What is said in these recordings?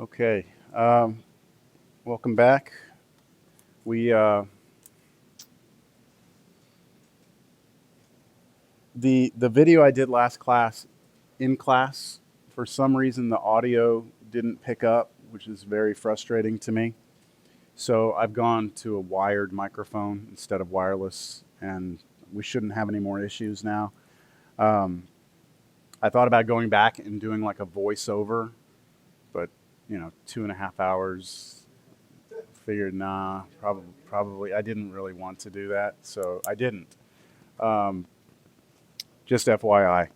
Okay, welcome back. We the video I did last class in class, for some reason the audio didn't pick up, which is very frustrating to me. So I've gone to a wired microphone instead of wireless, and we shouldn't have any more issues now. Um, I thought about going back and doing like a voiceover, but 2.5 hours. Figured, nah, probably I didn't really want to do that, so I didn't. Um, just FYI.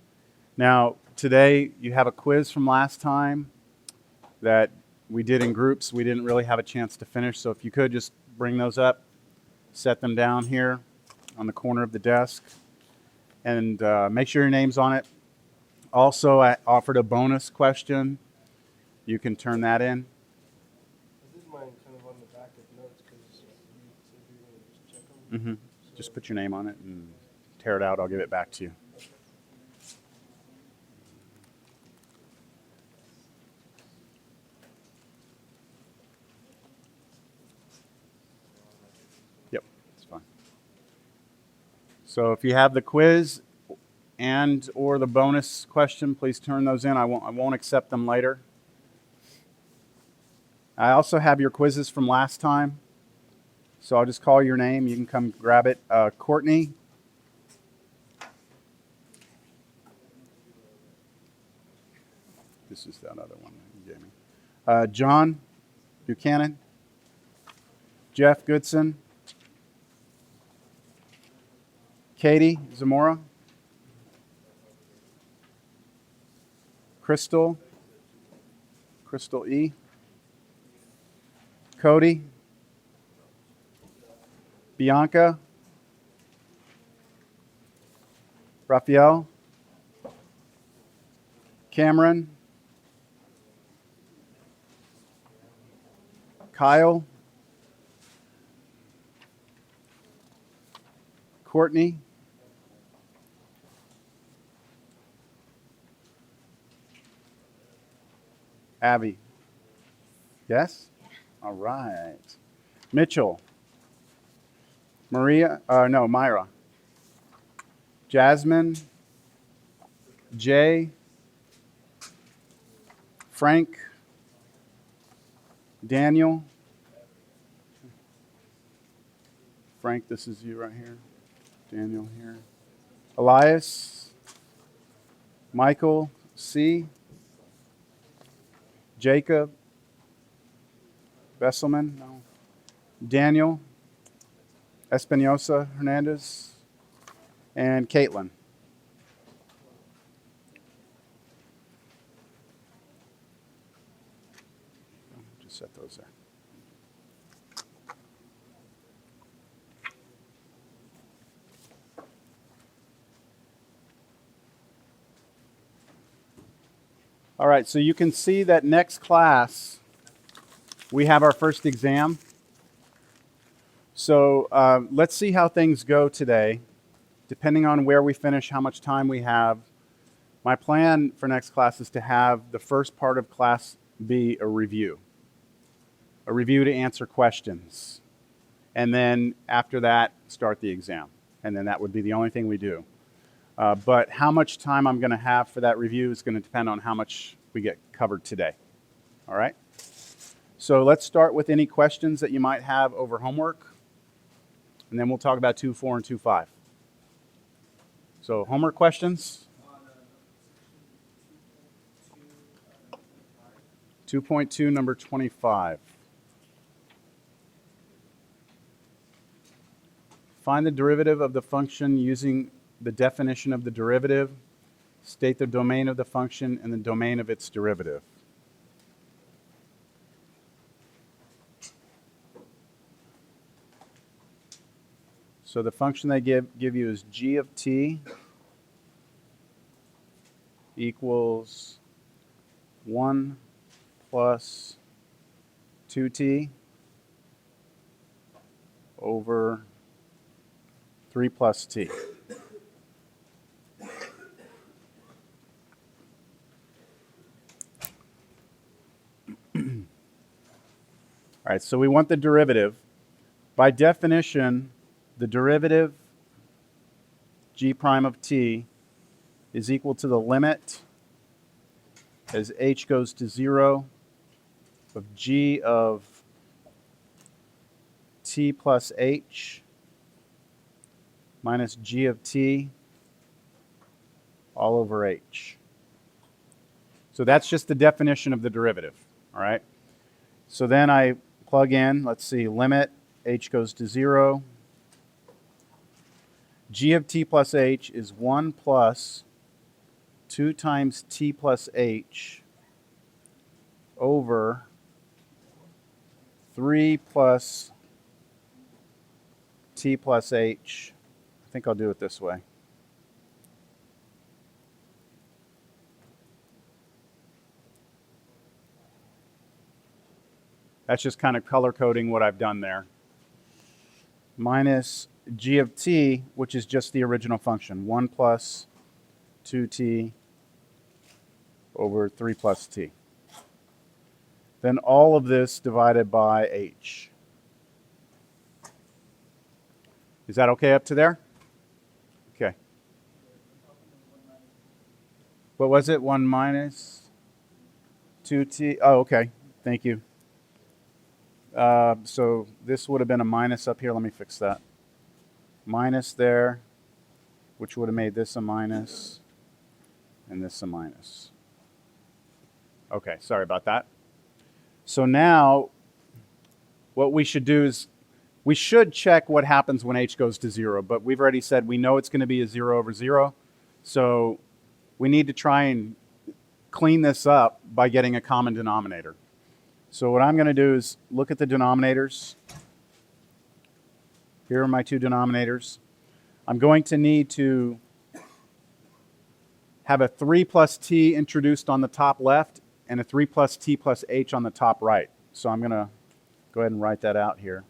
Now, today you have a quiz from last time that we did in groups. We didn't really have a chance to finish, so if you could just bring those up, set them down here on the corner of the desk, and make sure your name's on it. Also, I offered a bonus question. You can turn that in. I did mine kind of on the back of notes because you said you were going to just check them. Mm-hmm. Just put your name on it and tear it out. I'll give it back to you. Yep, it's fine. So if you have the quiz and or the bonus question, please turn those in. I won't accept them later. I also have your quizzes from last time. So I'll just call your name. You can come grab it. Courtney. This is that other one you gave me. John Buchanan. Jeff Goodson. Katie Zamora. Crystal E. Cody. Bianca. Raphael. Cameron. Kyle. Courtney. Abby. Yes? All right. Mitchell. Myra. Jasmine. Jay. Frank. Daniel. Frank, this is you right here. Daniel here. Elias. Michael C. Jacob. Besselman. No. Daniel. Espinosa Hernandez. And Caitlin. Just set those there. All right, so you can see that next class, we have our first exam. So let's see how things go today. Depending on where we finish, how much time we have. My plan for next class is to have the first part of class be a review to answer questions. And then after that, start the exam. And then that would be the only thing we do. But how much time I'm going to have for that review is going to depend on how much we get covered today. All right? So let's start with any questions that you might have over homework. And then we'll talk about 2.4 and 2.5. So homework questions? 2.2, number 25. Find the derivative of the function using the definition of the derivative. State the domain of the function and the domain of its derivative. So the function they give you is g of t equals 1 plus 2t over 3 plus t. All right, so we want the derivative. By definition, the derivative g prime of t is equal to the limit as h goes to 0 of g of t plus h minus g of t all over h. So that's just the definition of the derivative, all right? So then I plug in, let's see, limit h goes to 0. G of t plus h is 1 plus 2 times t plus h over 3 plus t plus h. I think I'll do it this way. That's just kind of color coding what I've done there. Minus g of t, which is just the original function, 1 plus 2t over 3 plus t. Then all of this divided by h. Is that okay up to there? Okay. What was it? 1 minus 2t? Oh, okay. Thank you. So this would have been a minus up here. Let me fix that. Minus there, which would have made this a minus, and this a minus. Okay, sorry about that. So now what we should do is we should check what happens when h goes to 0, but we've already said we know it's going to be a 0 over 0. So we need to try and clean this up by getting a common denominator. So what I'm going to do is look at the denominators. Here are my two denominators. I'm going to need to have a 3 plus t introduced on the top left and a 3 plus t plus h on the top right. So I'm going to go ahead and write that out here.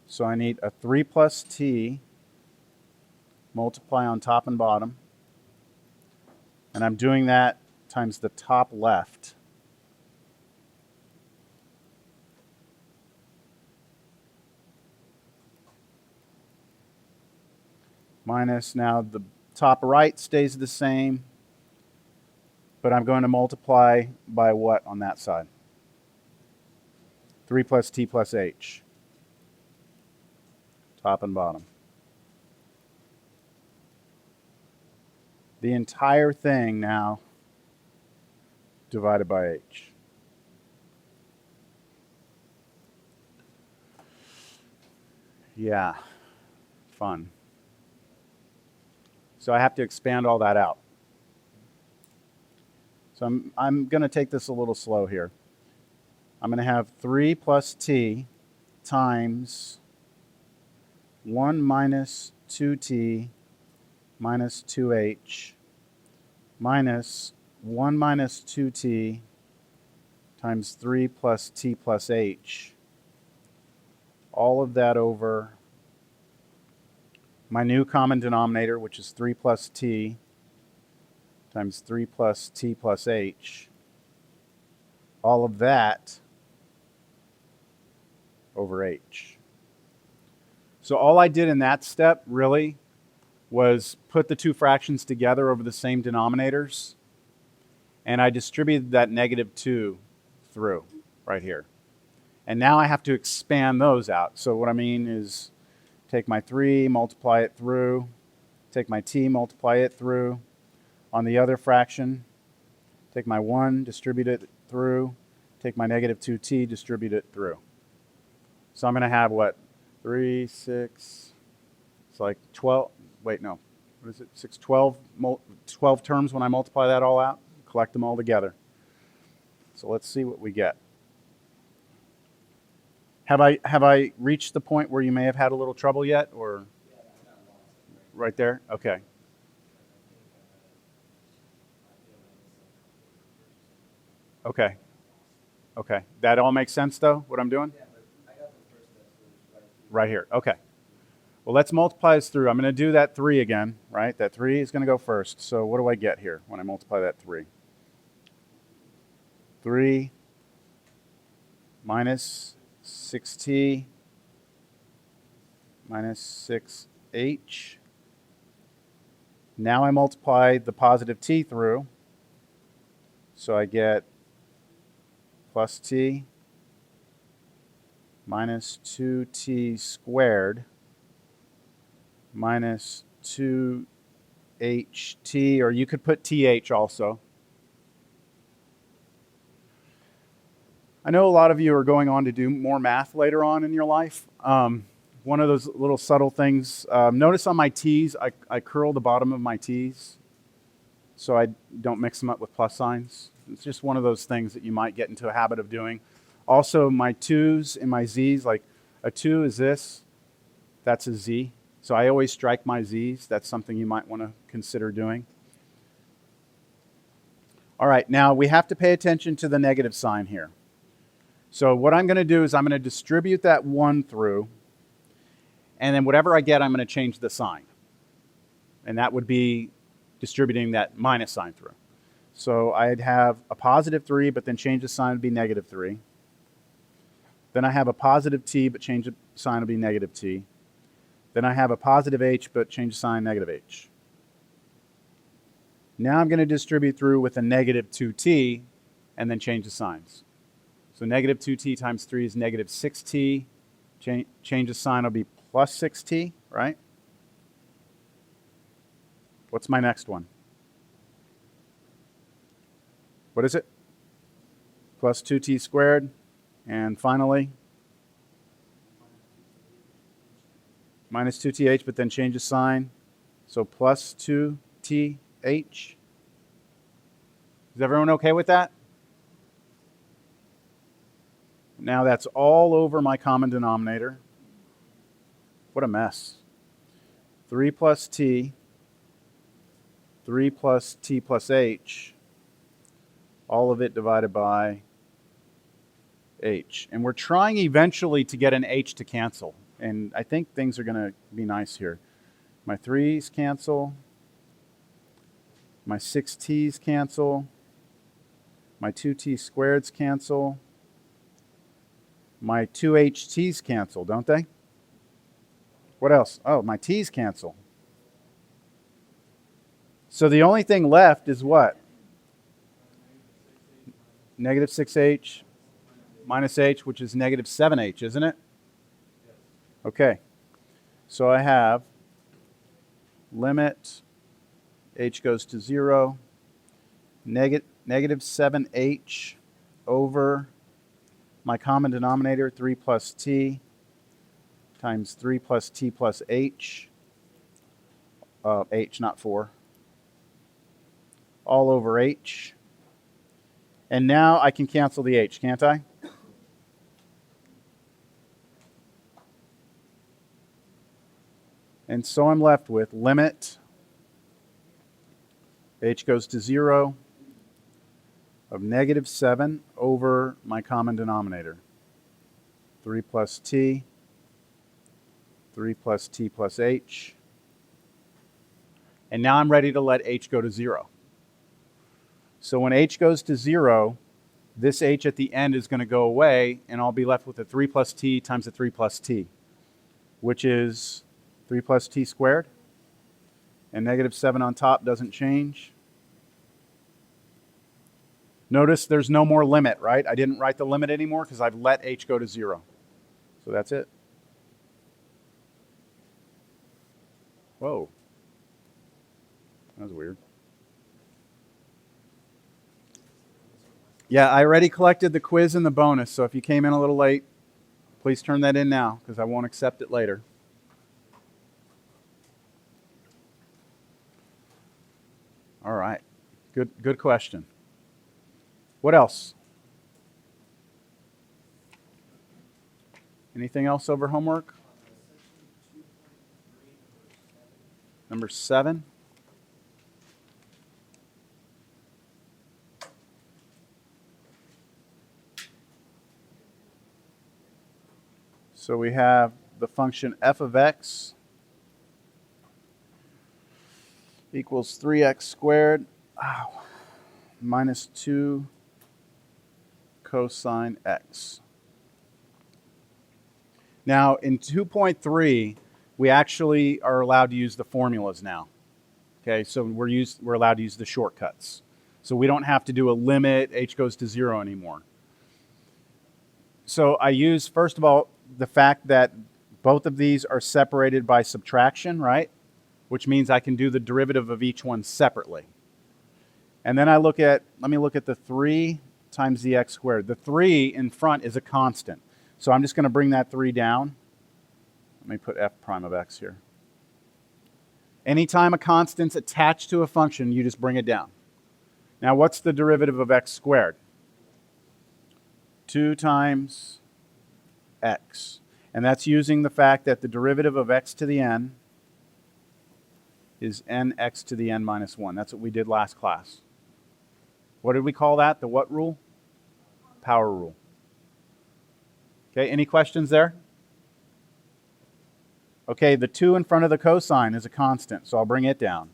So I need a 3 plus t multiply on top and bottom. And I'm doing that times the top left. Minus, now the top right stays the same, but I'm going to multiply by what on that side? 3 plus t plus h. Top and bottom. The entire thing now divided by h. Yeah, fun. So I have to expand all that out. So I'm going to take this a little slow here. I'm going to have 3 plus t times 1 minus 2t minus 2h minus 1 minus 2t times 3 plus t plus h. All of that over my new common denominator, which is 3 plus t times 3 plus t plus h. All of that over h. So all I did in that step really was put the two fractions together over the same denominators, and I distributed that negative 2 through right here. And now I have to expand those out. So what I mean is take my 3, multiply it through, take my t, multiply it through. On the other fraction, take my 1, distribute it through, take my negative 2t, distribute it through. So I'm going to have what? 3, 6, it's like 12, wait, no. What is it? 6, 12 terms when I multiply that all out, collect them all together. So let's see what we get. Have I reached the point where you may have had a little trouble yet, or right there? Okay. Okay. Okay. That all makes sense though, what I'm doing? Yeah, but I got the first step, so it's Right here. Okay. Well, let's multiply this through. I'm going to do that 3 again, right? That 3 is going to go first. So what do I get here when I multiply that 3? 3 minus 6t minus 6h. Now I multiply the positive t through, so I get plus t minus 2t squared minus 2ht, or you could put th also. I know a lot of you are going on to do more math later on in your life. One of those little subtle things, notice on my t's, I curl the bottom of my t's so I don't mix them up with plus signs. It's just one of those things that you might get into a habit of doing. Also, my 2's and my z's, like a 2 is this, that's a z. So I always strike my z's. That's something you might want to consider doing. All right, now we have to pay attention to the negative sign here. So what I'm going to do is I'm going to distribute that 1 through, and then whatever I get, I'm going to change the sign. And that would be distributing that minus sign through. So I'd have a positive 3, but then change the sign would be negative 3. Then I have a positive t, but change the sign would be negative t. Then I have a positive h, but change the sign negative h. Now I'm going to distribute through with a negative 2t, and then change the signs. So negative 2t times 3 is negative 6t. Change the sign will be plus 6t, right? What's my next one? What is it? Plus 2t squared. And finally, minus 2th, but then change the sign. So plus 2th. Is everyone okay with that? Now that's all over my common denominator. What a mess. 3 plus t, 3 plus t plus h, all of it divided by h. And we're trying eventually to get an h to cancel. And I think things are going to be nice here. My 3's cancel. My 6t's cancel. My 2t squareds cancel. My 2ht's cancel, don't they? What else? Oh, my t's cancel. So the only thing left is what? Negative 6h minus h, which is negative 7h, isn't it? Okay. So I have limit h goes to 0, negative 7h over my common denominator, 3 plus t, times 3 plus t plus h, h, not 4, all over h. And now I can cancel the h, can't I? And so I'm left with limit h goes to 0 of negative 7 over my common denominator. 3 plus t, 3 plus t plus h. And now I'm ready to let h go to 0. So when h goes to 0, this h at the end is going to go away, and I'll be left with a 3 plus t times a 3 plus t, which is 3 plus t squared. And negative 7 on top doesn't change. Notice there's no more limit, right? I didn't write the limit anymore because I've let h go to 0. So that's it. Whoa. That was weird. Yeah, I already collected the quiz and the bonus, so if you came in a little late, please turn that in now because I won't accept it later. All right. Good question. What else? Anything else over homework? Number 7. So we have the function f of x equals 3x squared minus 2 cosine x. Now, in 2.3, we actually are allowed to use the formulas now. Okay, so we're allowed to use the shortcuts. So we don't have to do a limit, h goes to 0 anymore. So I use, first of all, the fact that both of these are separated by subtraction, right? Which means I can do the derivative of each one separately. And then let me look at the 3 times the x squared. The 3 in front is a constant. So I'm just going to bring that 3 down. Let me put f prime of x here. Anytime a constant's attached to a function, you just bring it down. Now, what's the derivative of x squared? 2 times x. And that's using the fact that the derivative of x to the n is nx to the n minus 1. That's what we did last class. What did we call that? The what rule? Power rule. Okay, any questions there? Okay, the 2 in front of the cosine is a constant, so I'll bring it down.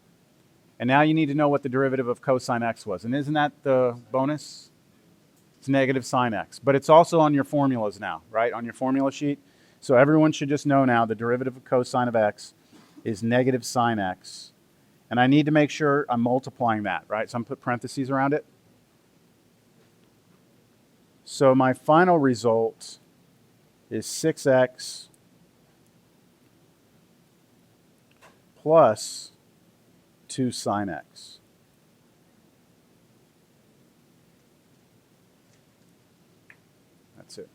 And now you need to know what the derivative of cosine x was. And isn't that the bonus? It's negative sine x. But it's also on your formulas now, right? On your formula sheet. So everyone should just know now the derivative of cosine of x is negative sine x. And I need to make sure I'm multiplying that, right? So I'm going to put parentheses around it. So my final result is 6x plus 2 sine x. That's it.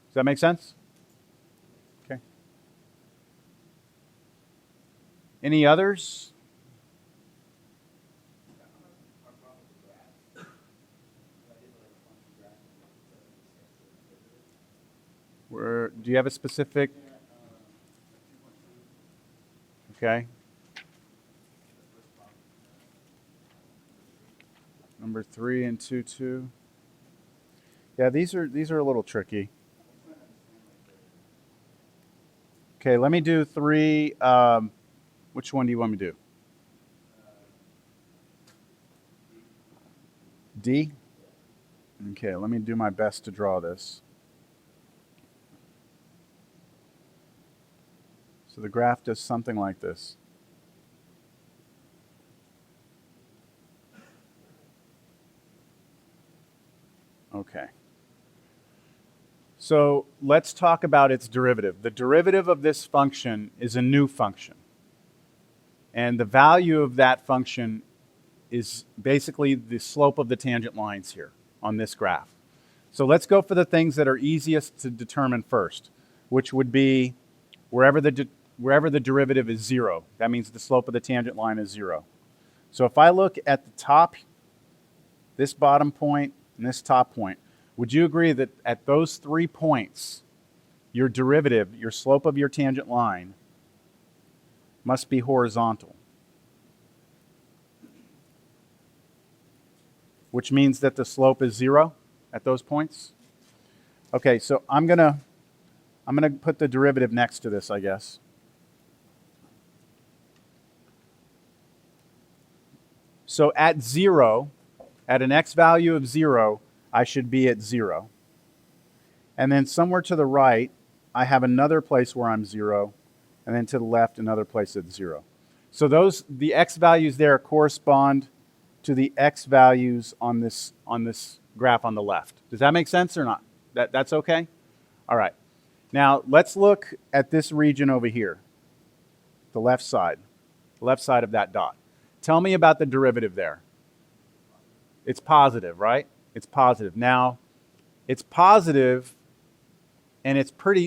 Does that make sense? Okay. Any others? Do you have a specific? Okay. Number 3 and 2. Yeah, these are a little tricky. Okay, let me do 3. Which one do you want me to do? D? Okay, let me do my best to draw this. So the graph does something like this. Okay. So let's talk about its derivative. The derivative of this function is a new function. And the value of that function is basically the slope of the tangent lines here on this graph. So let's go for the things that are easiest to determine first, which would be wherever the derivative is 0. That means the slope of the tangent line is 0. So if I look at the top, this bottom point, and this top point, would you agree that at those 3 points, your derivative, your slope of your tangent line, must be horizontal? Which means that the slope is 0 at those points? Okay, so I'm gonna put the derivative next to this, I guess. So at 0, at an x value of 0, I should be at 0. And then somewhere to the right, I have another place where I'm 0, and then to the left, another place at 0. So the x values there correspond to the x values on this graph on the left. Does that make sense or not? That's okay? All right. Now let's look at this region over here, the left side of that dot. Tell me about the derivative there. It's positive, right? It's positive. Now, it's positive, and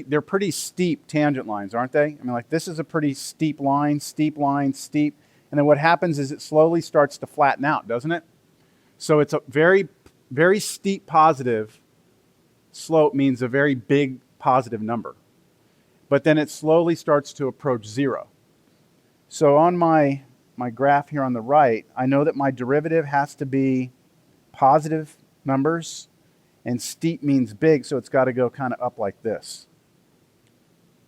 they're pretty steep tangent lines, aren't they? I mean, like this is a pretty steep line, steep. And then what happens is it slowly starts to flatten out, doesn't it? So it's a very, very steep positive slope means a very big positive number. But then it slowly starts to approach 0. So on my graph here on the right, I know that my derivative has to be positive numbers, and steep means big, so it's got to go kind of up like this.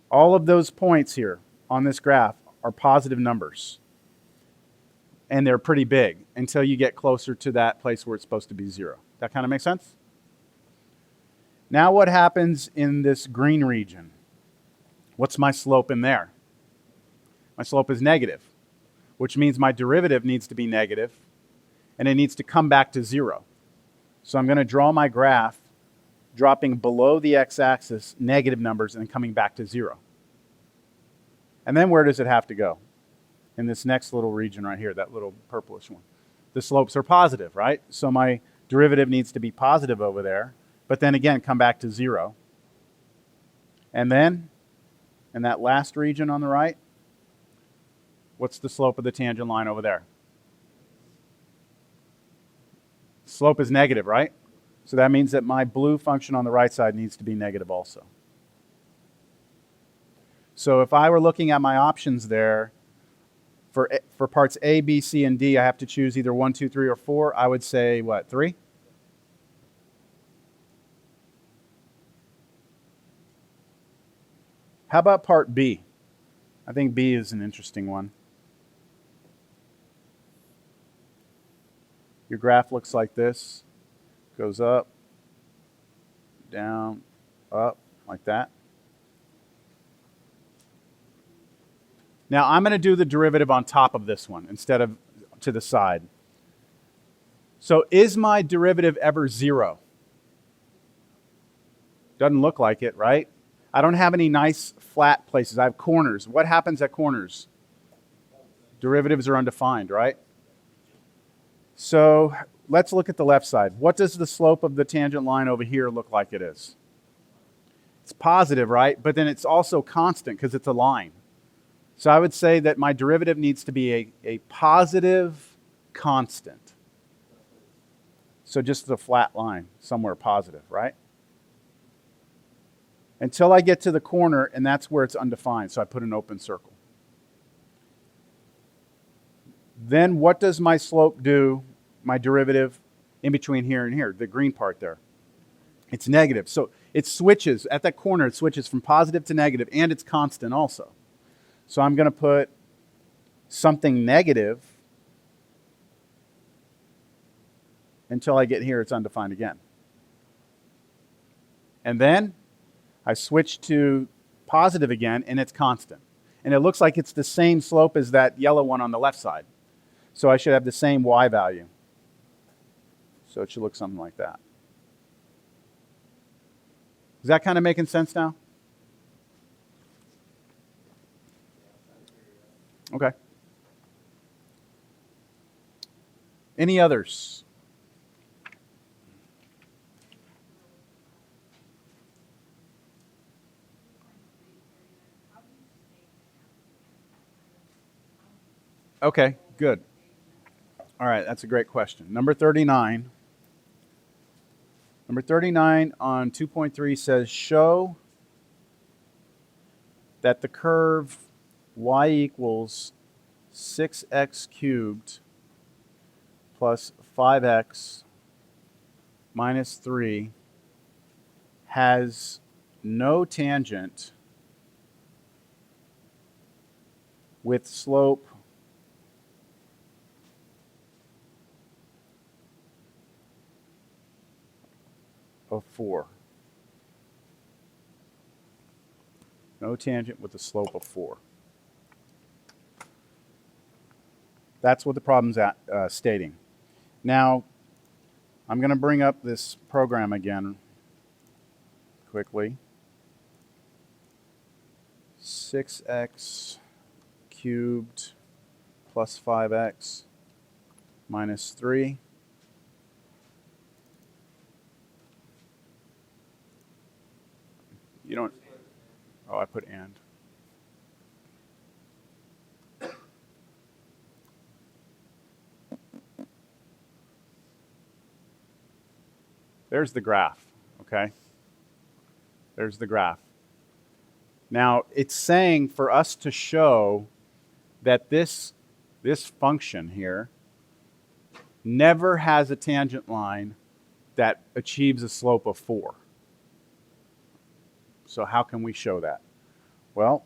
All of those points here on this graph are positive numbers, and they're pretty big until you get closer to that place where it's supposed to be 0. That kind of makes sense? Now what happens in this green region? What's my slope in there? My slope is negative, which means my derivative needs to be negative, and it needs to come back to 0. So I'm going to draw my graph dropping below the x-axis, negative numbers, and coming back to 0. And then where does it have to go? In this next little region right here, that little purplish one. The slopes are positive, right? So my derivative needs to be positive over there, but then again, come back to 0. And then, in that last region on the right, what's the slope of the tangent line over there? Slope is negative, right? So that means that my blue function on the right side needs to be negative also. So if I were looking at my options there, for parts A, B, C, and D, I have to choose either 1, 2, 3, or 4. I would say, what, 3? How about part B? I think B is an interesting one. Your graph looks like this. Goes up, down, up, like that. Now I'm going to do the derivative on top of this one instead of to the side. So is my derivative ever 0? Doesn't look like it, right? I don't have any nice flat places. I have corners. What happens at corners? Derivatives are undefined, right? So let's look at the left side. What does the slope of the tangent line over here look like it is? It's positive, right? But then it's also constant because it's a line. So I would say that my derivative needs to be a positive constant. So just a flat line, somewhere positive, right? Until I get to the corner, and that's where it's undefined. So I put an open circle. Then what does my slope do, my derivative, in between here and here, the green part there? It's negative. So it switches, at that corner, it switches from positive to negative, and it's constant also. So I'm going to put something negative until I get here, it's undefined again. And then I switch to positive again, and it's constant. And it looks like it's the same slope as that yellow one on the left side. So I should have the same y value. So it should look something like that. Is that kind of making sense now? Okay. Any others? Okay, good. All right, that's a great question. Number 39. Number 39 on 2.3 says, show that the curve y equals 6x cubed plus 5x minus 3 has no tangent with slope of 4. No tangent with a slope of 4. That's what the problem's stating. Now, I'm going to bring up this program again quickly. 6x cubed plus 5x minus 3. You don't, oh, I put and. There's the graph, okay? There's the graph. Now, it's saying for us to show that this function here never has a tangent line that achieves a slope of 4. So how can we show that? Well,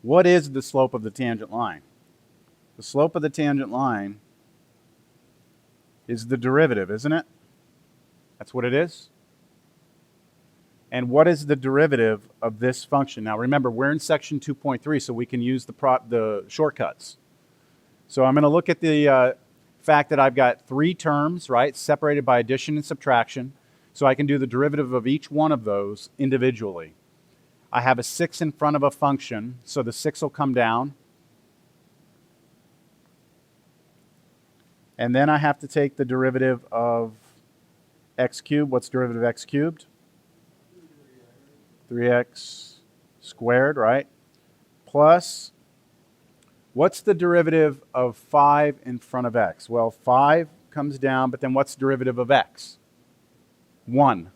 what is the slope of the tangent line? The slope of the tangent line is the derivative, isn't it? That's what it is. And what is the derivative of this function? Now remember, we're in section 2.3, so we can use the shortcuts. So I'm going to look at the fact that I've got three terms, right, separated by addition and subtraction. So I can do the derivative of each one of those individually. I have a 6 in front of a function, so the 6 will come down. And then I have to take the derivative of x cubed. What's derivative of x cubed? 3x squared, right? Plus, what's the derivative of 5 in front of x? Well, 5 comes down, but then what's the derivative of x? 1.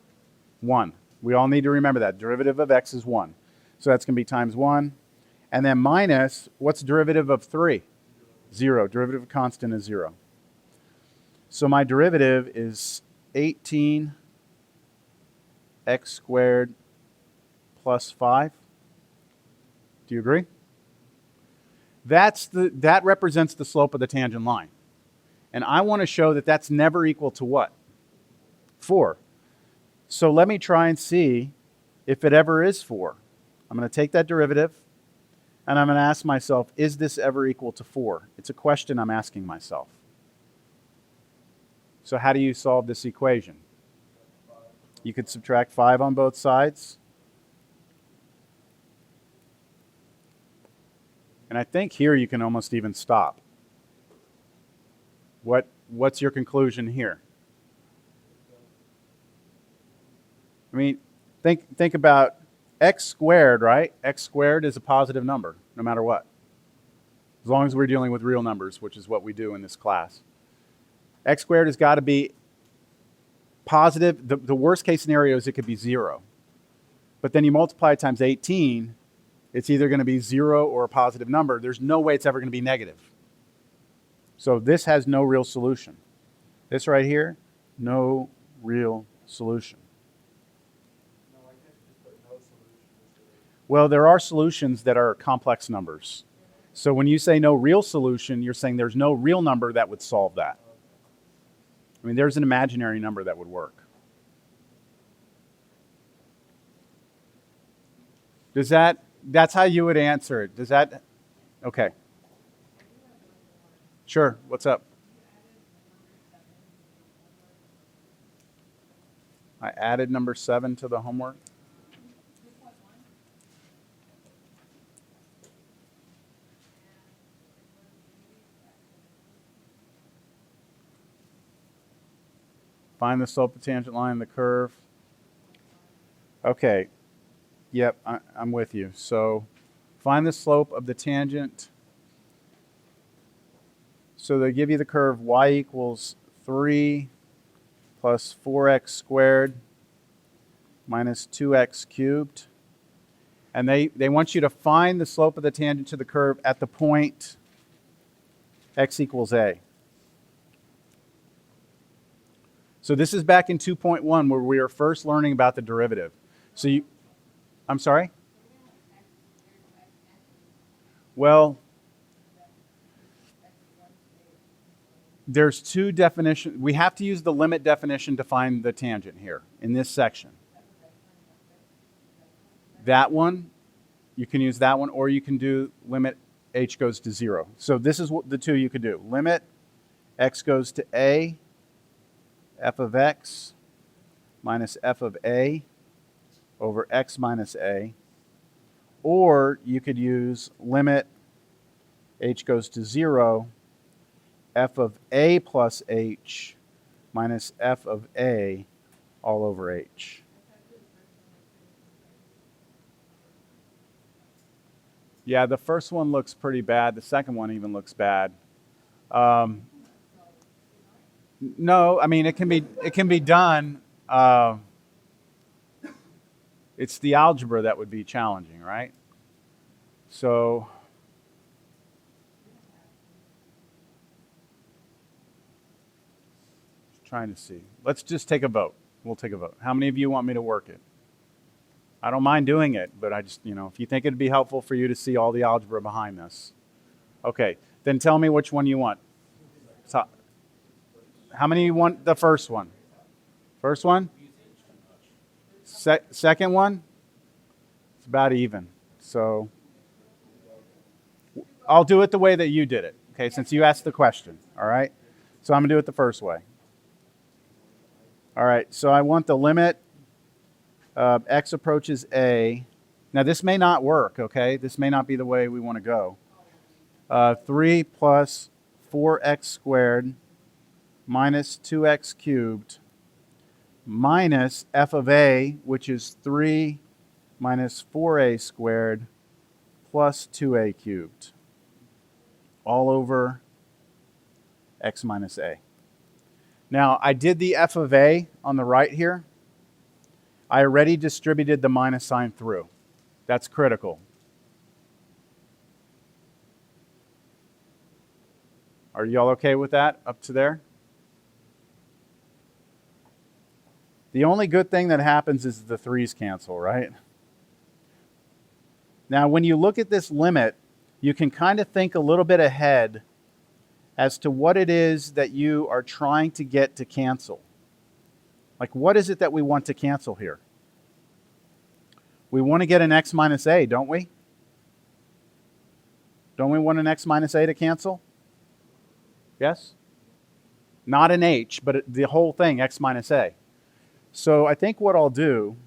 1. We all need to remember that. Derivative of x is 1. So that's going to be times 1. And then minus, what's derivative of 3? 0. Derivative of constant is 0. So my derivative is 18x squared plus 5. Do you agree? That represents the slope of the tangent line. And I want to show that that's never equal to what? 4. So let me try and see if it ever is 4. I'm going to take that derivative, and I'm going to ask myself, is this ever equal to 4? It's a question I'm asking myself. So how do you solve this equation? You could subtract 5 on both sides. And I think here you can almost even stop. What's your conclusion here? I mean, think about x squared, right? X squared is a positive number, no matter what. As long as we're dealing with real numbers, which is what we do in this class. X squared has got to be positive. The worst case scenario is it could be 0. But then you multiply it times 18, it's either going to be 0 or a positive number. There's no way it's ever going to be negative. So this has no real solution. This right here, no real solution. Well, there are solutions that are complex numbers. So when you say no real solution, you're saying there's no real number that would solve that. I mean, there's an imaginary number that would work. That's how you would answer it. Does that, okay. Sure, what's up? I added number 7 to the homework. Find the slope of the tangent line, the curve. Okay. Yep, I'm with you. So find the slope of the tangent. So they give you the curve y equals 3 plus 4x squared minus 2x cubed. And they want you to find the slope of the tangent to the curve at the point x equals a. So this is back in 2.1 where we are first learning about the derivative. So I'm sorry? Well, there's two definitions. We have to use the limit definition to find the tangent here in this section. That one, you can use that one, or you can do limit h goes to 0. So this is what the two you could do. Limit x goes to a, f of x minus f of a over x minus a. Or you could use limit h goes to 0, f of a plus h minus f of a all over h. Yeah, the first one looks pretty bad. The second one even looks bad. No, I mean it can be done. It's the algebra that would be challenging, right? So trying to see. Let's just take a vote. We'll take a vote. How many of you want me to work it? I don't mind doing it, but I just, if you think it'd be helpful for you to see all the algebra behind this. Okay, then tell me which one you want. So, how many want the first one? First one? Second one, it's about even. So I'll do it the way that you did it, okay, since you asked the question, all right? So I'm going to do it the first way. All right, so I want the limit x approaches a. Now, this may not work, okay? This may not be the way we want to go. 3 plus 4x squared minus 2x cubed minus f of a, which is 3 minus 4a squared plus 2a cubed, all over x minus a. Now, I did the f of a on the right here. I already distributed the minus sign through. That's critical. Are y'all okay with that up to there? The only good thing that happens is the 3's cancel, right? Now, when you look at this limit, you can kind of think a little bit ahead as to what it is that you are trying to get to cancel. Like, what is it that we want to cancel here? We want to get an x minus a, don't we? Don't we want an x minus a to cancel? Yes? Not an h, but the whole thing, x minus a. So I think what I'll do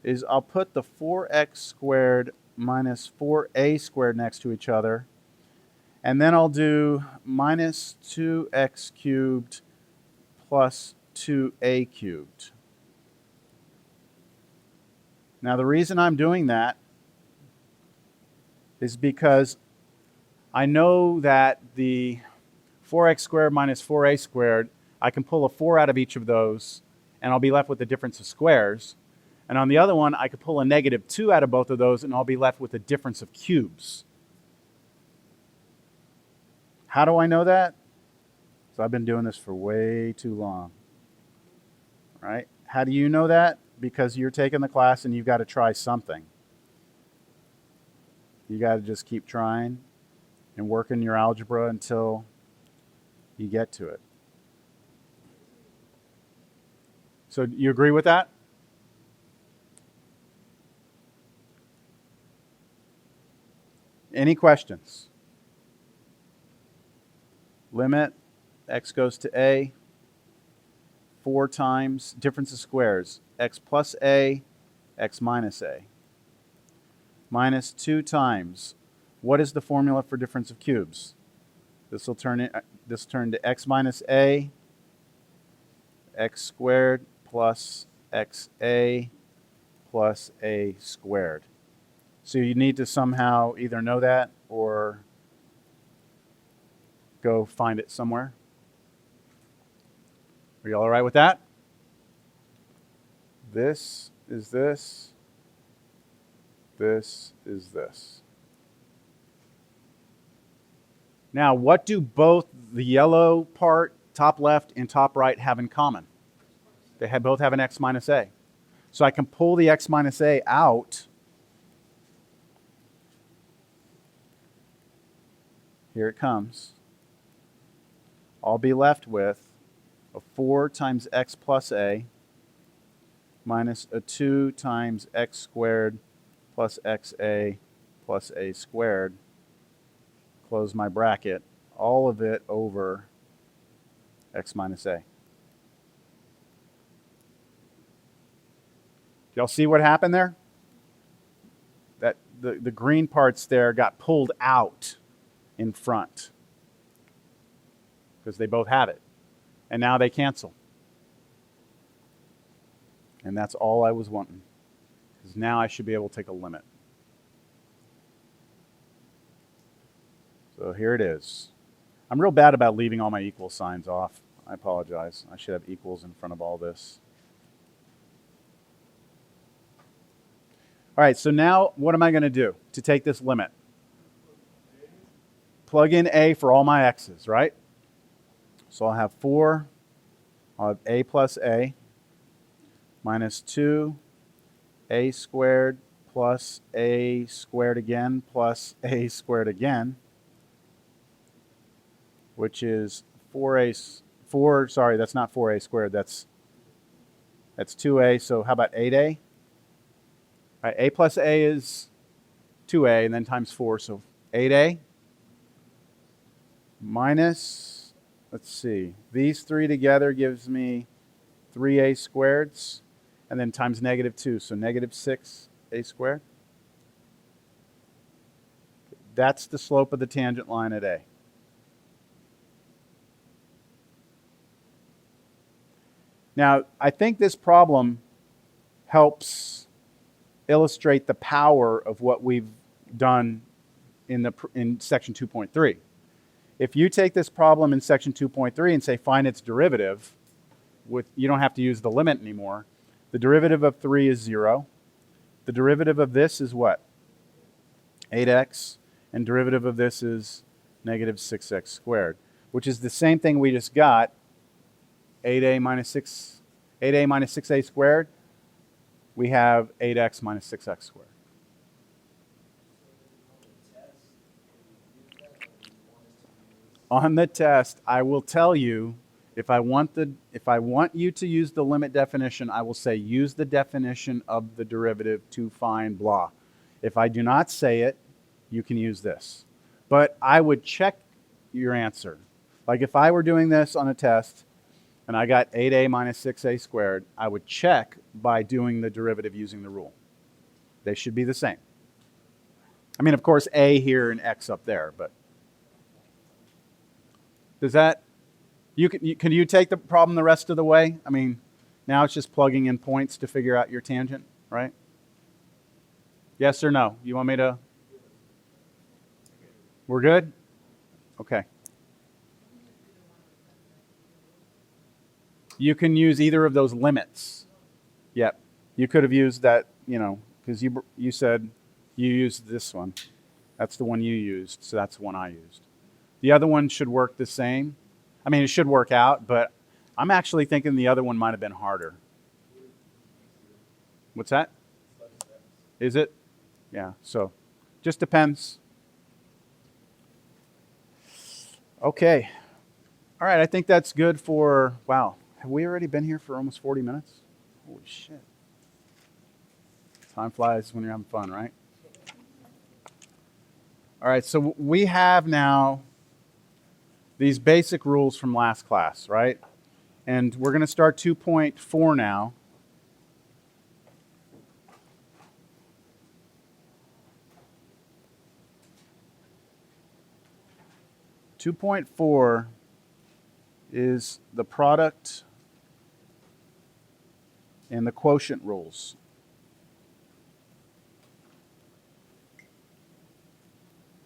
is I'll put the 4x squared minus 4a squared next to each other. And then I'll do minus 2x cubed plus 2a cubed. Now the reason I'm doing that is because I know that the 4x squared minus 4a squared, I can pull a 4 out of each of those, and I'll be left with the difference of squares. And on the other one, I could pull a negative 2 out of both of those, and I'll be left with the difference of cubes. How do I know that? So I've been doing this for way too long. Right? How do you know that? Because you're taking the class and you've got to try something. You got to just keep trying and working your algebra until you get to it. So you agree with that? Any questions? Limit x goes to a, 4 times difference of squares, x plus a, x minus a, minus 2 times. What is the formula for difference of cubes? This will turn to x minus a, x squared plus xa plus a squared. So you need to somehow either know that or go find it somewhere. Are you all right with that? This is this. This is this. Now, what do both the yellow part, top left, and top right have in common? They both have an x minus a. So I can pull the x minus a out. Here it comes. I'll be left with a 4 times x plus a minus a 2 times x squared plus xa plus a squared. Close my bracket. All of it over x minus a. Y'all see what happened there? That the green parts there got pulled out in front because they both have it. And now they cancel. And that's all I was wanting. Because now I should be able to take a limit. So here it is. I'm real bad about leaving all my equal signs off. I apologize. I should have equals in front of all this. All right, so now what am I going to do to take this limit? Plug in a for all my x's, right? So I'll have 4, I'll have a plus a, minus 2, a squared plus a squared again plus a squared again, which is 4, sorry, that's not 4a squared, that's That's 2a, so how about 8a? All right, a plus a is 2a, and then times 4, so 8a minus, let's see, these three together gives me 3a squareds, and then times negative 2, so negative 6a squared. That's the slope of the tangent line at A. Now, I think this problem helps illustrate the power of what we've done in section 2.3. If you take this problem in section 2.3 and say find its derivative, you don't have to use the limit anymore. The derivative of 3 is 0. The derivative of this is what? 8x. And derivative of this is negative 6x squared, which is the same thing we just got, 8a minus 6a squared. We have 8x minus 6x squared. On the test, I will tell you, if I want you to use the limit definition, I will say use the definition of the derivative to find blah. If I do not say it, you can use this. But I would check your answer. Like if I were doing this on a test and I got 8a minus 6a squared, I would check by doing the derivative using the rule. They should be the same. I mean, of course, a here and x up there, but does that, can you take the problem the rest of the way? I mean, now it's just plugging in points to figure out your tangent, right? Yes or no? You want me to? We're good? Okay. You can use either of those limits. Yep. You could have used that, because you said you used this one. That's the one you used, so that's the one I used. The other one should work the same. I mean, it should work out, but I'm actually thinking the other one might have been harder. What's that? Is it? Yeah, so just depends. Okay. All right, I think that's good for, wow. Have we already been here for almost 40 minutes? Holy shit. Time flies when you're having fun, right? All right, so we have now these basic rules from last class, right? And we're going to start 2.4 now. Two 2.4 is the product and the quotient rules.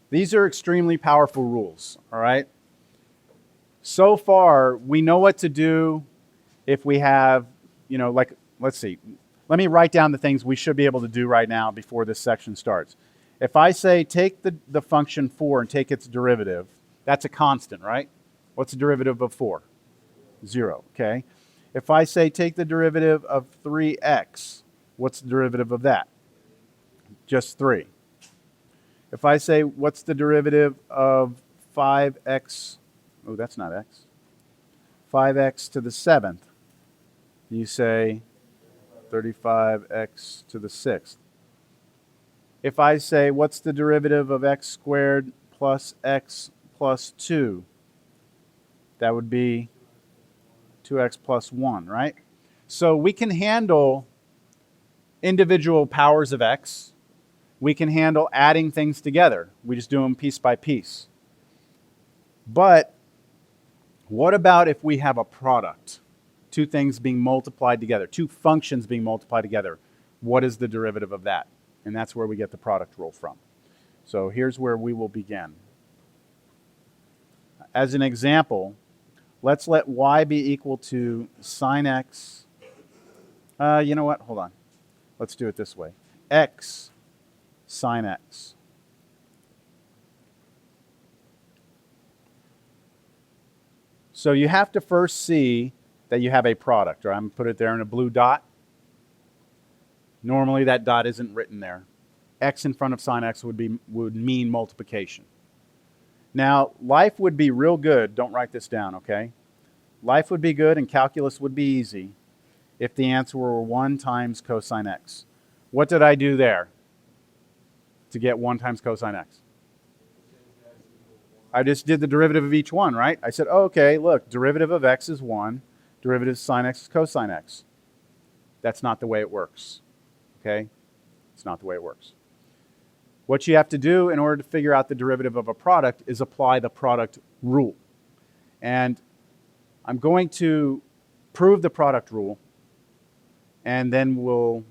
These are extremely powerful rules, all right? So far, we know what to do if we have, like, let's see. Let me write down the things we should be able to do right now before this section starts. If I say take the function 4 and take its derivative, that's a constant, right? What's the derivative of 4? 0, okay? If I say take the derivative of 3x, what's the derivative of that? Just 3. If I say what's the derivative of 5x, oh, that's not x, 5x to the 7th, you say 35x to the 6th. If I say what's the derivative of x squared plus x plus 2, that would be 2x plus 1, right? So we can handle individual powers of x. We can handle adding things together. We just do them piece by piece. But what about if we have a product? Two things being multiplied together, two functions being multiplied together. What is the derivative of that? And that's where we get the product rule from. So here's where we will begin. As an example, let's let y be equal to sine x. You know what? Hold on. Let's do it this way. X sine x. So you have to first see that you have a product, or I'm going to put it there in a blue dot. Normally that dot isn't written there. X in front of sine x would mean multiplication. Now, life would be real good. Don't write this down, okay? Life would be good and calculus would be easy if the answer were 1 times cosine x. What did I do there to get 1 times cosine x? I just did the derivative of each one, right? I said, oh, okay, look, derivative of x is 1, derivative of sine x is cosine x. That's not the way it works, okay? It's not the way it works. What you have to do in order to figure out the derivative of a product is apply the product rule. And I'm going to prove the product rule, and then we'll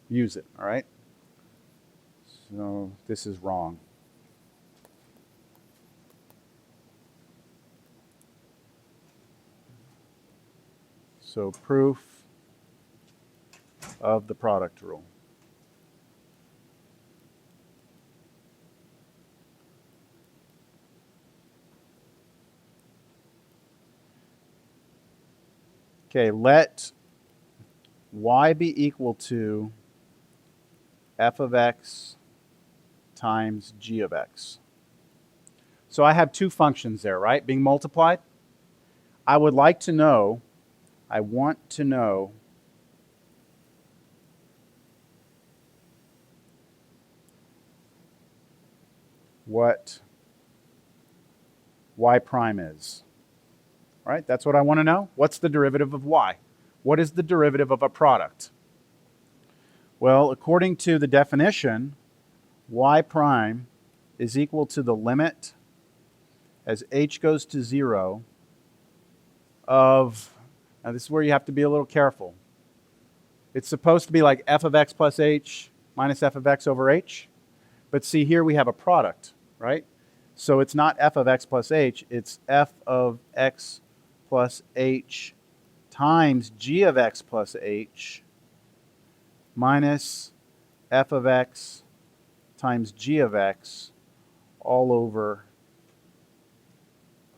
use it, all right? So this is wrong. So proof of the product rule. Okay, let y be equal to f of x times g of x. So I have two functions there, right, being multiplied. I want to know what y prime is. All right, that's what I want to know. What's the derivative of y? What is the derivative of a product? Well, according to the definition, y prime is equal to the limit as h goes to 0 of, now this is where you have to be a little careful. It's supposed to be like f of x plus h minus f of x over h. But see, here we have a product, right? So it's not f of x plus h, it's f of x plus h times g of x plus h minus f of x times g of x all over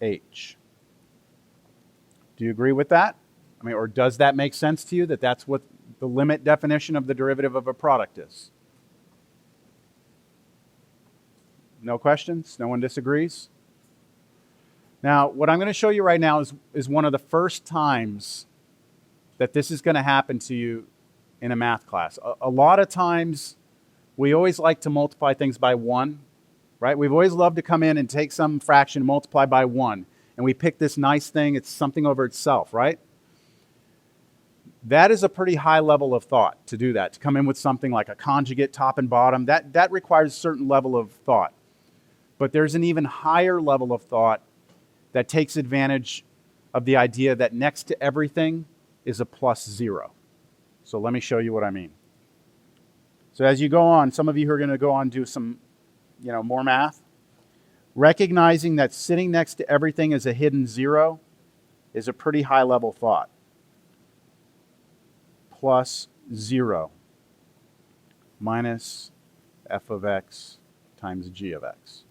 h. Do you agree with that? I mean, or does that make sense to you that that's what the limit definition of the derivative of a product is? No questions? No one disagrees? Now, what I'm going to show you right now is one of the first times that this is going to happen to you in a math class. A lot of times, we always like to multiply things by 1, right? We've always loved to come in and take some fraction, multiply by 1, and we pick this nice thing, it's something over itself, right? That is a pretty high level of thought to do that, to come in with something like a conjugate top and bottom. That requires a certain level of thought. But there's an even higher level of thought that takes advantage of the idea that next to everything is a plus 0. So let me show you what I mean. So as you go on, some of you who are going to go on and do some, more math, recognizing that sitting next to everything is a hidden 0 is a pretty high level thought. Plus 0 minus f of x times g of x.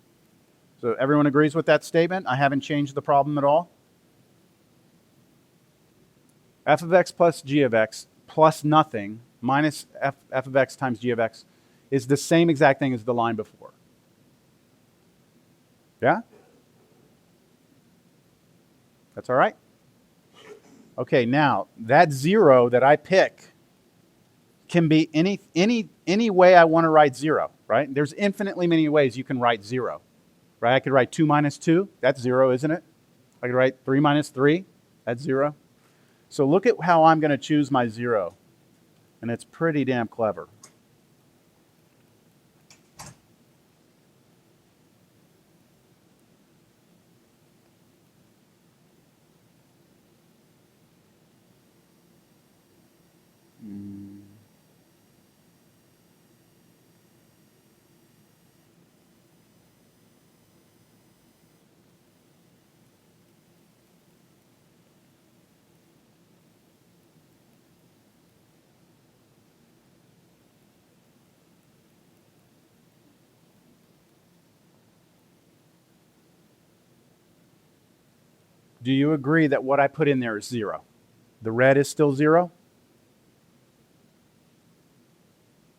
So everyone agrees with that statement? I haven't changed the problem at all? F of x plus g of x plus nothing minus f of x times g of x is the same exact thing as the line before. Yeah? That's all right? Okay, now that 0 that I pick can be any way I want to write 0, right? There's infinitely many ways you can write 0. Right? I could write 2 minus 2. That's 0, isn't it? I could write 3 minus 3. That's 0. So look at how I'm going to choose my 0. And it's pretty damn clever. Do you agree that what I put in there is 0? The red is still 0?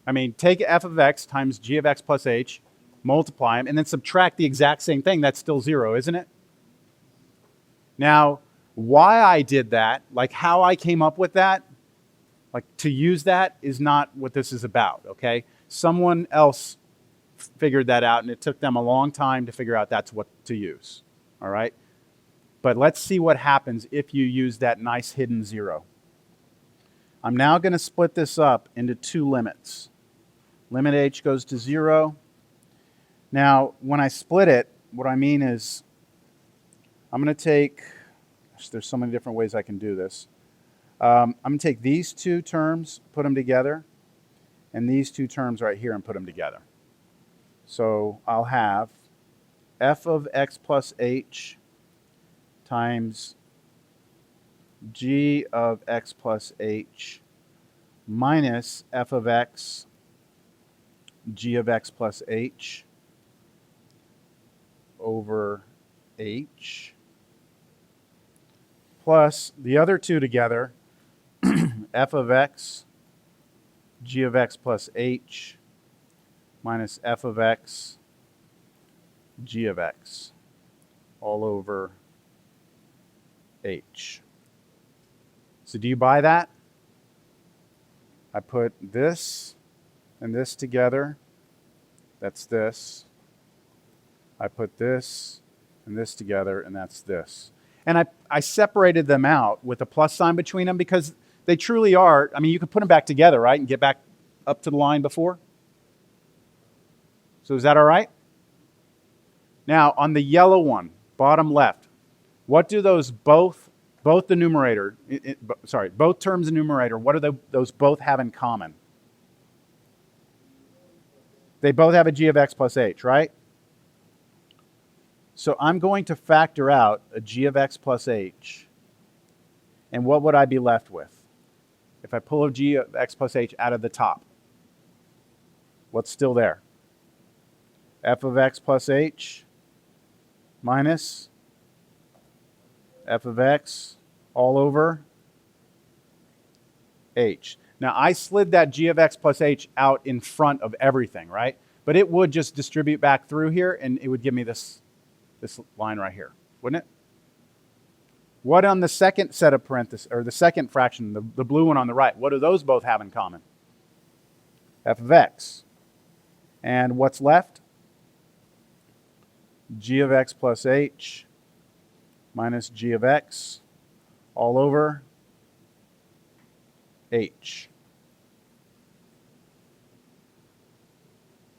I mean, take f of x times g of x plus h, multiply them, and then subtract the exact same thing. That's still 0, isn't it? Now, why I did that, like how I came up with that, Like, to use that is not what this is about, okay? Someone else figured that out, and it took them a long time to figure out that's what to use, all right? But let's see what happens if you use that nice hidden zero. I'm now going to split this up into two limits. Limit h goes to 0. Now, when I split it, what I mean is I'm going to take, there's so many different ways I can do this. I'm going to take these two terms, put them together, and these two terms right here and put them together. So I'll have f of x plus h times g of x plus h minus f of x g of x plus h over h plus the other two together, f of x g of x plus h minus f of x g of x all over h. So do you buy that? I put this and this together. That's this. I put this and this together, and that's this. And I separated them out with a plus sign between them because they truly are, I mean, you could put them back together, right, and get back up to the line before. So is that all right? Now, on the yellow one, bottom left, what do those both the numerator, both terms in numerator, what do those both have in common? They both have a g of x plus h, right? So I'm going to factor out a g of x plus h. And what would I be left with? If I pull a g of x plus h out of the top, what's still there? F of x plus h minus f of x all over h. Now, I slid that g of x plus h out in front of everything, right? But it would just distribute back through here, and it would give me this line right here, wouldn't it? What on the second set of parentheses, or the second fraction, the blue one on the right, what do those both have in common? F of x. And what's left? G of x plus h minus g of x all over h.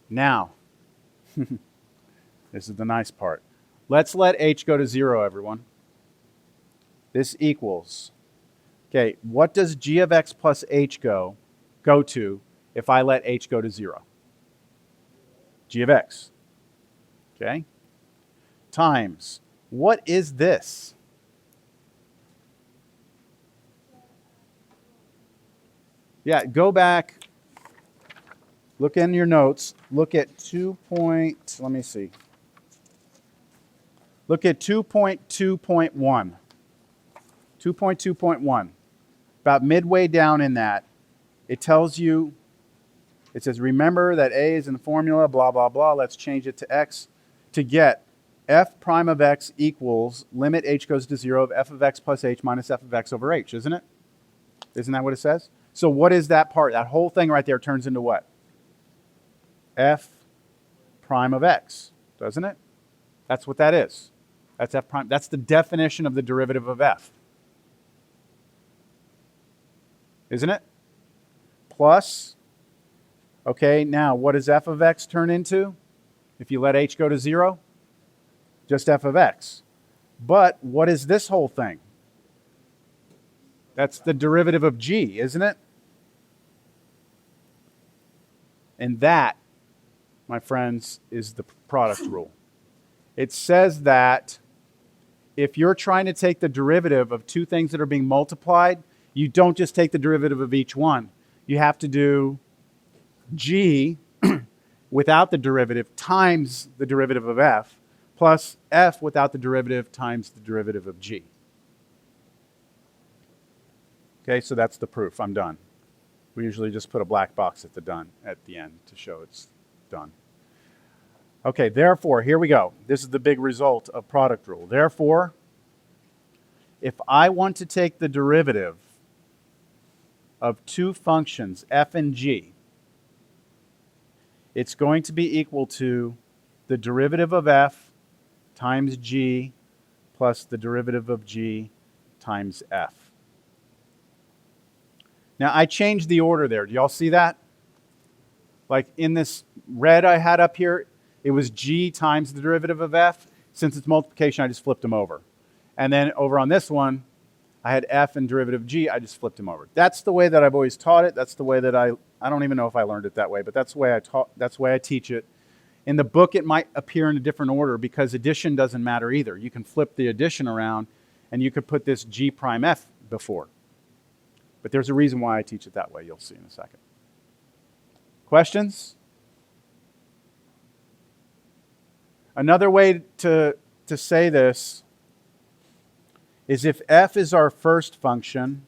Now, this is the nice part. Let's let h go to 0, everyone. This equals, okay, what does g of x plus h go to if I let h go to 0? G of x. Okay? Times, what is this? Yeah, go back, look in your notes, look at let me see. Look at 2.2.1. 2.2.1. About midway down in that, it tells you, it says, remember that a is in the formula, blah, blah, blah. Let's change it to x to get f prime of x equals limit h goes to 0 of f of x plus h minus f of x over h, isn't it? Isn't that what it says? So what is that part? That whole thing right there turns into what? F prime of x, doesn't it? That's what that is. That's f prime. That's the definition of the derivative of f. Isn't it? Plus, okay, now what does f of x turn into if you let h go to 0? Just f of x. But what is this whole thing? That's the derivative of g, isn't it? And that, my friends, is the product rule. It says that if you're trying to take the derivative of two things that are being multiplied, you don't just take the derivative of each one. You have to do g without the derivative times the derivative of f plus f without the derivative times the derivative of g. Okay, so that's the proof. I'm done. We usually just put a black box at the end to show it's done. Okay, therefore, here we go. This is the big result of product rule. Therefore, if I want to take the derivative of two functions, f and g, it's going to be equal to the derivative of f times g plus the derivative of g times f. Now, I changed the order there. Do y'all see that? Like in this red I had up here, it was g times the derivative of f. Since it's multiplication, I just flipped them over. And then over on this one, I had f and derivative of g. I just flipped them over. That's the way that I've always taught it. That's the way that I don't even know if I learned it that way, but that's the way that's the way I teach it. In the book, it might appear in a different order because addition doesn't matter either. You can flip the addition around, and you could put this g prime f before. But there's a reason why I teach it that way. You'll see in a second. Questions? Another way to say this is if f is our first function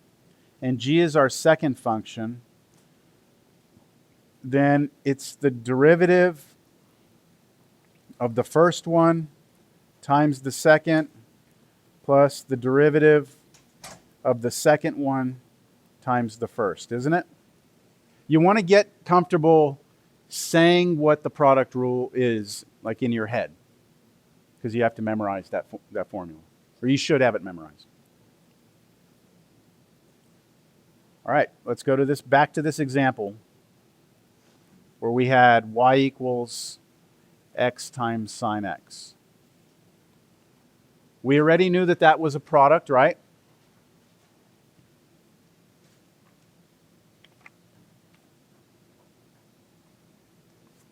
and g is our second function, then it's the derivative of the first one times the second plus the derivative of the second one times the first, isn't it? You want to get comfortable saying what the product rule is, like in your head, because you have to memorize that formula, or you should have it memorized. All right, let's go to this, back to this example where we had y equals x times sine x. We already knew that that was a product, right?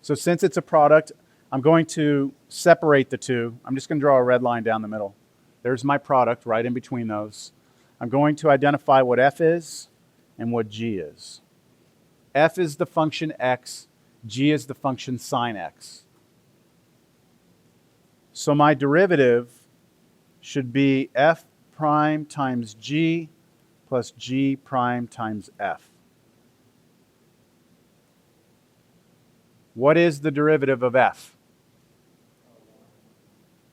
So since it's a product, I'm going to separate the two. I'm just going to draw a red line down the middle. There's my product right in between those. I'm going to identify what f is and what g is. F is the function x, g is the function sine x. So my derivative should be f prime times g plus g prime times f. What is the derivative of f?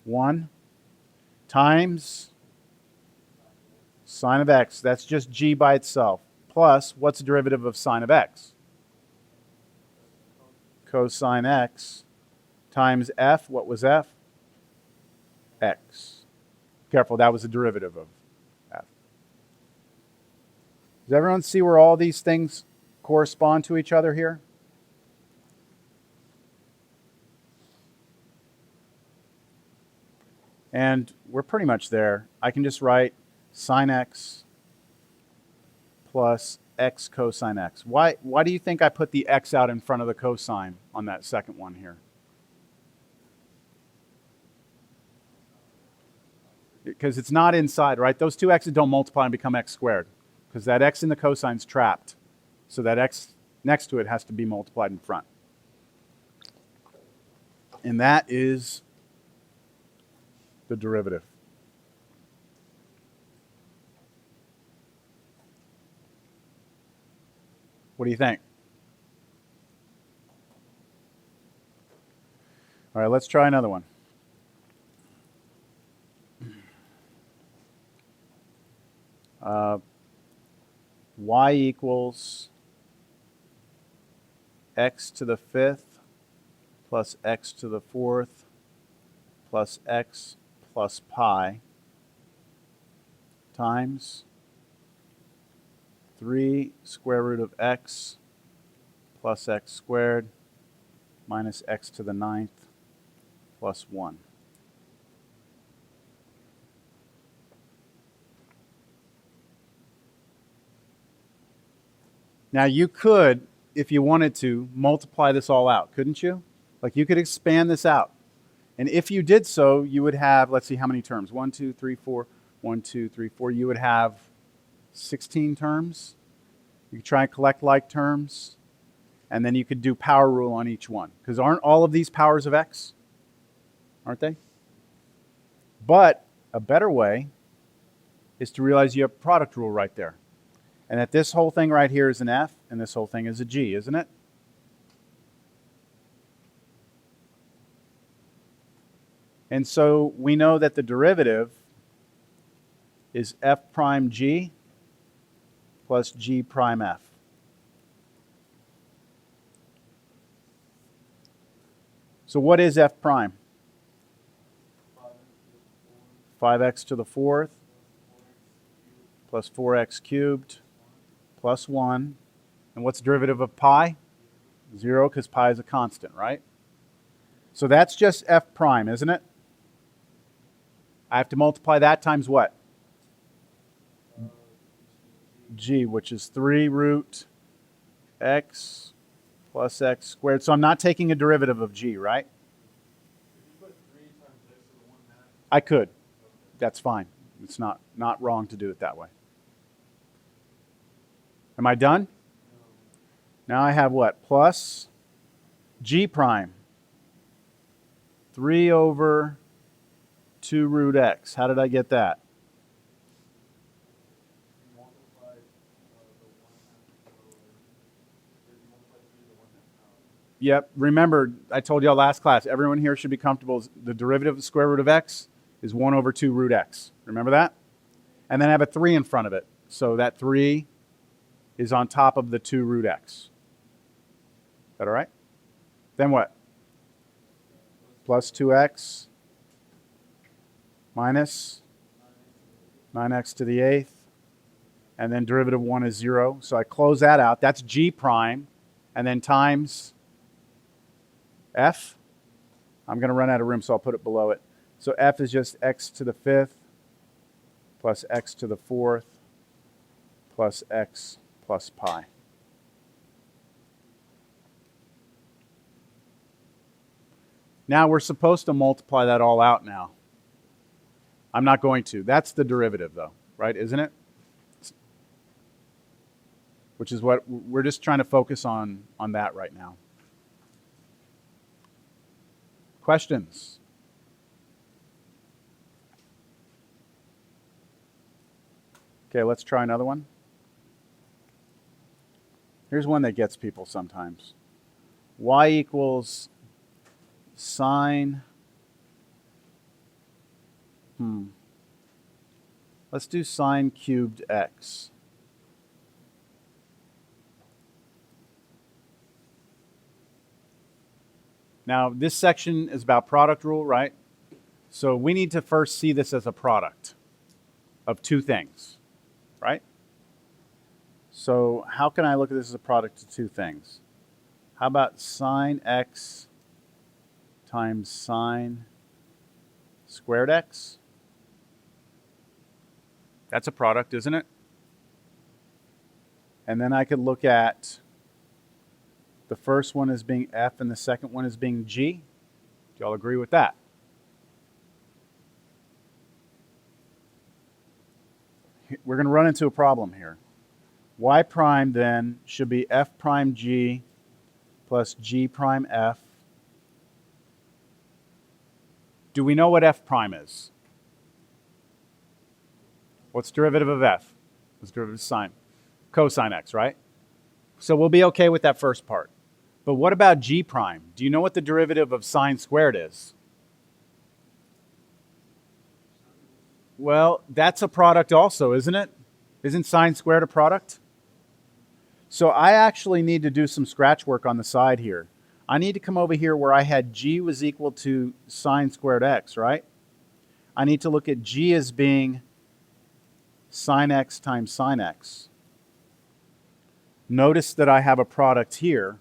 1 times sine of x. That's just g by itself. Plus, what's the derivative of sine of x? Cosine x times f. What was f? X. Careful, that was the derivative of f. Does everyone see where all these things correspond to each other here? And we're pretty much there. I can just write sine x plus x cosine x. Why do you think I put the x out in front of the cosine on that second one here? Because it's not inside, right? Those two x's don't multiply and become x squared, because that x in the cosine's trapped. So that x next to it has to be multiplied in front. And that is the derivative. What do you think? All right, let's try another one. Y equals x to the fifth plus x to the fourth plus x plus pi times 3 square root of x plus x squared minus x to the ninth plus 1. Now you could, if you wanted to, multiply this all out, couldn't you? Like you could expand this out. And if you did so, you would have, let's see how many terms. 1, 2, 3, 4. 1, 2, 3, 4. You would have 16 terms. You could try and collect like terms. And then you could do power rule on each one. Because aren't all of these powers of x? Aren't they? But a better way is to realize you have product rule right there. And that this whole thing right here is an f, and this whole thing is a g, isn't it? And so we know that the derivative is f prime g plus g prime f. So what is f prime? 5x to the fourth plus 4x cubed plus 1. And what's the derivative of pi? 0, because pi is a constant, right? So that's just f prime, isn't it? I have to multiply that times what? G, which is 3 root x plus x squared. So I'm not taking a derivative of g, right? I could. That's fine. It's not wrong to do it that way. Am I done? Now I have what? Plus g prime. 3 over 2 root x. How did I get that? Yep. Remember, I told y'all last class, everyone here should be comfortable. The derivative of the square root of x is 1 over 2 root x. Remember that? And then I have a 3 in front of it. So that 3 is on top of the 2 root x. Is that all right? Then what? Plus 2x minus 9x to the 8th. And then derivative 1 is 0. So I close that out. That's g prime. And then times f. I'm going to run out of room, so I'll put it below it. So f is just x to the 5th plus x to the 4th plus x plus pi. Now we're supposed to multiply that all out now. I'm not going to. That's the derivative though, right? Isn't it? Which is what we're just trying to focus on that right now. Questions? Okay, let's try another one. Here's one that gets people sometimes. Y equals sine. Let's do sine cubed x. Now, this section is about product rule, right? So we need to first see this as a product of two things, right? So how can I look at this as a product of two things? How about sine x times sine squared x? That's a product, isn't it? And then I could look at the first one as being f and the second one as being g. Do y'all agree with that? We're going to run into a problem here. Y prime then should be f prime g plus g prime f. Do we know what f prime is? What's derivative of f? What's derivative of sine? Cosine x, right? So we'll be okay with that first part. But what about g prime? Do you know what the derivative of sine squared is? Well, that's a product also, isn't it? Isn't sine squared a product? So I actually need to do some scratch work on the side here. I need to come over here where I had g was equal to sine squared x, right? I need to look at g as being sine x times sine x. Notice that I have a product here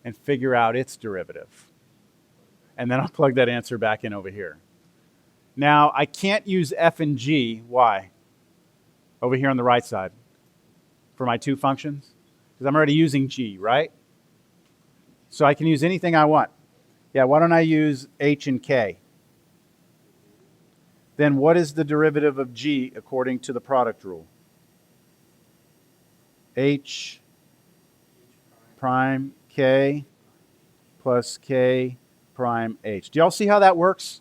and figure out its derivative. And then I'll plug that answer back in over here. Now, I can't use f and g. Why? Over here on the right side for my two functions. Because I'm already using g, right? So I can use anything I want. Yeah, why don't I use h and k? Then what is the derivative of g according to the product rule? H prime k plus k prime h. Do y'all see how that works?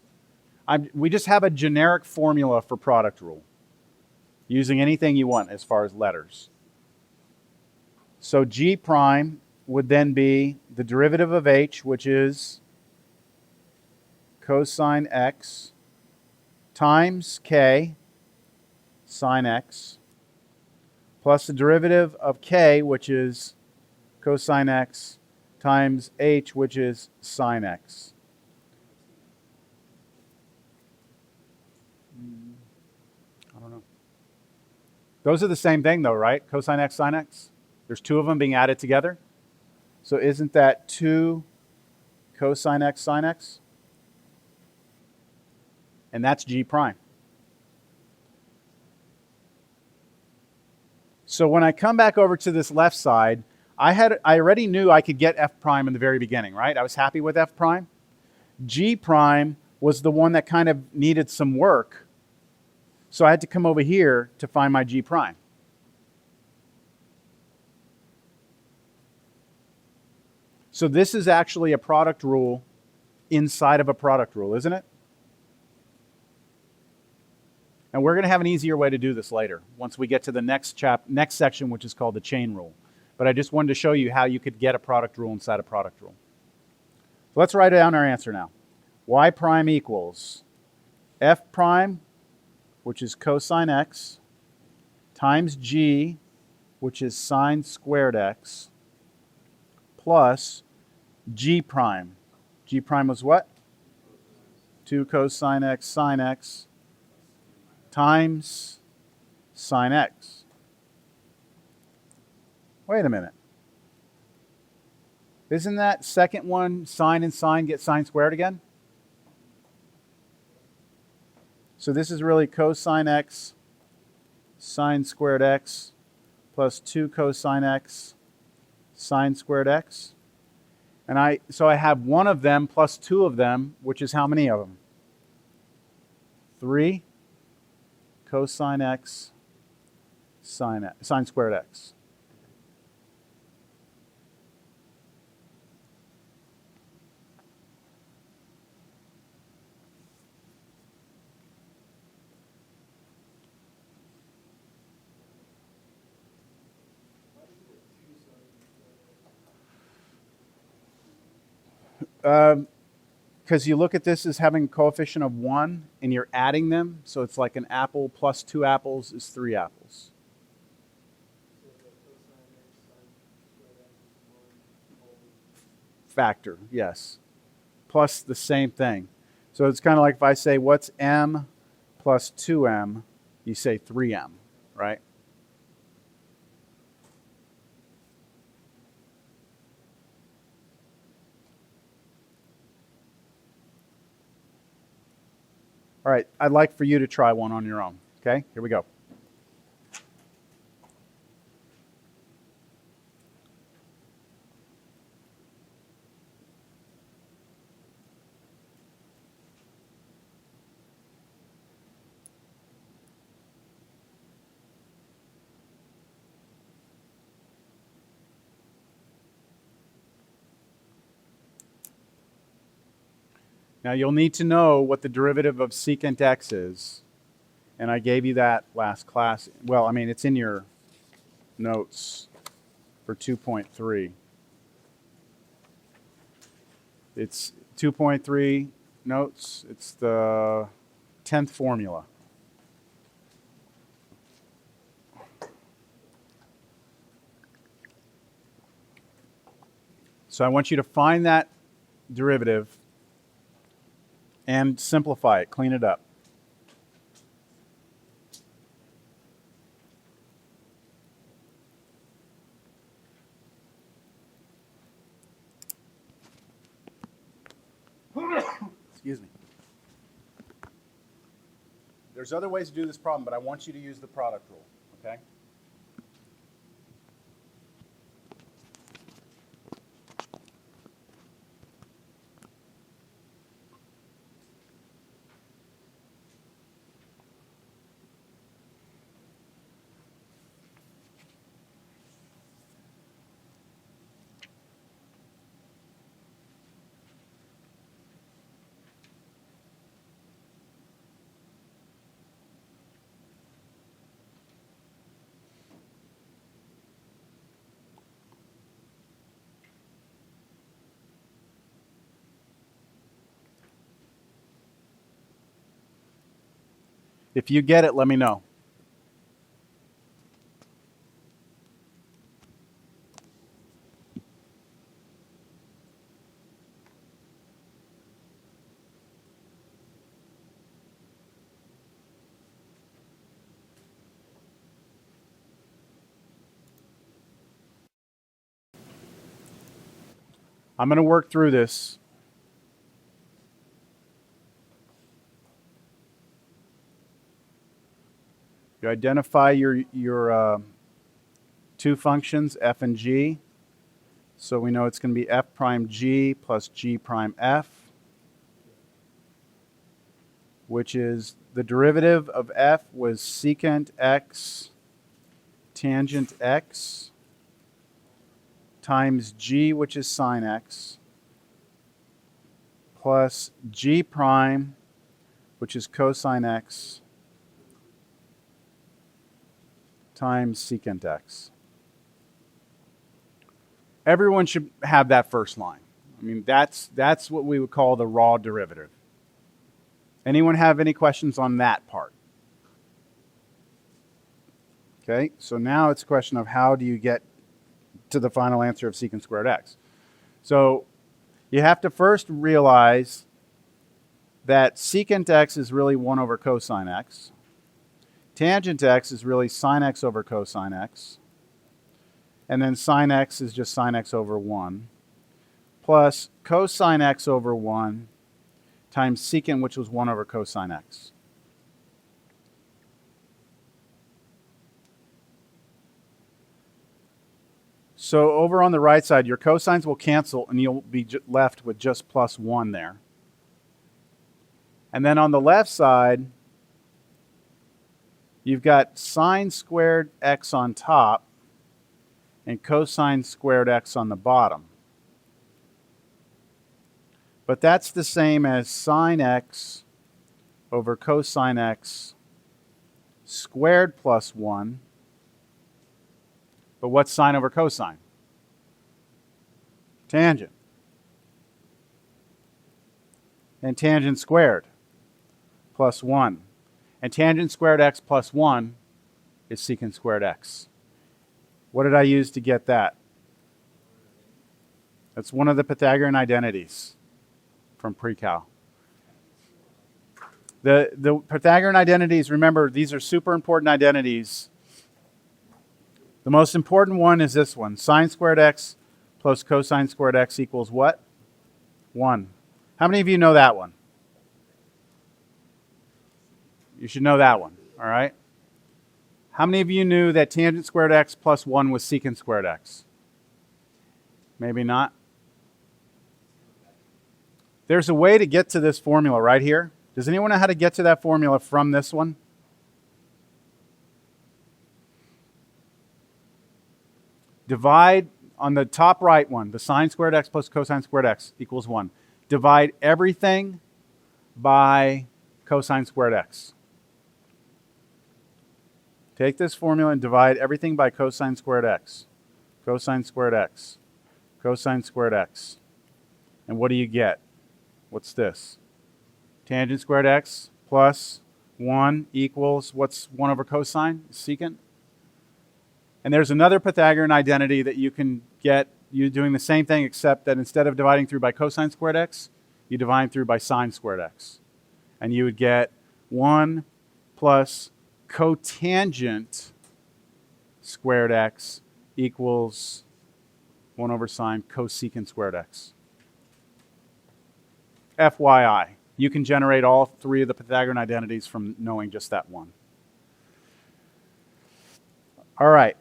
We just have a generic formula for product rule, using anything you want as far as letters. So g prime would then be the derivative of h, which is cosine x times k sine x plus the derivative of k, which is cosine x, times h, which is sine x. I don't know. Those are the same thing though, right? Cosine x, sine x? There's two of them being added together. So isn't that 2 cosine x, sine x? And that's g prime. So when I come back over to this left side, I already knew I could get f prime in the very beginning, right? I was happy with f prime. G prime was the one that kind of needed some work. So I had to come over here to find my g prime. So this is actually a product rule inside of a product rule, isn't it? And we're going to have an easier way to do this later, once we get to the next section, which is called the chain rule. But I just wanted to show you how you could get a product rule inside a product rule. So let's write down our answer now. Y prime equals f prime, which is cosine x, times g, which is sine squared x, plus g prime. G prime was what? 2 cosine x sine x times sine x. Wait a minute. Isn't that second one sine and sine get sine squared again? So this is really cosine x sine squared x plus 2 cosine x sine squared x. And so I have one of them plus two of them, which is how many of them? 3 cosine x sine squared x. Because you look at this as having a coefficient of 1, and you're adding them, so it's like an apple plus 2 apples is 3 apples. Factor, yes. Plus the same thing. So it's kind of like if I say, what's m plus 2m, you say 3m, right? All right, I'd like for you to try one on your own. Okay, here we go. Now you'll need to know what the derivative of secant x is. And I gave you that last class. Well, I mean, it's in your notes for 2.3. It's 2.3 notes. It's the 10th formula. So I want you to find that derivative and simplify it, clean it up. Excuse me. There's other ways to do this problem, but I want you to use the product rule, okay? If you get it, let me know. I'm going to work through this. You identify your two functions, f and g. So we know it's going to be f prime g plus g prime f, which is the derivative of f was secant x tangent x times g, which is sine x, plus g prime, which is cosine x, times secant x. Everyone should have that first line. I mean, that's what we would call the raw derivative. Anyone have any questions on that part? Okay, so now it's a question of how do you get to the final answer of secant squared x. So you have to first realize that secant x is really 1 over cosine x. Tangent x is really sine x over cosine x. And then sine x is just sine x over 1. Plus cosine x over 1 times secant, which was 1 over cosine x. So over on the right side, your cosines will cancel, and you'll be left with just plus 1 there. And then on the left side, you've got sine squared x on top and cosine squared x on the bottom. But that's the same as sine x over cosine x squared plus 1. But what's sine over cosine? Tangent. And tangent squared plus 1. And tangent squared x plus 1 is secant squared x. What did I use to get that? That's one of the Pythagorean identities from pre-cal. The Pythagorean identities, remember, these are super important identities. The most important one is this one. Sine squared x plus cosine squared x equals what? 1. How many of you know that one? You should know that one, all right? How many of you knew that tangent squared x plus 1 was secant squared x? Maybe not. There's a way to get to this formula right here. Does anyone know how to get to that formula from this one? Divide on the top right one, the sine squared x plus cosine squared x equals 1. Divide everything by cosine squared x. Take this formula and divide everything by cosine squared x. Cosine squared x. Cosine squared x. And what do you get? What's this? Tangent squared x plus 1 equals, what's 1 over cosine? Secant. And there's another Pythagorean identity that you can get. You're doing the same thing, except that instead of dividing through by cosine squared x, you divide through by sine squared x. And you would get 1 plus cotangent squared x equals 1 over sine cosecant squared x. FYI, you can generate all 3 of the Pythagorean identities from knowing just that one. All right.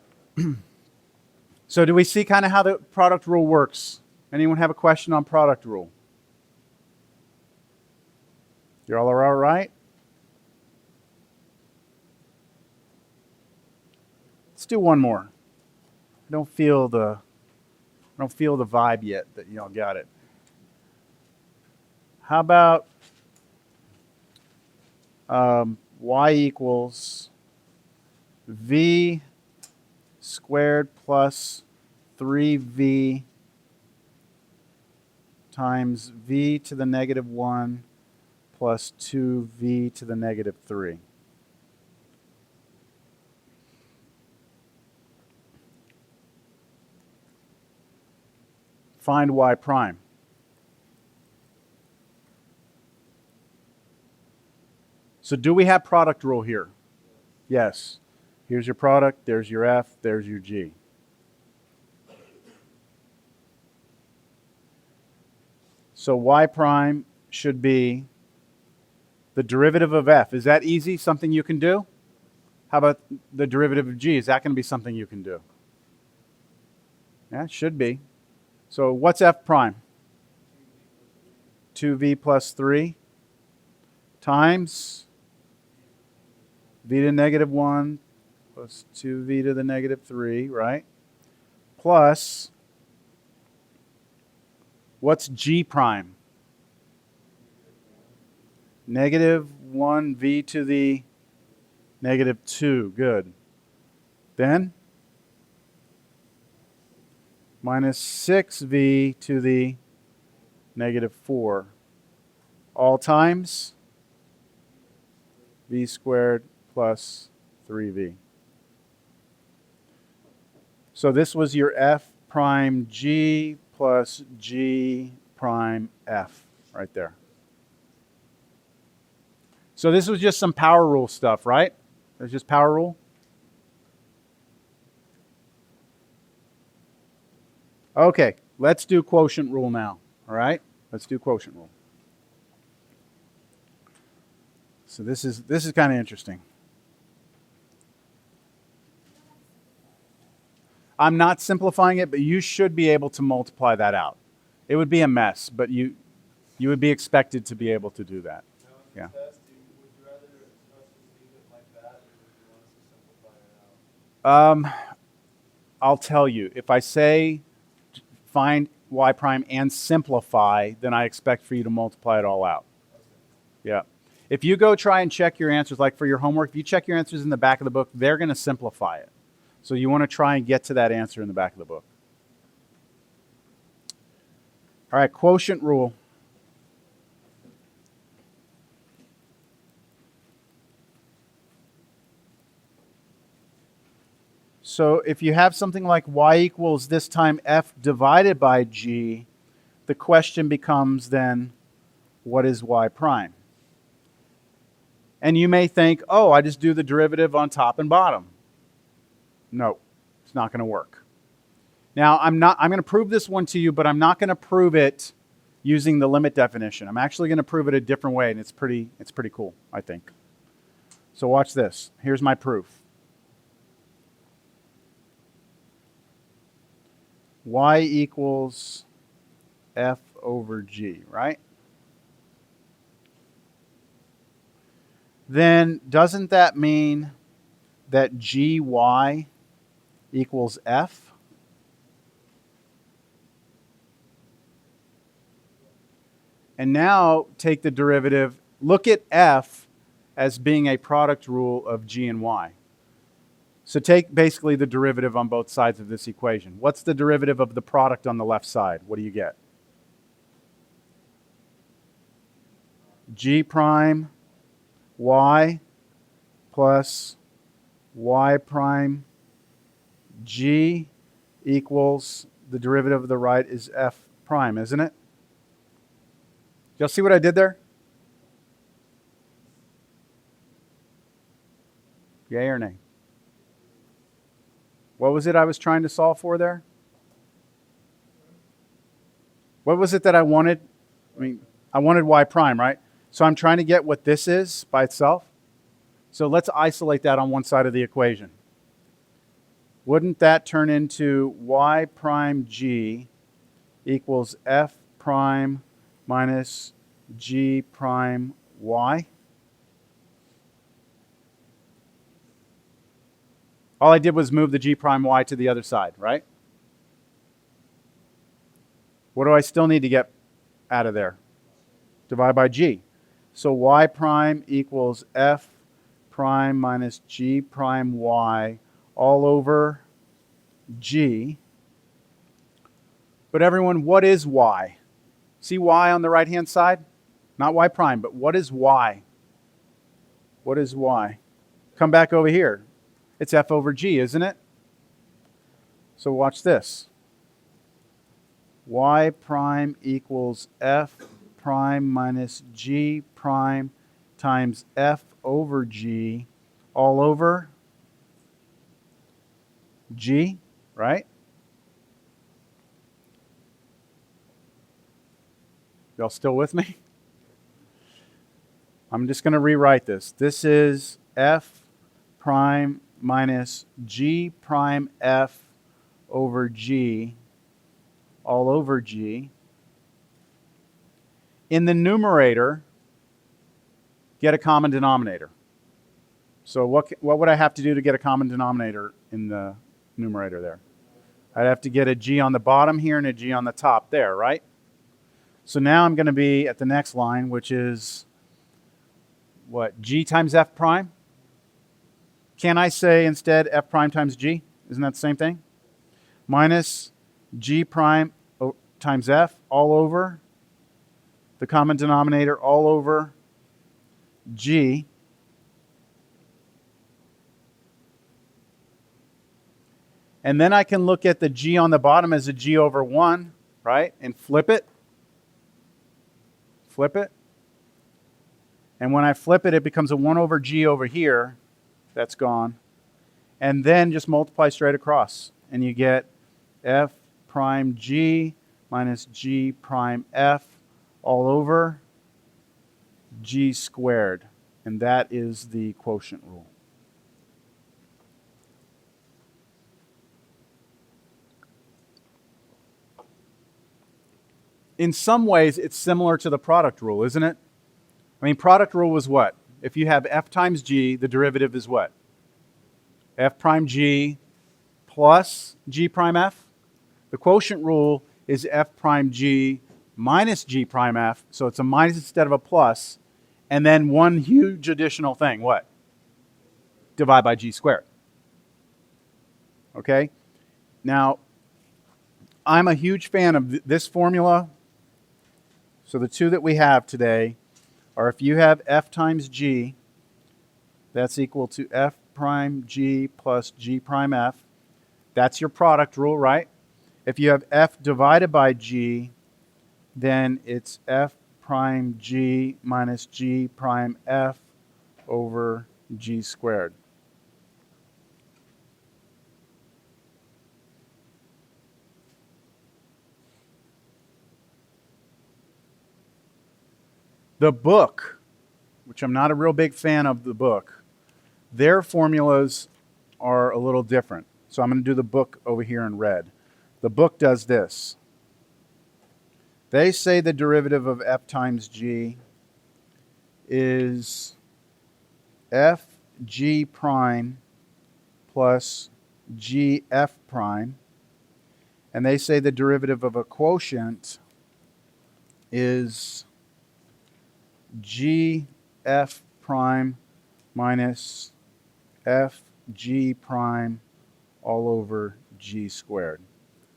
So do we see kind of how the product rule works? Anyone have a question on product rule? You're all right? Let's do one more. I don't feel the vibe yet that y'all got it. How about y equals v squared plus 3v times v to the negative 1 plus 2v to the negative 3. Find y prime. So do we have product rule here? Yes. Here's your product, there's your f, there's your g. So y prime should be the derivative of f. Is that easy? Something you can do? How about the derivative of g? Is that going to be something you can do? Yeah, it should be. So what's f prime? 2v plus 3 times v to the negative 1 plus 2v to the negative 3, right? Plus, what's g prime? Negative 1v to the negative 2. Good. Then, minus 6v to the negative 4. All times v squared plus 3v. So this was your f prime g plus g prime f right there. So this was just some power rule stuff, right? It was just power rule. Okay, let's do quotient rule now. All right, let's do quotient rule. So this is kind of interesting. I'm not simplifying it, but you should be able to multiply that out. It would be a mess, but you would be expected to be able to do that. Now, Yeah. in the test, would you rather us just leave it like that, or would you want us to simplify it out? I'll tell you. If I say find y prime and simplify, then I expect for you to multiply it all out. Yeah. If you go try and check your answers, like for your homework, if you check your answers in the back of the book, they're going to simplify it. So you want to try and get to that answer in the back of the book. All right, quotient rule. So if you have something like y equals this time f divided by g, the question becomes then, what is y prime? And you may think, oh, I just do the derivative on top and bottom. No, it's not going to work. Now, I'm going to prove this one to you, but I'm not going to prove it using the limit definition. I'm actually going to prove it a different way, and it's pretty cool, I think. So watch this. Here's my proof. Y equals f over g, right? Then doesn't that mean that gy equals f? And now take the derivative. Look at f as being a product rule of g and y. So take basically the derivative on both sides of this equation. What's the derivative of the product on the left side? What do you get? G prime y plus y prime g equals the derivative of the right is f prime, isn't it? Y'all see what I did there? Yay or nay? What was it I was trying to solve for there? What was it that I wanted? I wanted y prime, right? So I'm trying to get what this is by itself. So let's isolate that on one side of the equation. Wouldn't that turn into y prime g equals f prime minus g prime y? All I did was move the g prime y to the other side, right? What do I still need to get out of there? Divide by g. So y prime equals f prime minus g prime y all over g. But everyone, what is y? See y on the right-hand side? Not y prime, but what is y? What is y? Come back over here. It's f over g, isn't it? So watch this. Y prime equals f prime minus g prime times f over g all over g, right? Y'all still with me? I'm just going to rewrite this. This is f prime minus g prime f over g all over g. In the numerator, get a common denominator. So what would I have to do to get a common denominator in the numerator there? I'd have to get a g on the bottom here and a g on the top there, right? So now I'm going to be at the next line, which is what? G times f prime? Can I say instead f prime times g? Isn't that the same thing? Minus g prime times f all over the common denominator all over g. And then I can look at the g on the bottom as a g over 1, right? And flip it. Flip it. And when I flip it, it becomes a 1 over g over here. That's gone. And then just multiply straight across. And you get f prime g minus g prime f all over g squared. And that is the quotient rule. In some ways, it's similar to the product rule, isn't it? I mean, product rule was what? If you have f times g, the derivative is what? F prime g plus g prime f. The quotient rule is f prime g minus g prime f, so it's a minus instead of a plus, and then one huge additional thing, what? Divide by g squared. Okay? Now, I'm a huge fan of this formula. So the two that we have today are if you have f times g, that's equal to f prime g plus g prime f. That's your product rule, right? If you have f divided by g, then it's f prime g minus g prime f over g squared. The book, which I'm not a real big fan of the book, their formulas are a little different. So I'm going to do the book over here in red. The book does this. They say the derivative of f times g is f g prime plus g f prime. And they say the derivative of a quotient is g f prime minus f g prime all over g squared.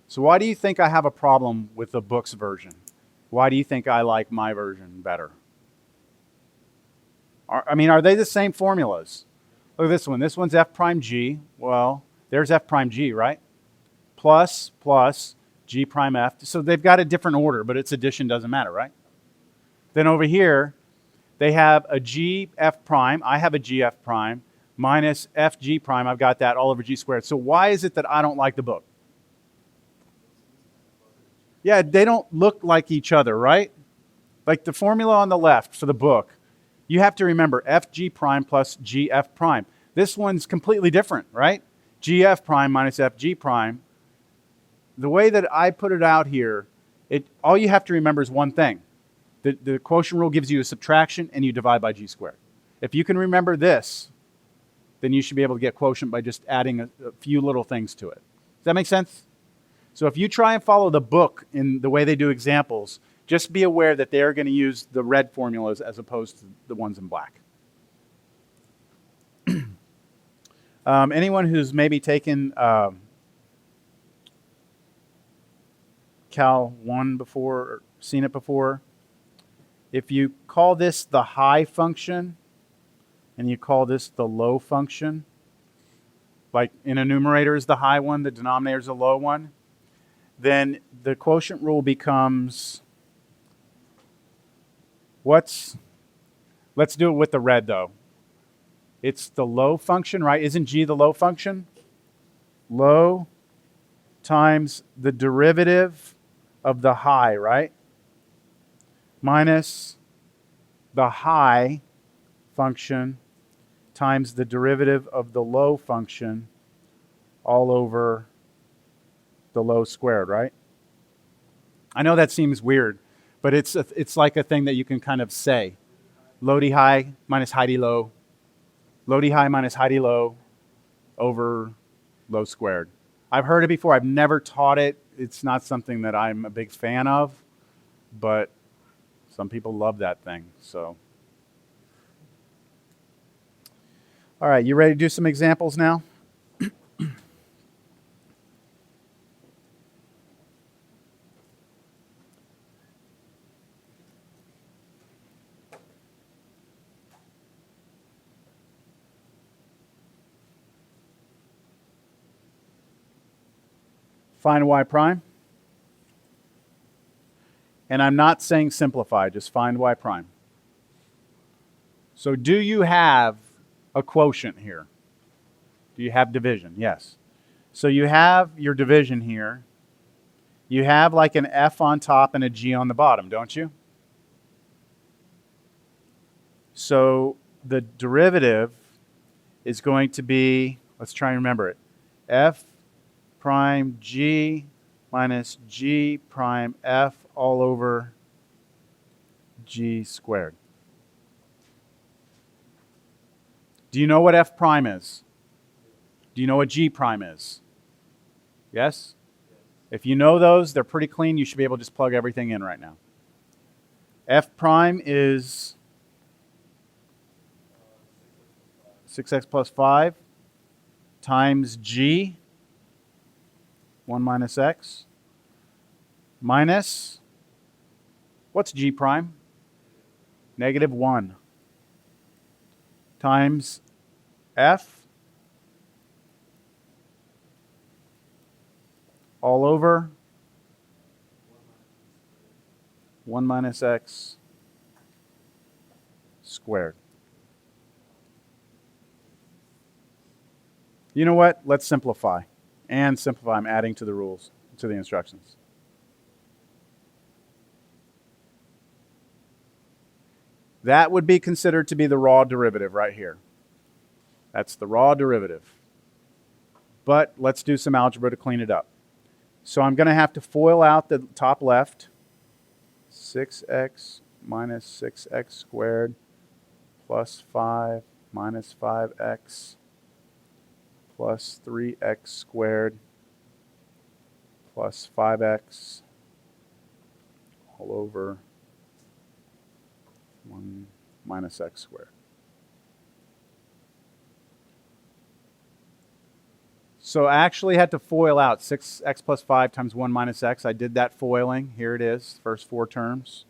So why do you think I have a problem with the book's version? Why do you think I like my version better? Are they the same formulas? Look at this one. This one's f prime g. Well, there's f prime g, right? Plus g prime f. So they've got a different order, but its addition doesn't matter, right? Then over here, they have a g f prime. I have a g f prime minus f g prime. I've got that all over g squared. So why is it that I don't like the book? Yeah, they don't look like each other, right? Like the formula on the left for the book, you have to remember fg prime plus gf prime. This one's completely different, right? gf prime minus fg prime. The way that I put it out here, all you have to remember is one thing. The quotient rule gives you a subtraction and you divide by g squared. If you can remember this, then you should be able to get quotient by just adding a few little things to it. Does that make sense? So if you try and follow the book in the way they do examples, just be aware that they're going to use the red formulas as opposed to the ones in black. Anyone who's maybe taken Cal 1 before or seen it before, if you call this the high function and you call this the low function, like in a numerator is the high one, the denominator is the low one, then the quotient rule becomes let's do it with the red though. It's the low function, right? Isn't g the low function? Low times the derivative of the high, right? minus the high function times the derivative of the low function all over the low squared, right? I know that seems weird, but it's like a thing that you can kind of say. Low d high minus high d low. Low d high minus high d low over low squared. I've heard it before. I've never taught it. It's not something that I'm a big fan of, but some people love that thing. So, all right, you ready to do some examples now? Find y prime. And I'm not saying simplify, just find y prime. So do you have a quotient here? Do you have division? Yes. So you have your division here. You have like an f on top and a g on the bottom, don't you? So the derivative is going to be, let's try and remember it, f prime g minus g prime f all over g squared. Do you know what f prime is? Do you know what g prime is? Yes? If you know those, they're pretty clean. You should be able to just plug everything in right now. F prime is 6x plus 5 times g, 1 minus x, minus, what's g prime? Negative 1 times f all over 1 minus x squared. You know what? Let's simplify. And simplify. I'm adding to the rules, to the instructions. That would be considered to be the raw derivative right here. That's the raw derivative. But let's do some algebra to clean it up. So I'm going to have to FOIL out the top left. 6x minus 6x squared plus 5 minus 5x plus 3x squared plus 5x all over 1 minus x squared. So I actually had to FOIL out 6x plus 5 times 1 minus x. I did that foiling. Here it is, first 4 terms.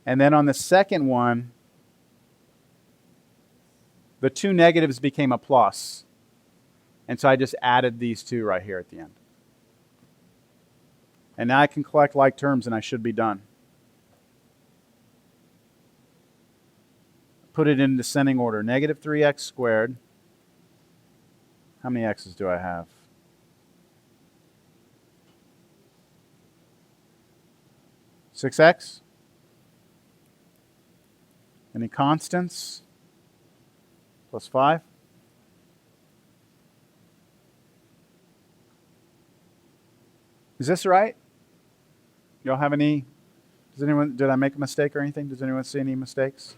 And then on the second one, the 2 negatives became a plus. And so I just added these 2 right here at the end. And now I can collect like terms and I should be done. Put it in descending order. Negative 3x squared. How many x's do I have? Six x? Any constants? Plus 5? Is this right? Y'all have any? Did I make a mistake or anything? Does anyone see any mistakes?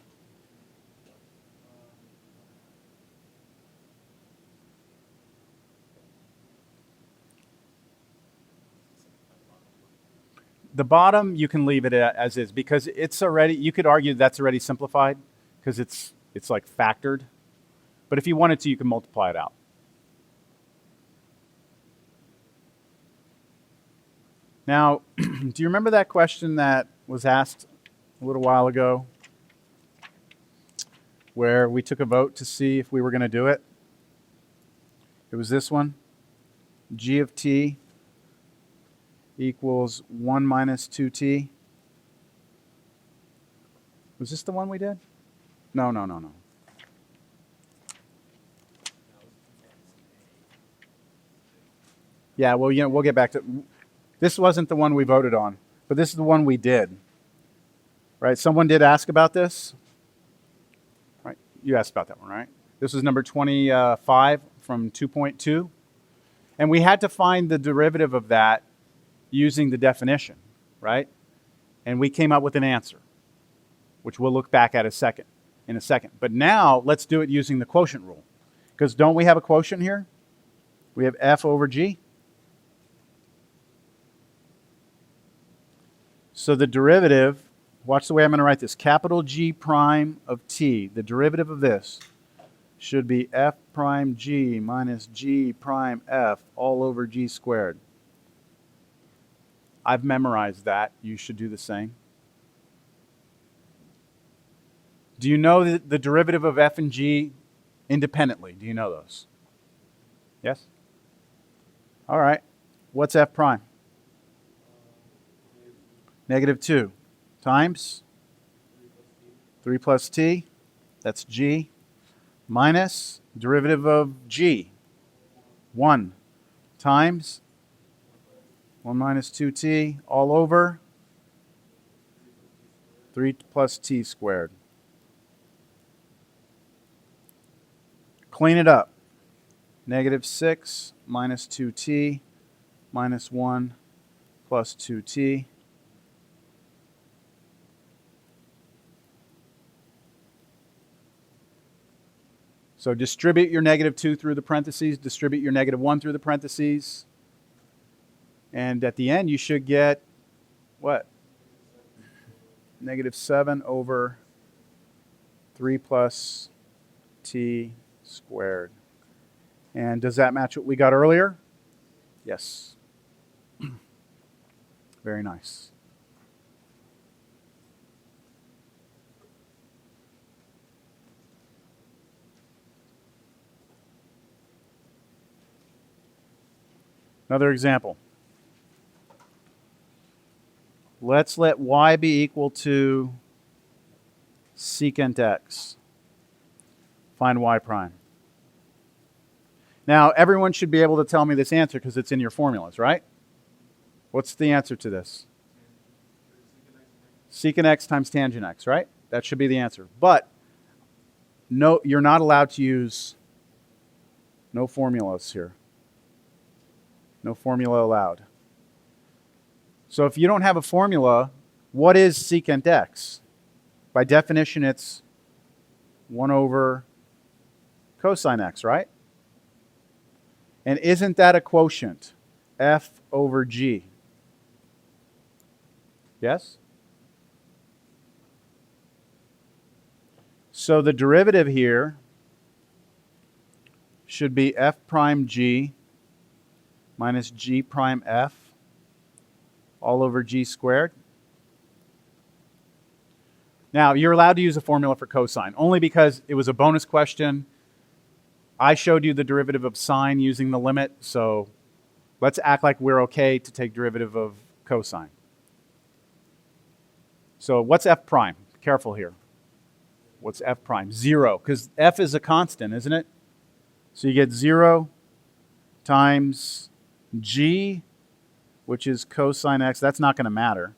The bottom, you can leave it as is because it's already, you could argue that's already simplified because it's like factored. But if you wanted to, you can multiply it out. Now, do you remember that question that was asked a little while ago where we took a vote to see if we were going to do it? It was this one. G of t equals 1 minus 2t. Was this the one we did? No. Yeah, well, we'll get back to This wasn't the one we voted on, but this is the one we did. Right? Someone did ask about this. Right? You asked about that one, right? This was number 25 from 2.2. And we had to find the derivative of that using the definition, right? And we came up with an answer, which we'll look back at in a second. But now let's do it using the quotient rule. Because don't we have a quotient here? We have f over g. So the derivative, watch the way I'm going to write this, capital G prime of t, the derivative of this should be f prime g minus g prime f all over g squared. I've memorized that. You should do the same. Do you know the derivative of f and g independently? Do you know those? Yes? All right. What's f prime? Negative 2 times 3 plus t, that's g, minus derivative of g, 1 times 1 minus 2t all over 3 plus t squared. Clean it up. Negative 6 minus 2t minus 1 plus 2t. So distribute your negative 2 through the parentheses, distribute your negative 1 through the parentheses. And at the end, you should get what? Negative 7 over 3 plus t squared. And does that match what we got earlier? Yes. Very nice. Another example. Let's let y be equal to secant x. Find y prime. Now, everyone should be able to tell me this answer because it's in your formulas, right? What's the answer to this? Secant x times tangent x, right? That should be the answer. But no, you're not allowed to use no formulas here. No formula allowed. So if you don't have a formula, what is secant x? By definition, it's 1 over cosine x, right? And isn't that a quotient? F over g. Yes? So the derivative here should be f prime g minus g prime f all over g squared. Now, you're allowed to use a formula for cosine, only because it was a bonus question. I showed you the derivative of sine using the limit, so let's act like we're okay to take derivative of cosine. So what's f prime? Careful here. What's f prime? 0, because f is a constant, isn't it? So you get 0 times g, which is cosine x. That's not going to matter.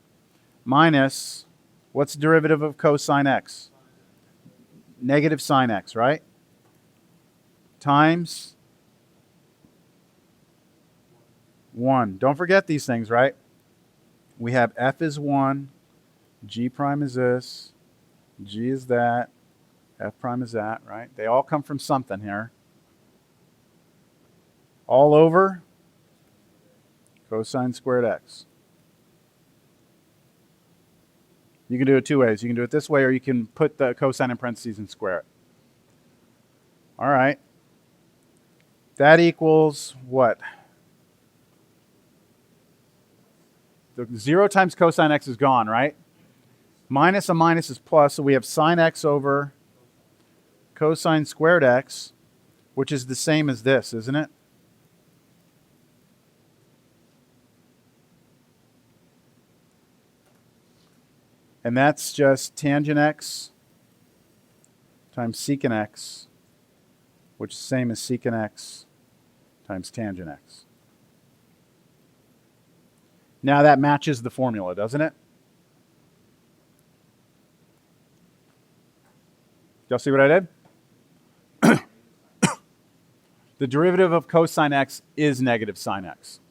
Minus, what's the derivative of cosine x? Negative sine x, right? Times 1. Don't forget these things, right? We have f is 1, g prime is this, g is that, f prime is that, right? They all come from something here. All over cosine squared x. You can do it two ways. You can do it this way, or you can put the cosine in parentheses and square it. All right. That equals what? The 0 times cosine x is gone, right? Minus a minus is plus, so we have sine x over cosine squared x, which is the same as this, isn't it? And that's just tangent x times secant x, which is the same as secant x times tangent x. Now that matches the formula, doesn't it? Y'all see what I did? The derivative of cosine x is negative sine x.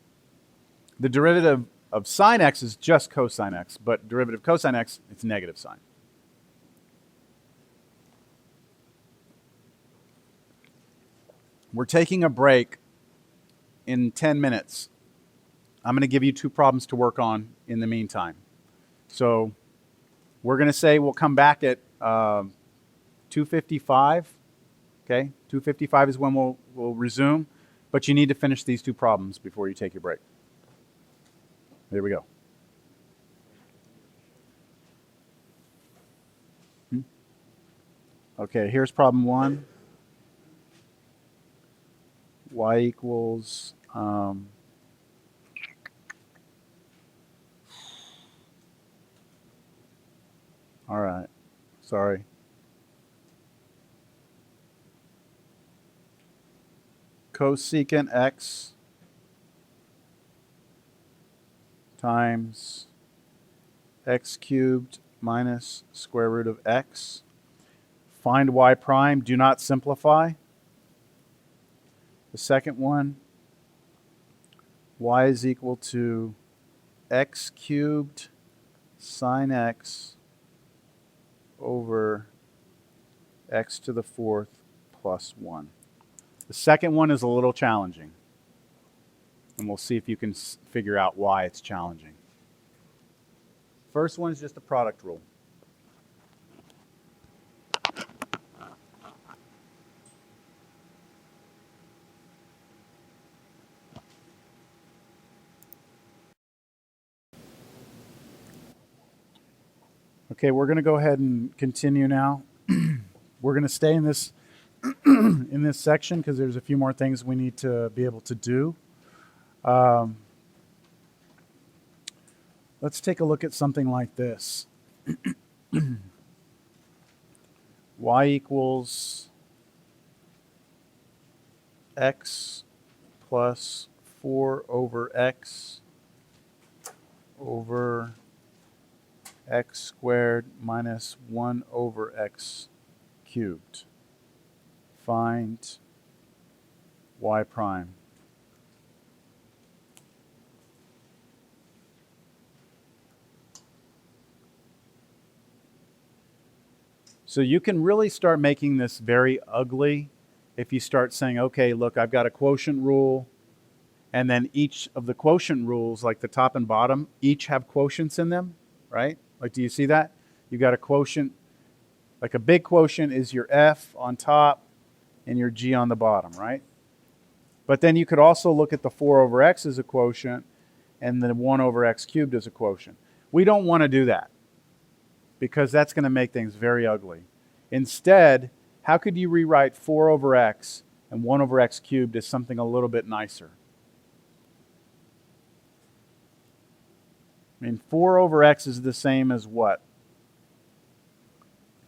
The derivative of sine x is just cosine x, but derivative of cosine x, it's negative sine. We're taking a break in 10 minutes. I'm going to give you 2 problems to work on in the meantime. So we're going to say we'll come back at 2:55. Okay, 2:55 is when we'll resume, but you need to finish these 2 problems before you take your break. There we go. Okay, here's problem 1. Y equals all right, sorry. Cosecant x times x cubed minus square root of x. Find y prime. Do not simplify. The second one, y is equal to x cubed sine x over x to the 4th plus 1. The second one is a little challenging, and we'll see if you can figure out why it's challenging. First one is just a product rule. Okay, we're going to go ahead and continue now. We're going to stay in this in this section because there's a few more things we need to be able to do. Let's take a look at something like this. Y equals x plus 4 over x over x squared minus 1 over x cubed. Find y prime. So you can really start making this very ugly if you start saying, okay, look, I've got a quotient rule, and then each of the quotient rules, like the top and bottom, each have quotients in them, right? Like, do you see that? You've got a quotient, like a big quotient is your f on top and your g on the bottom, right? But then you could also look at the 4 over x as a quotient and the 1 over x cubed as a quotient. We don't want to do that because that's going to make things very ugly. Instead, how could you rewrite 4 over x and 1 over x cubed as something a little bit nicer? I mean, 4 over x is the same as what?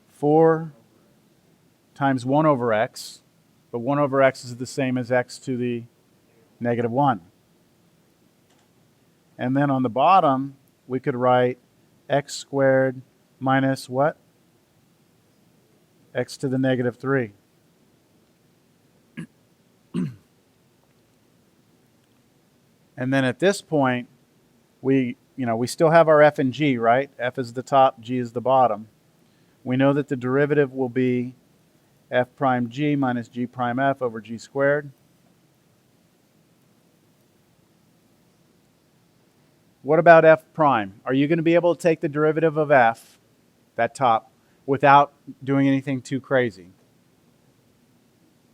4 times 1 over x, but 1 over x is the same as x to the negative 1. And then on the bottom, we could write x squared minus what? X to the negative 3. And then at this point, we still have our f and g, right? F is the top, g is the bottom. We know that the derivative will be f prime g minus g prime f over g squared. What about f prime? Are you going to be able to take the derivative of f, that top, without doing anything too crazy?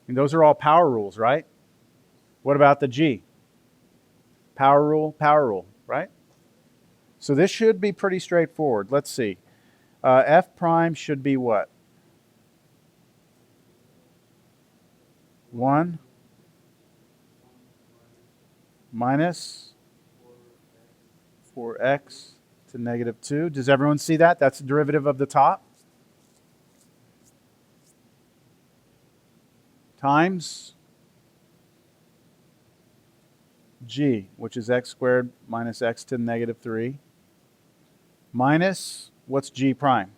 And those are all power rules, right? What about the g? Power rule, right? So this should be pretty straightforward. Let's see. F prime should be what? 1 minus 4x to negative 2. Does everyone see that? That's the derivative of the top. Times g, which is x squared minus x to the negative 3, minus, what's g prime?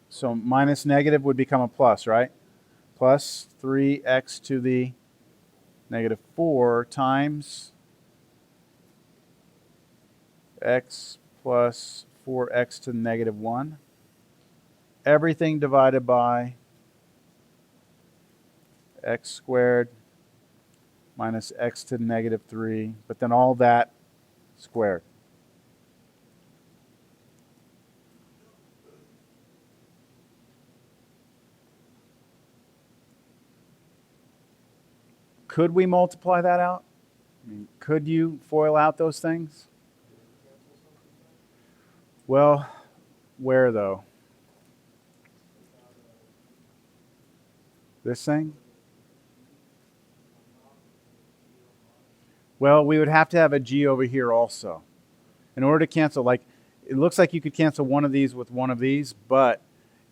So minus negative would become a plus, right? Plus 3x to the negative 4 times x plus 4x to the negative 1. Everything divided by x squared minus x to the negative 3, but then all that squared. Could we multiply that out? I mean, could you FOIL out those things? Well, where though? This thing? Well, we would have to have a g over here also. In order to cancel, like, it looks like you could cancel one of these with one of these, but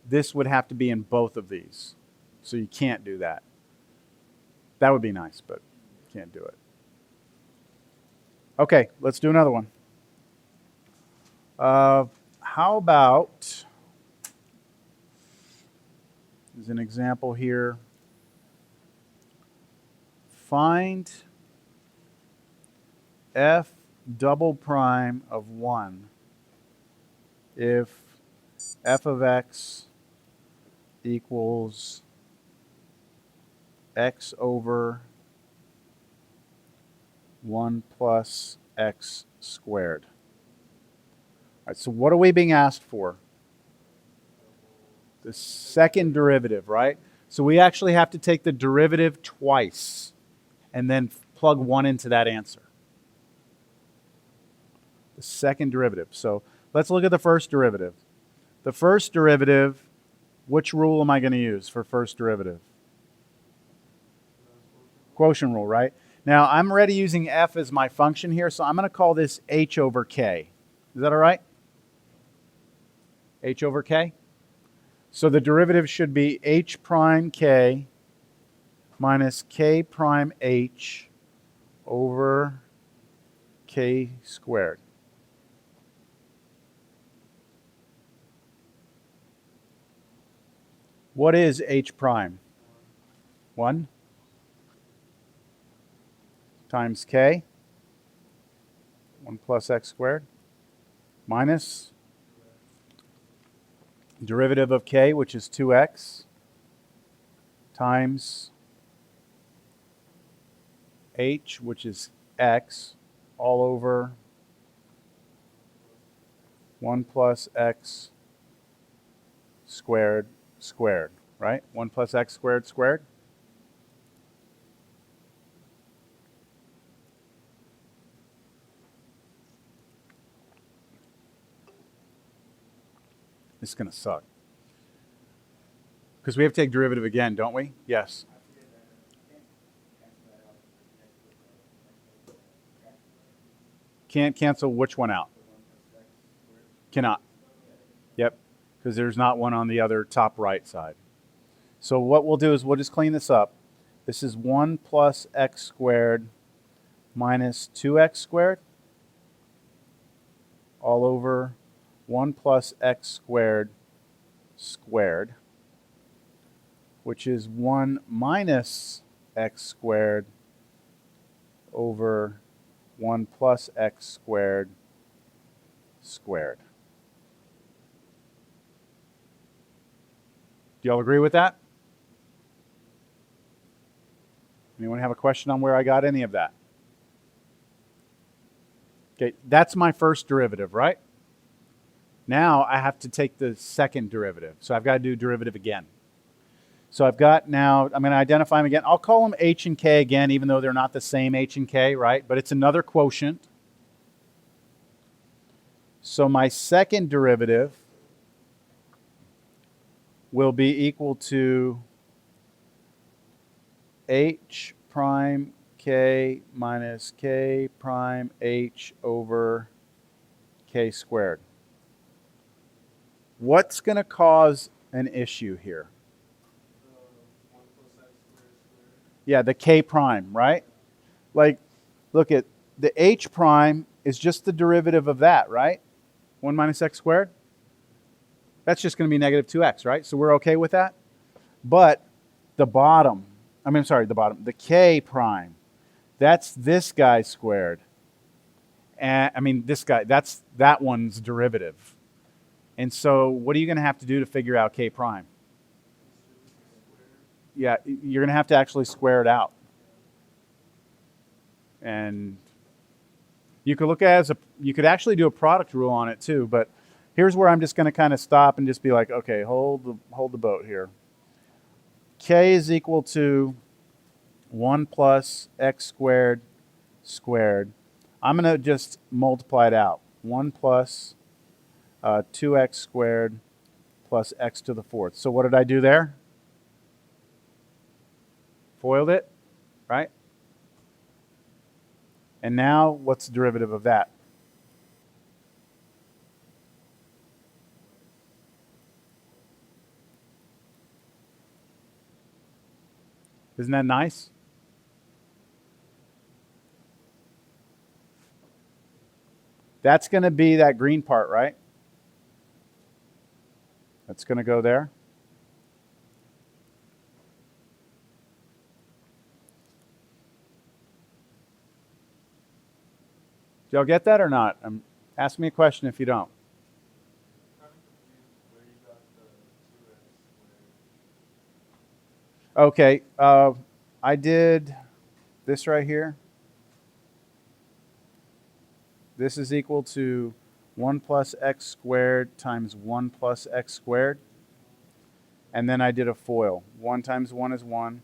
this would have to be in both of these. So you can't do that. That would be nice, but can't do it. Okay, let's do another one. How about, as an example here, find f double prime of 1 if f of x equals x over 1 plus x squared. All right, so what are we being asked for? The second derivative, right? So we actually have to take the derivative twice and then plug 1 into that answer. The second derivative. So let's look at the first derivative. The first derivative, which rule am I going to use for first derivative? Quotient rule, right? Now, I'm already using f as my function here, so I'm going to call this h over k. Is that all right? H over k? So the derivative should be h prime k minus k prime h over k squared. What is h prime? 1 times k, 1 plus x squared, minus derivative of k, which is 2x, times h, which is x, all over 1 plus x squared squared, right? 1 plus x squared squared. This is going to suck. Because we have to take derivative again, don't we? Yes. Can't cancel which one out? Cannot. Yep. Because there's not one on the other top right side. So what we'll do is we'll just clean this up. This is 1 plus x squared minus 2x squared all over 1 plus x squared squared, which is 1 minus x squared over 1 plus x squared squared. Do y'all agree with that? Anyone have a question on where I got any of that? Okay, that's my first derivative, right? Now I have to take the second derivative. So I've got to do derivative again. So I've got now, I'm going to identify them again. I'll call them h and k again, even though they're not the same h and k, right? But it's another quotient. So my second derivative will be equal to h prime k minus k prime h over k squared. What's going to cause an issue here? Yeah, the k prime, right? Like, look at the h prime is just the derivative of that, right? 1 minus x squared. That's just going to be negative 2x, right? So we're okay with that. But the bottom, the k prime, that's this guy squared. And this guy, that's that one's derivative. And so what are you going to have to do to figure out k prime? Yeah, you're going to have to actually square it out. And you could look at it you could actually do a product rule on it too, but here's where I'm just going to kind of stop and just be like, okay, hold the boat here. K is equal to 1 plus x squared squared. I'm going to just multiply it out. 1 plus 2x squared plus x to the fourth. So what did I do there? Foiled it, right? And now what's the derivative of that? Isn't that nice? That's going to be that green part, right? That's going to go there. Did y'all get that or not? Ask me a question if you don't. Okay, I did this right here. This is equal to 1 plus x squared times 1 plus x squared. And then I did a FOIL. 1 times 1 is 1.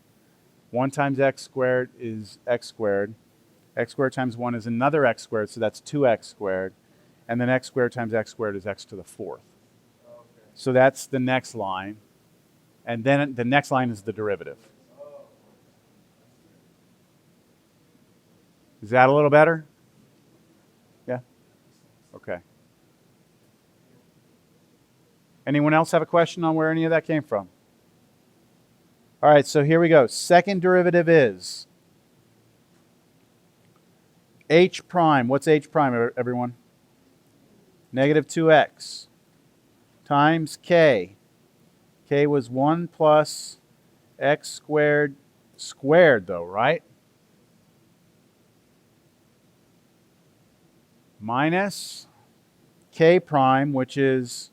1 times x squared is x squared. X squared times 1 is another x squared, so that's 2x squared. And then x squared times x squared is x to the fourth. Okay. So that's the next line. And then the next line is the derivative. Is that a little better? Yeah? Okay. Anyone else have a question on where any of that came from? All right, so here we go. Second derivative is h prime. What's h prime, everyone? Negative 2x times k. K was 1 plus x squared squared, though, right? Minus k prime, which is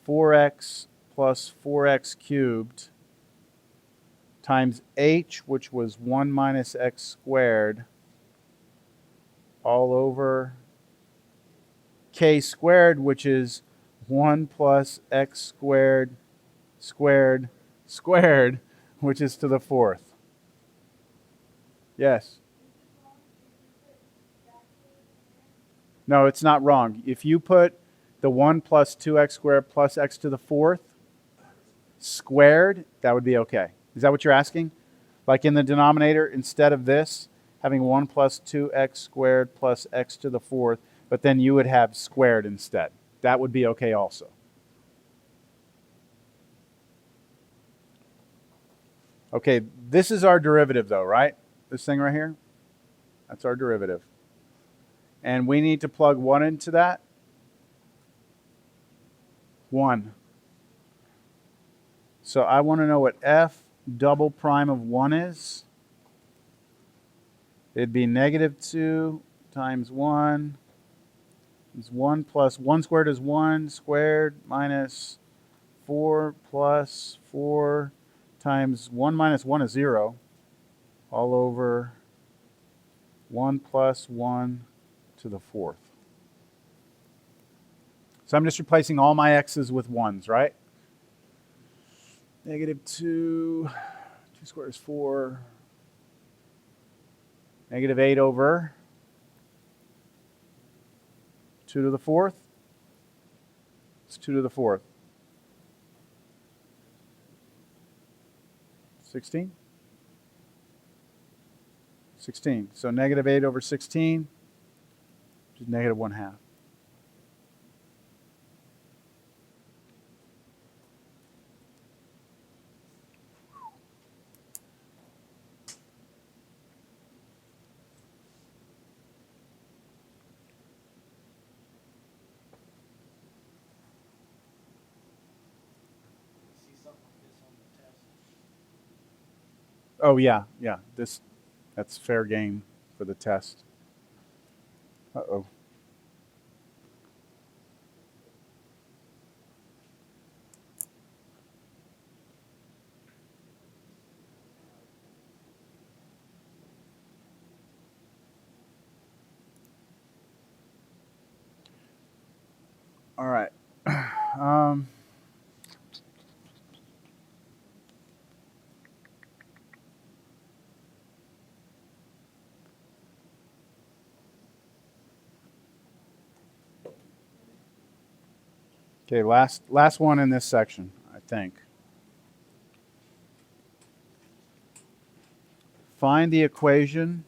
4x plus 4x cubed, times h, which was 1 minus x squared, all over k squared, which is 1 plus x squared squared squared, which is to the fourth. Yes? No, it's not wrong. If you put the 1 plus 2x squared plus x to the fourth squared, that would be okay. Is that what you're asking? Like in the denominator, instead of this, having 1 plus 2x squared plus x to the fourth, but then you would have squared instead. That would be okay also. Okay, this is our derivative though, right? This thing right here? That's our derivative. And we need to plug 1 into that. 1. So I want to know what f double prime of 1 is. It'd be negative 2 times 1 is 1 plus 1 squared is 1 squared minus 4 plus 4 times 1 minus 1 is 0 all over 1 plus 1 to the fourth. So I'm just replacing all my x's with 1's, right? Negative 2 squared is 4. Negative 8 over 2 to the fourth. It's 2 to the fourth. 16? 16. So negative 8 over 16, which is negative 1/2. Oh, yeah, yeah. That's fair game for the test. Uh-oh. All right. Um, okay, last one in this section, I think. Find the equation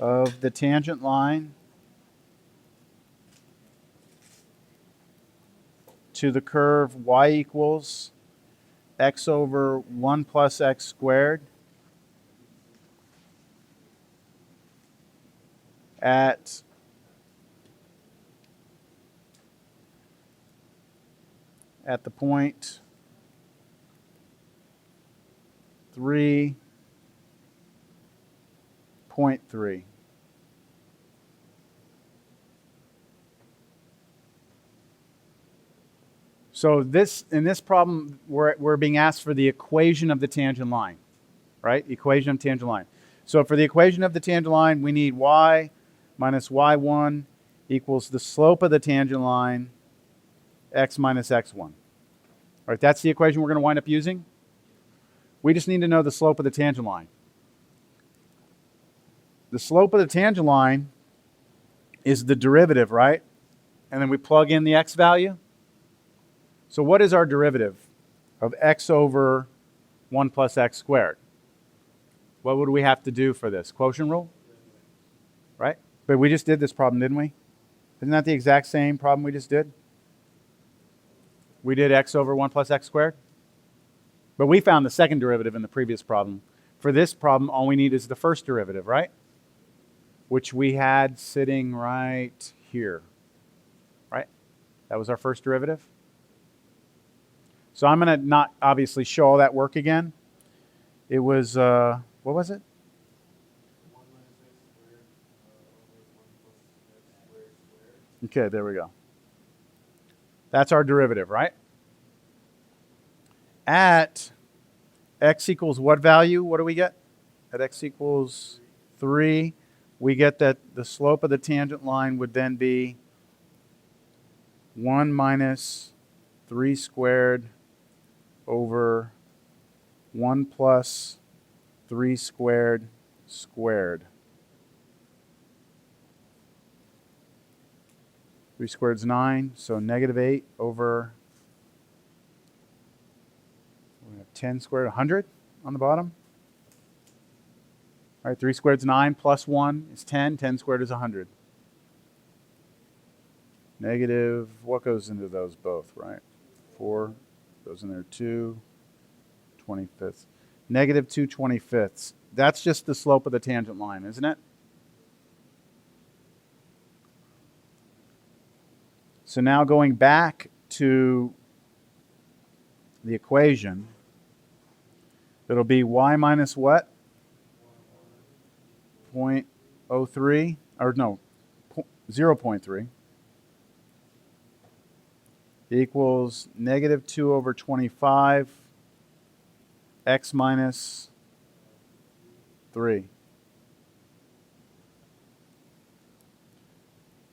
of the tangent line to the curve y equals x over 1 plus x squared at the point 3.3. So in this problem, we're being asked for the equation of the tangent line, right? Equation of tangent line. So for the equation of the tangent line, we need y minus y1 equals the slope of the tangent line, x minus x1. All right, that's the equation we're going to wind up using. We just need to know the slope of the tangent line. The slope of the tangent line is the derivative, right? And then we plug in the x value. So what is our derivative of x over 1 plus x squared? What would we have to do for this? Quotient rule? Right? But we just did this problem, didn't we? Isn't that the exact same problem we just did? We did x over 1 plus x squared. But we found the second derivative in the previous problem. For this problem, all we need is the first derivative, right? Which we had sitting right here. Right? That was our first derivative. So I'm going to not obviously show all that work again. It was, what was it? 1 minus x squared over 1 plus x squared squared. Okay, there we go. That's our derivative, right? At x equals what value? What do we get? At x equals 3, we get that the slope of the tangent line would then be 1 minus 3 squared over 1 plus 3 squared squared. 3 squared is 9, so negative 8 over 10 squared, 100 on the bottom. All right, 3 squared is 9 plus 1 is 10. 10 squared is 100. Negative, what goes into those both, right? 4 goes in there, 2, 25ths. Negative 2 25ths. That's just the slope of the tangent line, isn't it? So now going back to the equation, it'll be y minus what? 0.03, or no, 0.3 equals negative 2 over 25 x minus 3.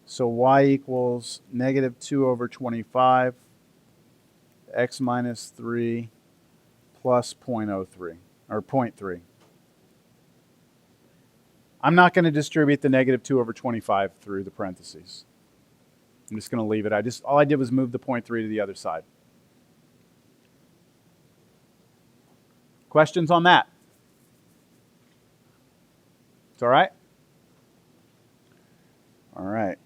So y equals negative 2 over 25 x minus 3 plus 0.03, or 0.3. I'm not going to distribute the negative 2 over 25 through the parentheses. I'm just going to leave it. All I did was move the 0.3 to the other side. Questions on that? It's all right? All right.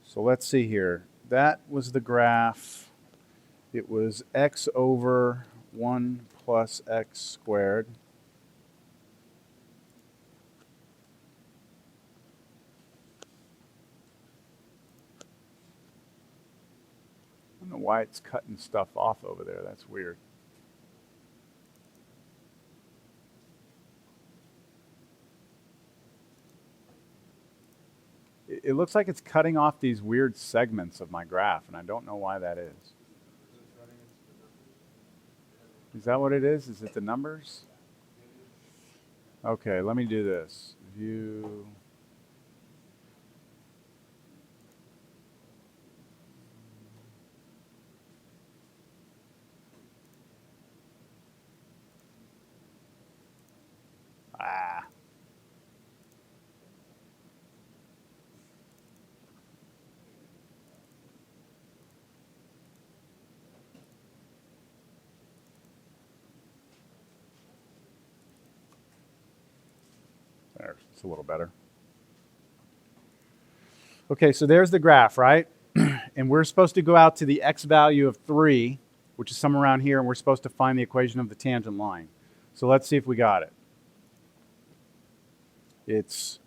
So let's see here. That was the graph. It was x over 1 plus x squared. know why it's cutting stuff off over there. That's weird. It looks like it's cutting off these weird segments of my graph, and I don't know why that is. Is that what it is? Is it the numbers? Okay, let me do this. View. Ah. There, it's a little better. Okay, so there's the graph, right? And we're supposed to go out to the x value of 3, which is somewhere around here, and we're supposed to find the equation of the tangent line. So let's see if we got it. It's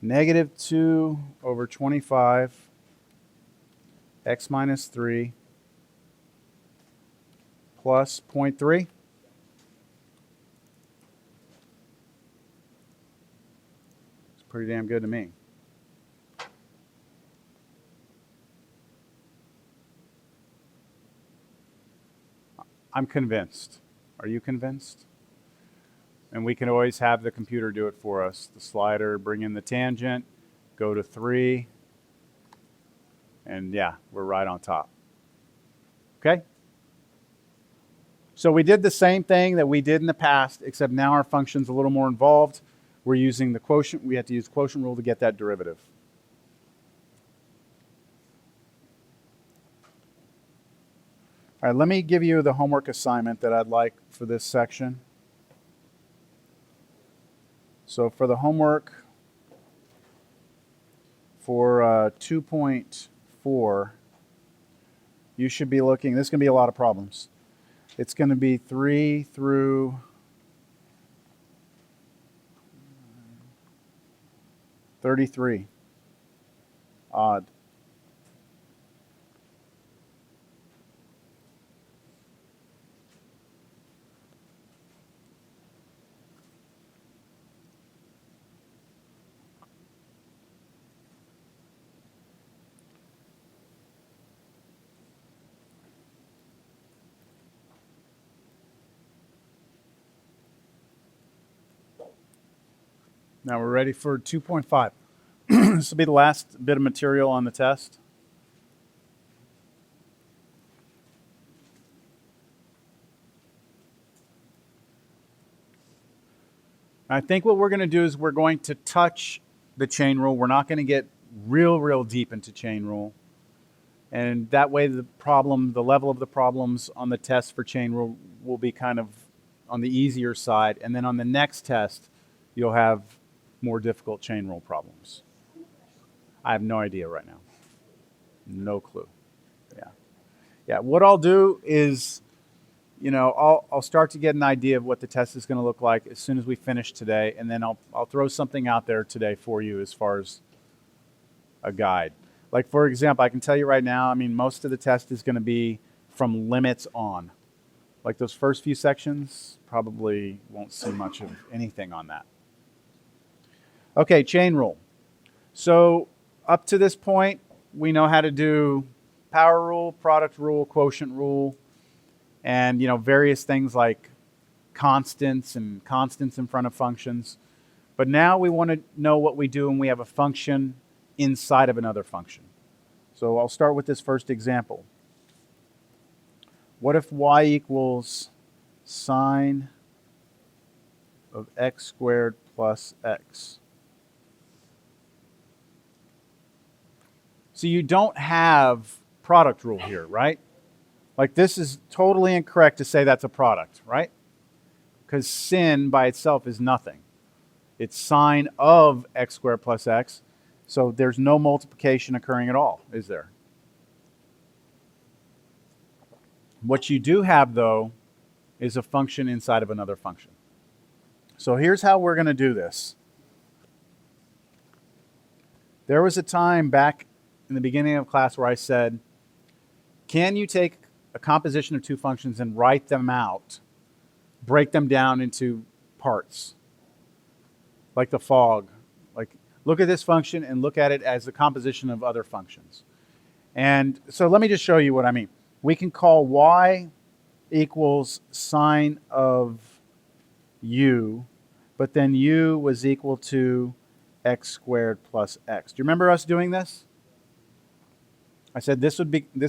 negative 2 over 25, x minus 3, plus 0.3. It's pretty damn good to me. I'm convinced. Are you convinced? And we can always have the computer do it for us. The slider, bring in the tangent, go to 3, and yeah, we're right on top. Okay? So we did the same thing that we did in the past, except now our function's a little more involved. We're using the quotient. We have to use quotient rule to get that derivative. All right, let me give you the homework assignment that I'd like for this section. So for the homework for 2.4, you should be looking, this is going to be a lot of problems. It's going to be 3 through 33. Odd. Now we're ready for 2.5. This will be the last bit of material on the test. I think what we're going to do is we're going to touch the chain rule. We're not going to get real deep into chain rule. And that way the level of the problems on the test for chain rule will be kind of on the easier side. And then on the next test, you'll have more difficult chain rule problems. I have no idea right now. No clue. Yeah. What I'll do is, I'll start to get an idea of what the test is going to look like as soon as we finish today, and then I'll throw something out there today for you as far as a guide. Like, for example, I can tell you right now, most of the test is going to be from limits on. Like those first few sections, probably won't see much of anything on that. Okay, chain rule. So up to this point, we know how to do power rule, product rule, quotient rule, and various things like constants and constants in front of functions. But now we want to know what we do when we have a function inside of another function. So I'll start with this first example. What if y equals sine of x squared plus x? So you don't have product rule here, right? Like, this is totally incorrect to say that's a product, right? Because sin by itself is nothing. It's sine of x squared plus x. So there's no multiplication occurring at all, is there? What you do have, though, is a function inside of another function. So here's how we're going to do this. There was a time back in the beginning of class where I said, Can you take a composition of two functions and write them out, break them down into parts, like the fog? Like, look at this function and look at it as a composition of other functions. And so let me just show you what I mean. We can call y equals sine of u, but then u was equal to x squared plus x. Do you remember us doing this? I said this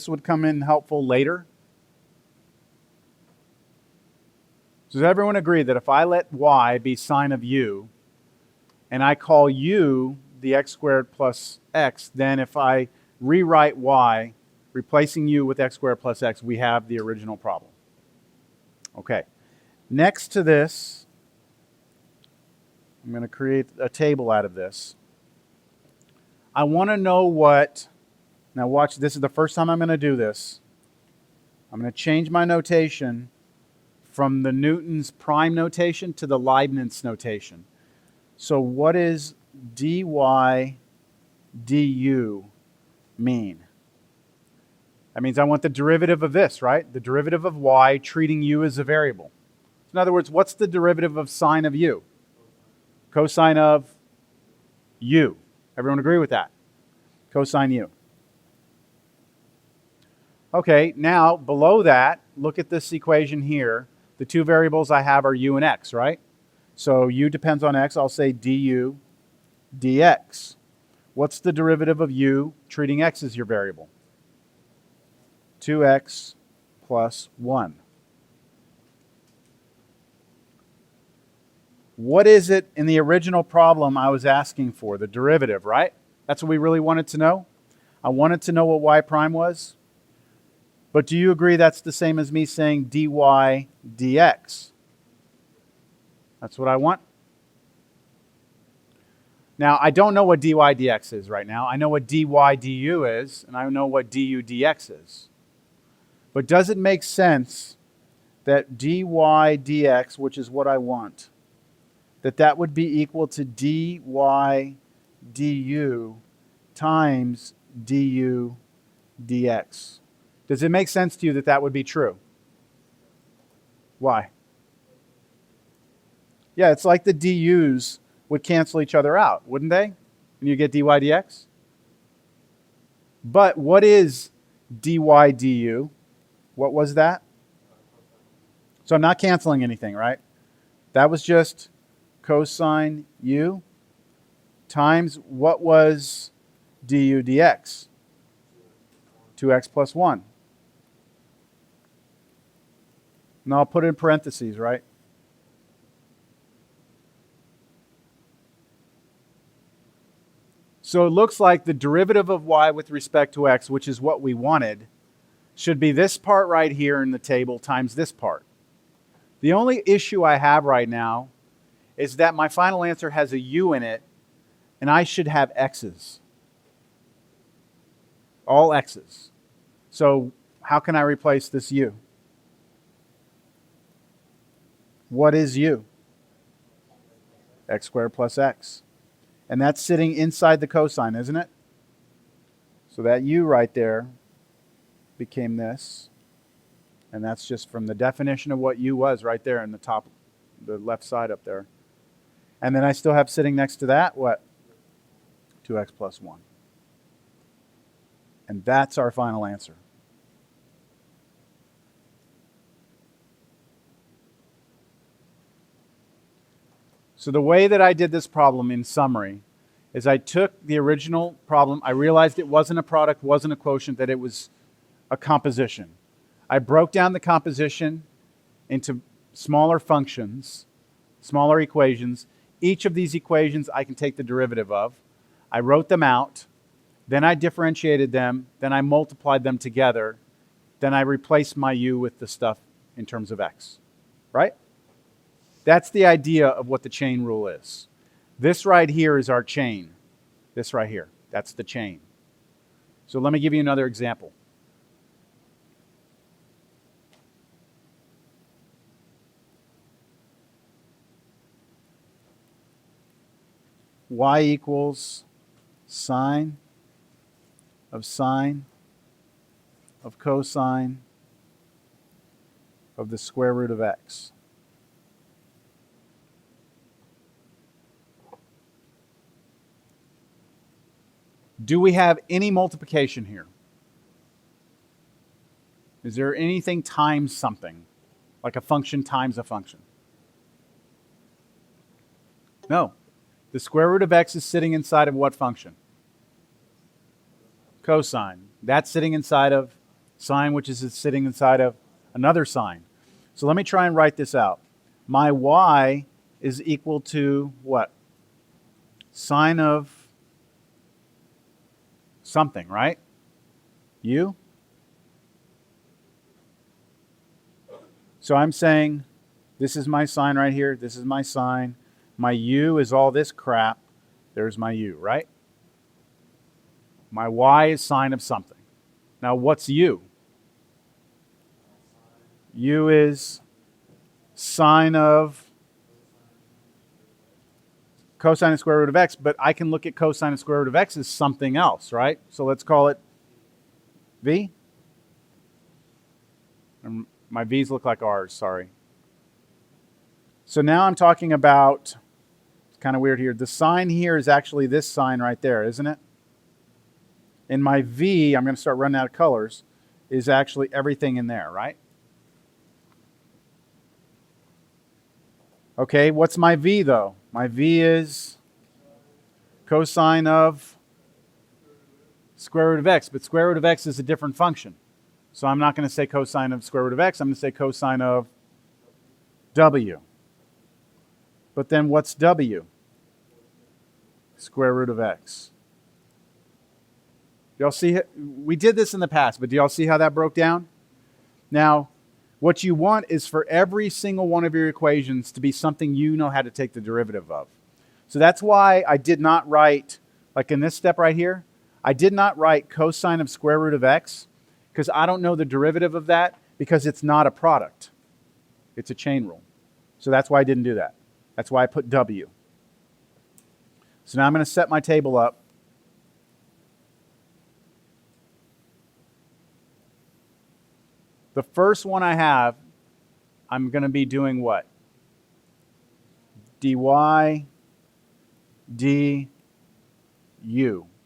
would come in helpful later. So does everyone agree that if I let y be sine of u, and I call u the x squared plus x, then if I rewrite y, replacing u with x squared plus x, we have the original problem. Okay. Next to this, I'm going to create a table out of this. I want to know what, now watch, this is the first time I'm going to do this. I'm going to change my notation from the Newton's prime notation to the Leibniz notation. So what does dy du mean? That means I want the derivative of this, right? The derivative of y treating u as a variable. In other words, what's the derivative of sine of u? Cosine of u. Everyone agree with that? Cosine u. Okay, now below that, look at this equation here. The two variables I have are u and x, right? So u depends on x. I'll say du dx. What's the derivative of u treating x as your variable? 2x plus 1. What is it in the original problem I was asking for? The derivative, right? That's what we really wanted to know. I wanted to know what y prime was. But do you agree that's the same as me saying dy dx? That's what I want. Now, I don't know what dy dx is right now. I know what dy du is, and I know what du dx is. But does it make sense that dy dx, which is what I want, that would be equal to dy du times du dx? Does it make sense to you that would be true? Why? Yeah, it's like the du's would cancel each other out, wouldn't they? And you get dy dx. But what is dy du? What was that? So I'm not canceling anything, right? That was just cosine u times what was du dx? 2x plus 1. Now I'll put it in parentheses, right? So it looks like the derivative of y with respect to x, which is what we wanted, should be this part right here in the table times this part. The only issue I have right now is that my final answer has a u in it, and I should have x's. All x's. So how can I replace this u? What is u? X squared plus x. And that's sitting inside the cosine, isn't it? So that u right there became this. And that's just from the definition of what u was right there in the top, the left side up there. And then I still have sitting next to that, what? 2x plus 1. And that's our final answer. So the way that I did this problem in summary is I took the original problem. I realized it wasn't a product, wasn't a quotient, that it was a composition. I broke down the composition into smaller functions, smaller equations. Each of these equations I can take the derivative of. I wrote them out. Then I differentiated them. Then I multiplied them together. Then I replaced my u with the stuff in terms of x. Right? That's the idea of what the chain rule is. This right here is our chain. This right here. That's the chain. So let me give you another example. Y equals sine of sine of cosine of the square root of x. Do we have any multiplication here? Is there anything times something, like a function times a function? No. The square root of x is sitting inside of what function? Cosine. That's sitting inside of sine, which is sitting inside of another sine. So let me try and write this out. My y is equal to what? Sine of something, right? U? So I'm saying this is my sine right here. This is my sine. My u is all this crap. There's my u, right? My y is sine of something. Now what's u? U is sine of cosine of square root of x, but I can look at cosine of square root of x as something else, right? So let's call it v. And my v's look like r's, sorry. So now I'm talking about, it's kind of weird here, the sine here is actually this sine right there, isn't it? And my v, I'm going to start running out of colors, is actually everything in there, right? Okay, what's my v though? My v is cosine of square root of x, but square root of x is a different function. So I'm not going to say cosine of square root of x, I'm going to say cosine of w. But then what's w? Square root of x. Y'all see, we did this in the past, but do y'all see how that broke down? Now, what you want is for every single one of your equations to be something you know how to take the derivative of. So that's why I did not write, like in this step right here, I did not write cosine of square root of x because I don't know the derivative of that because it's not a product. It's a chain rule. So that's why I didn't do that. That's why I put w. So now I'm going to set my table up. The first one I have, I'm going to be doing what? dy du.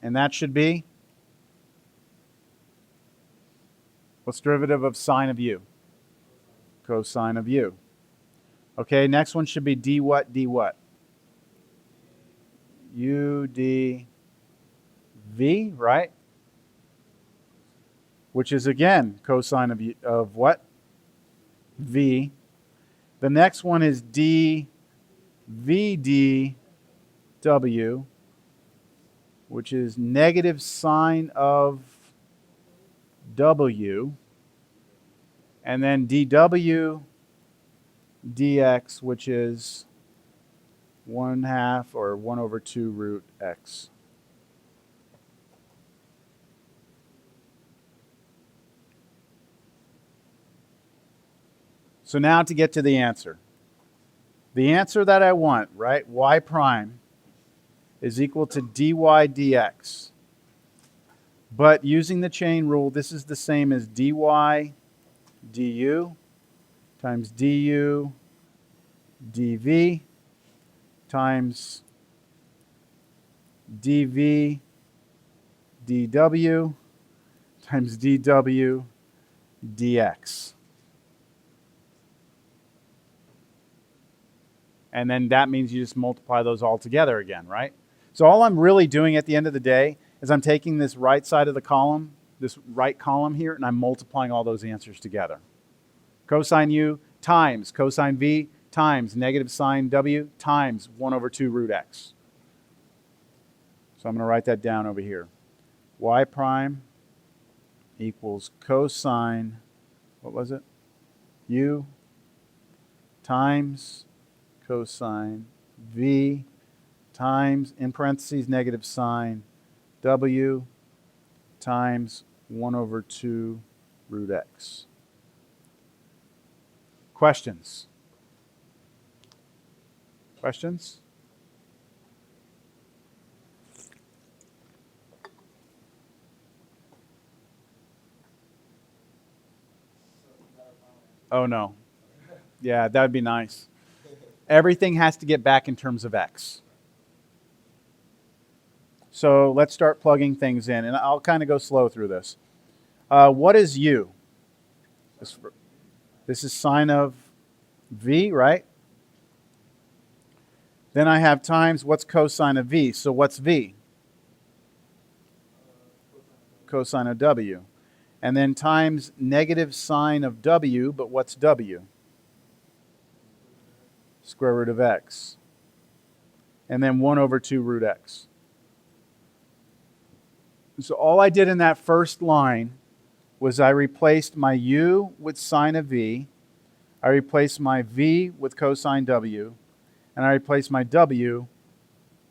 And that should be? What's derivative of sine of u? Cosine of u. Okay, next one should be d what, d what? U d v, right? Which is again cosine of what? V. The next one is d v d w, which is negative sine of w. And then dw dx, which is 1/2 or 1/2 root x. So now to get to the answer. The answer that I want, right, y prime, is equal to dy dx. But using the chain rule, this is the same as dy du times du dv times dv dw times dw dx. And then that means you just multiply those all together again, right? So all I'm really doing at the end of the day is I'm taking this right side of the column, this right column here, and I'm multiplying all those answers together. Cosine u times cosine v times negative sine w times 1/2 root x. So I'm going to write that down over here. Y prime equals cosine, what was it? U times cosine v times, in parentheses, negative sine w times 1/2 root x. Questions? Questions? Oh, no. Yeah, that would be nice. Everything has to get back in terms of x. So let's start plugging things in, and I'll kind of go slow through this. What is u? This is sine of v, right? Then I have times what's cosine of v. So what's v? Cosine of w. And then times negative sine of w, but what's w? Square root of x. And then 1 over 2 root x. So all I did in that first line was I replaced my u with sine of v, I replaced my v with cosine w, and I replaced my w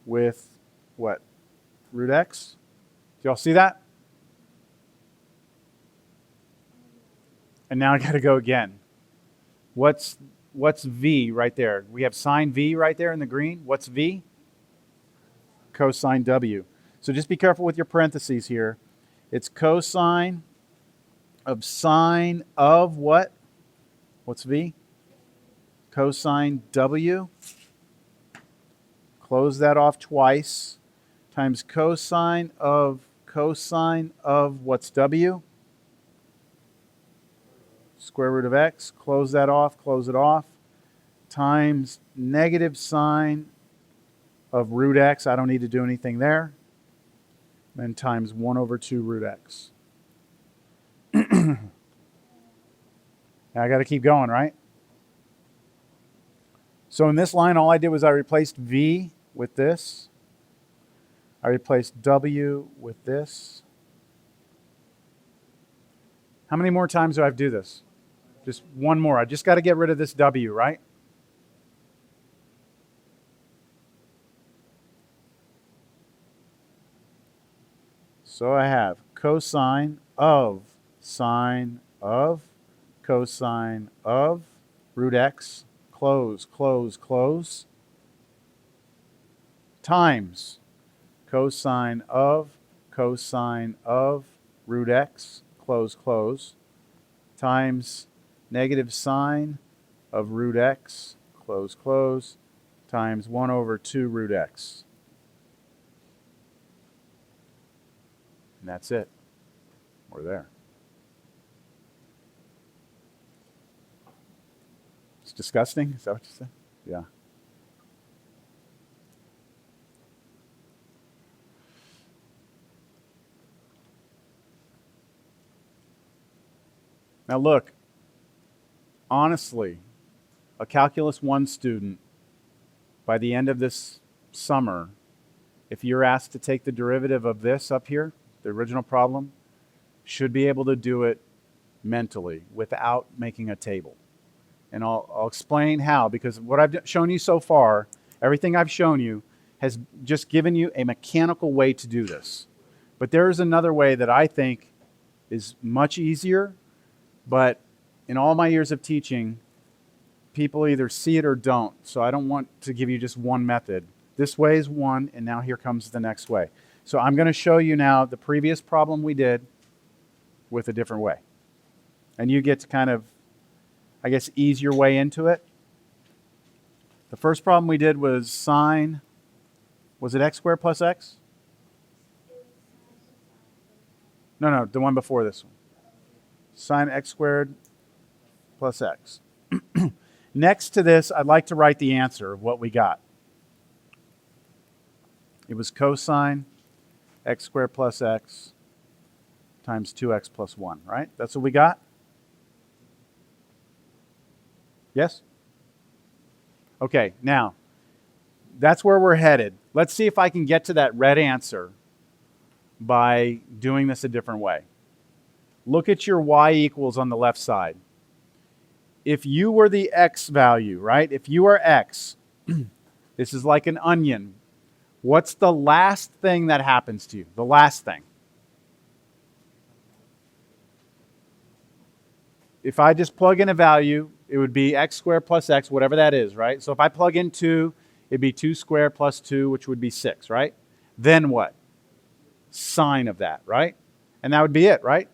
with what? Root x? Do y'all see that? And now I got to go again. What's v right there? We have sine v right there in the green. What's v? Cosine w. So just be careful with your parentheses here. It's cosine of sine of what? What's v? Cosine w. Close that off twice. Times cosine of what's w? Square root of x. Close that off, close it off. Times negative sine of root x. I don't need to do anything there. Then times 1 over 2 root x. Now I got to keep going, right? So in this line, all I did was I replaced v with this. I replaced w with this. How many more times do I have to do this? Just one more. I just got to get rid of this w, right? So I have cosine of sine of cosine of root x, close, close, close, times cosine of root x, close, close, times negative sine of root x, close, close, times 1 over 2 root x. And that's it. We're there. It's disgusting? Is that what you said? Yeah. Now look, honestly, a Calculus 1 student, by the end of this summer, if you're asked to take the derivative of this up here, the original problem, should be able to do it mentally without making a table. And I'll explain how, because what I've shown you so far, everything I've shown you has just given you a mechanical way to do this. But there is another way that I think is much easier, but in all my years of teaching, people either see it or don't. So I don't want to give you just one method. This way is one, and now here comes the next way. So I'm going to show you now the previous problem we did with a different way. And you get to kind of, I guess, ease your way into it. The first problem we did was sine, was it x squared plus x? No, the one before this one. Sine x squared plus x. Next to this, I'd like to write the answer of what we got. It was cosine x squared plus x times 2x plus 1, right? That's what we got? Yes? Okay, now, that's where we're headed. Let's see if I can get to that red answer by doing this a different way. Look at your y equals on the left side. If you were the x value, right? If you are x, this is like an onion. What's the last thing that happens to you? The last thing. If I just plug in a value, it would be x squared plus x, whatever that is, right? So if I plug in 2, it'd be 2 squared plus 2, which would be 6, right? Then what? Sine of that, right? And that would be it, right?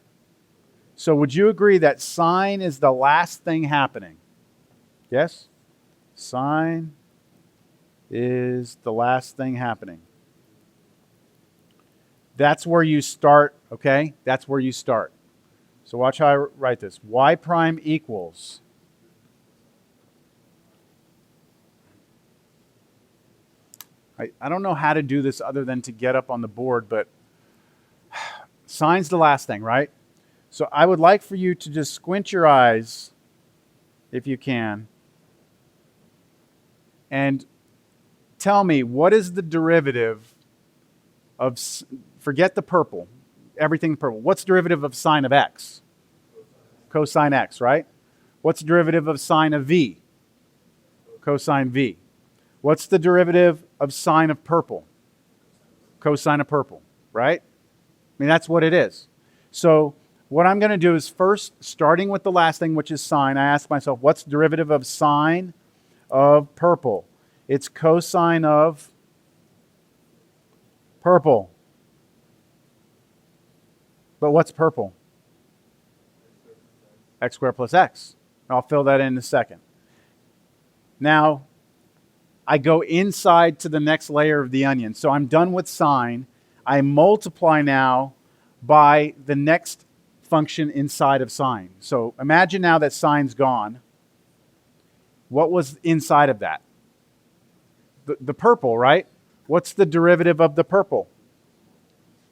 So would you agree that sine is the last thing happening? Yes? Sine is the last thing happening. That's where you start, okay? That's where you start. So watch how I write this. Y prime equals I don't know how to do this other than to get up on the board, but sine's the last thing, right? So I would like for you to just squint your eyes, if you can, and tell me what is the derivative of, forget the purple, everything purple. What's the derivative of sine of x? Cosine x, right? What's the derivative of sine of v? Cosine v. What's the derivative of sine of purple? Cosine of purple, right? I mean, that's what it is. So what I'm going to do is first, starting with the last thing, which is sine, I ask myself, what's the derivative of sine of purple? It's cosine of purple. But what's purple? X squared plus x. I'll fill that in a second. Now, I go inside to the next layer of the onion. So I'm done with sine. I multiply now by the next function inside of sine. So imagine now that sine's gone. What was inside of that? The purple, right? What's the derivative of the purple?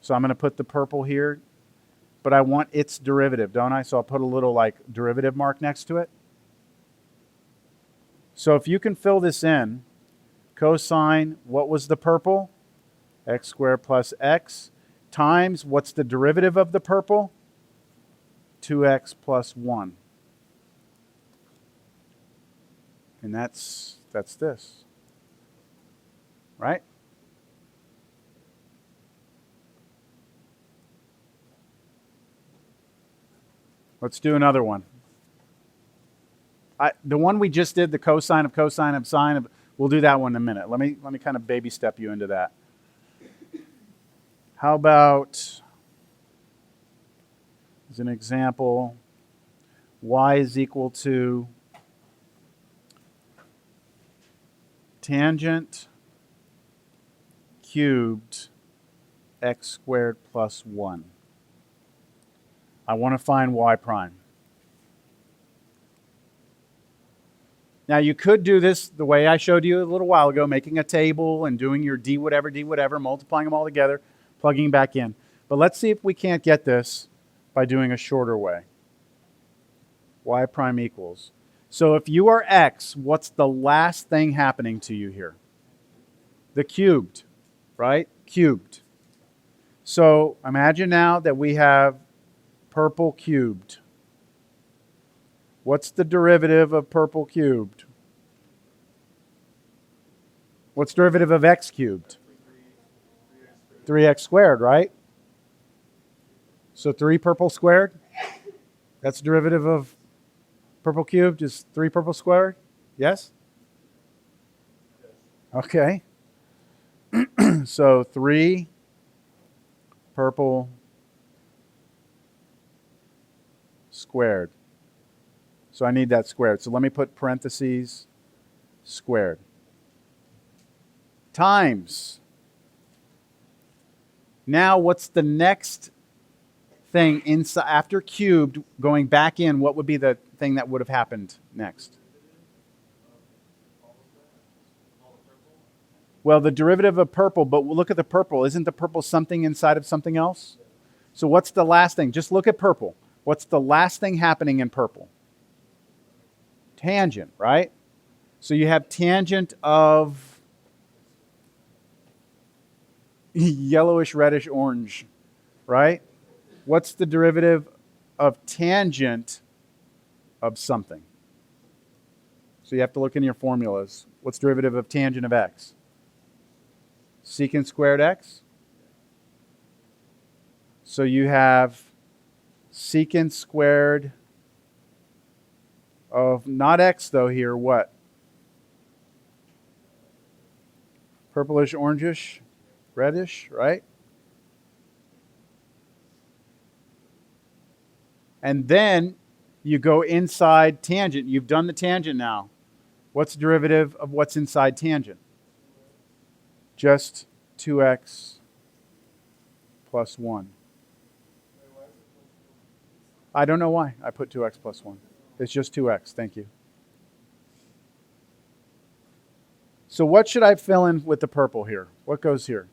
So I'm going to put the purple here, but I want its derivative, don't I? So I'll put a little like derivative mark next to it. So if you can fill this in, cosine, what was the purple? X squared plus x times, what's the derivative of the purple? 2x plus 1. And that's this. Right? Let's do another one. The one we just did, the cosine of sine of, we'll do that one in a minute. Let me kind of baby step you into that. How about, as an example, y is equal to tangent cubed x squared plus 1. I want to find y prime. Now you could do this the way I showed you a little while ago, making a table and doing your d whatever, multiplying them all together, plugging back in. But let's see if we can't get this by doing a shorter way. Y prime equals. So if you are x, what's the last thing happening to you here? The cubed, right? Cubed. So imagine now that we have purple cubed. What's the derivative of purple cubed? What's the derivative of x cubed? 3x squared, right? So 3 purple squared? That's the derivative of purple cubed is 3 purple squared? Yes? Okay. So 3 purple squared. So I need that squared. So let me put parentheses squared. Times. Now what's the next thing inside after cubed going back in? What would be the thing that would have happened next? Well, the derivative of purple, but we'll look at the purple. Isn't the purple something inside of something else? So what's the last thing? Just look at purple. What's the last thing happening in purple? Tangent, right? So you have tangent of yellowish, reddish, orange, right? What's the derivative of tangent of something? So you have to look in your formulas. What's the derivative of tangent of x? Secant squared x. So you have secant squared of, not x though here, what? Purplish, orangish, reddish, right? And then you go inside tangent. You've done the tangent now. What's the derivative of what's inside tangent? Just 2x plus 1. I don't know why I put 2x plus 1. It's just 2x. Thank you. So what should I fill in with the purple here? What goes here?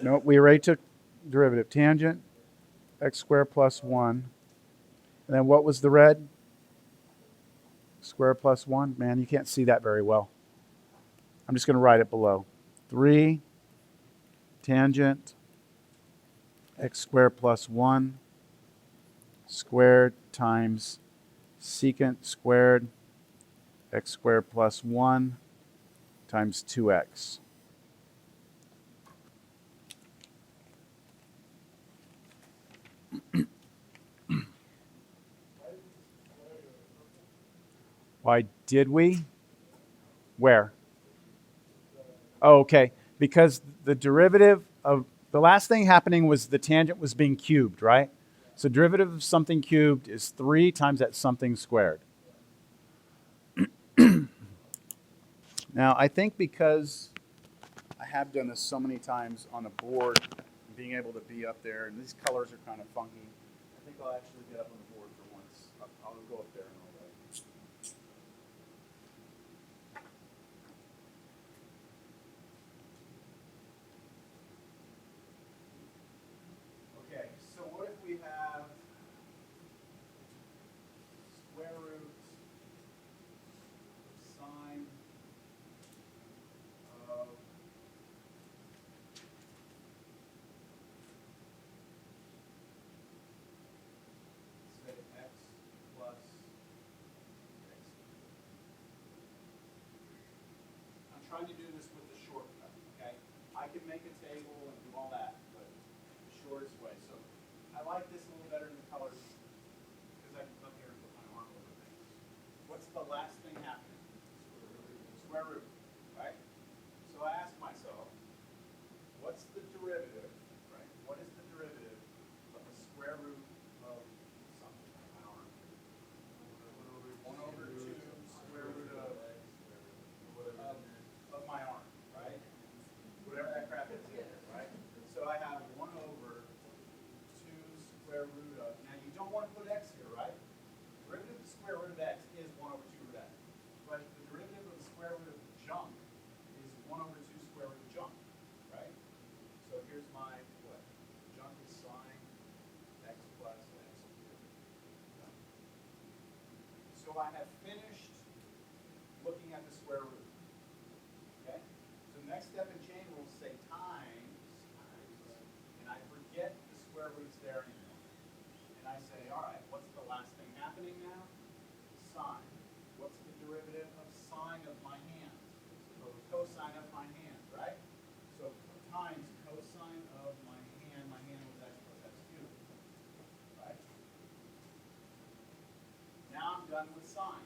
No, we already took derivative. Tangent, x squared plus 1. And then what was the red? Square plus 1. Man, you can't see that very well. I'm just going to write it below. 3 tangent x squared plus 1 squared times secant squared x squared plus 1 times 2x. Why did we? Where? Oh, okay. Because the derivative of the last thing happening was the tangent was being cubed, right? So derivative of something cubed is 3 times that something squared. Now, I think because I have done this so many times on a board, being able to be up there, and these colors are kind of funky, I think I'll actually get up on the board for once. I'll go up there and I'll write. Okay, so what if we have square root of sine of say x plus x. I'm trying to do this with the shortcut, okay? I can make a table and do all that, but the shortest way. So I like this a little better in the colors because I can come here and put my arm over things. What's the last thing happening? Square root, right? So I ask myself, what's the derivative, right? What is the derivative of the square root of something? My arm. 1 over 2 square root of my arm, right? Whatever that crap is in there, right? So I have 1 over 2 square root of, now you don't want to put x here, right? The derivative of the square root of x is 1 over 2 root x. But the derivative of the square root of junk is 1 over 2 square root of junk, right? So here's my, what? Junk is sine x plus x cubed. So I have finished looking at the square root. Okay? So next step in chain rules say times, and I forget the square roots there anymore. And I say, all right, what's the last thing happening now? Sine. What's the derivative of sine of my hand? Cosine of my hand, right? So times cosine of my hand was x plus x cubed, right? Now I'm done with sine.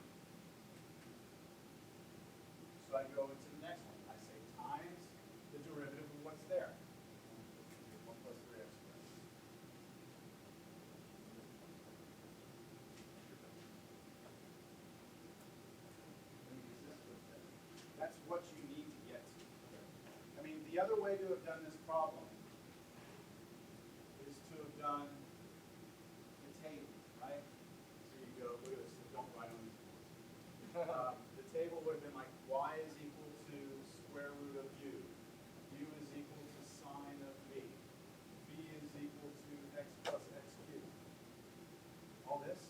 So I go into the next one. I say times the derivative of what's there. 1 plus 3x squared. That's what you need to get to. I mean, the other way to have done this problem is to have done the table, right? So you go, look at this, don't write on these boards. The table would have been like y is equal to square root of u. U is equal to sine of v. V is equal to x plus x cubed. All this.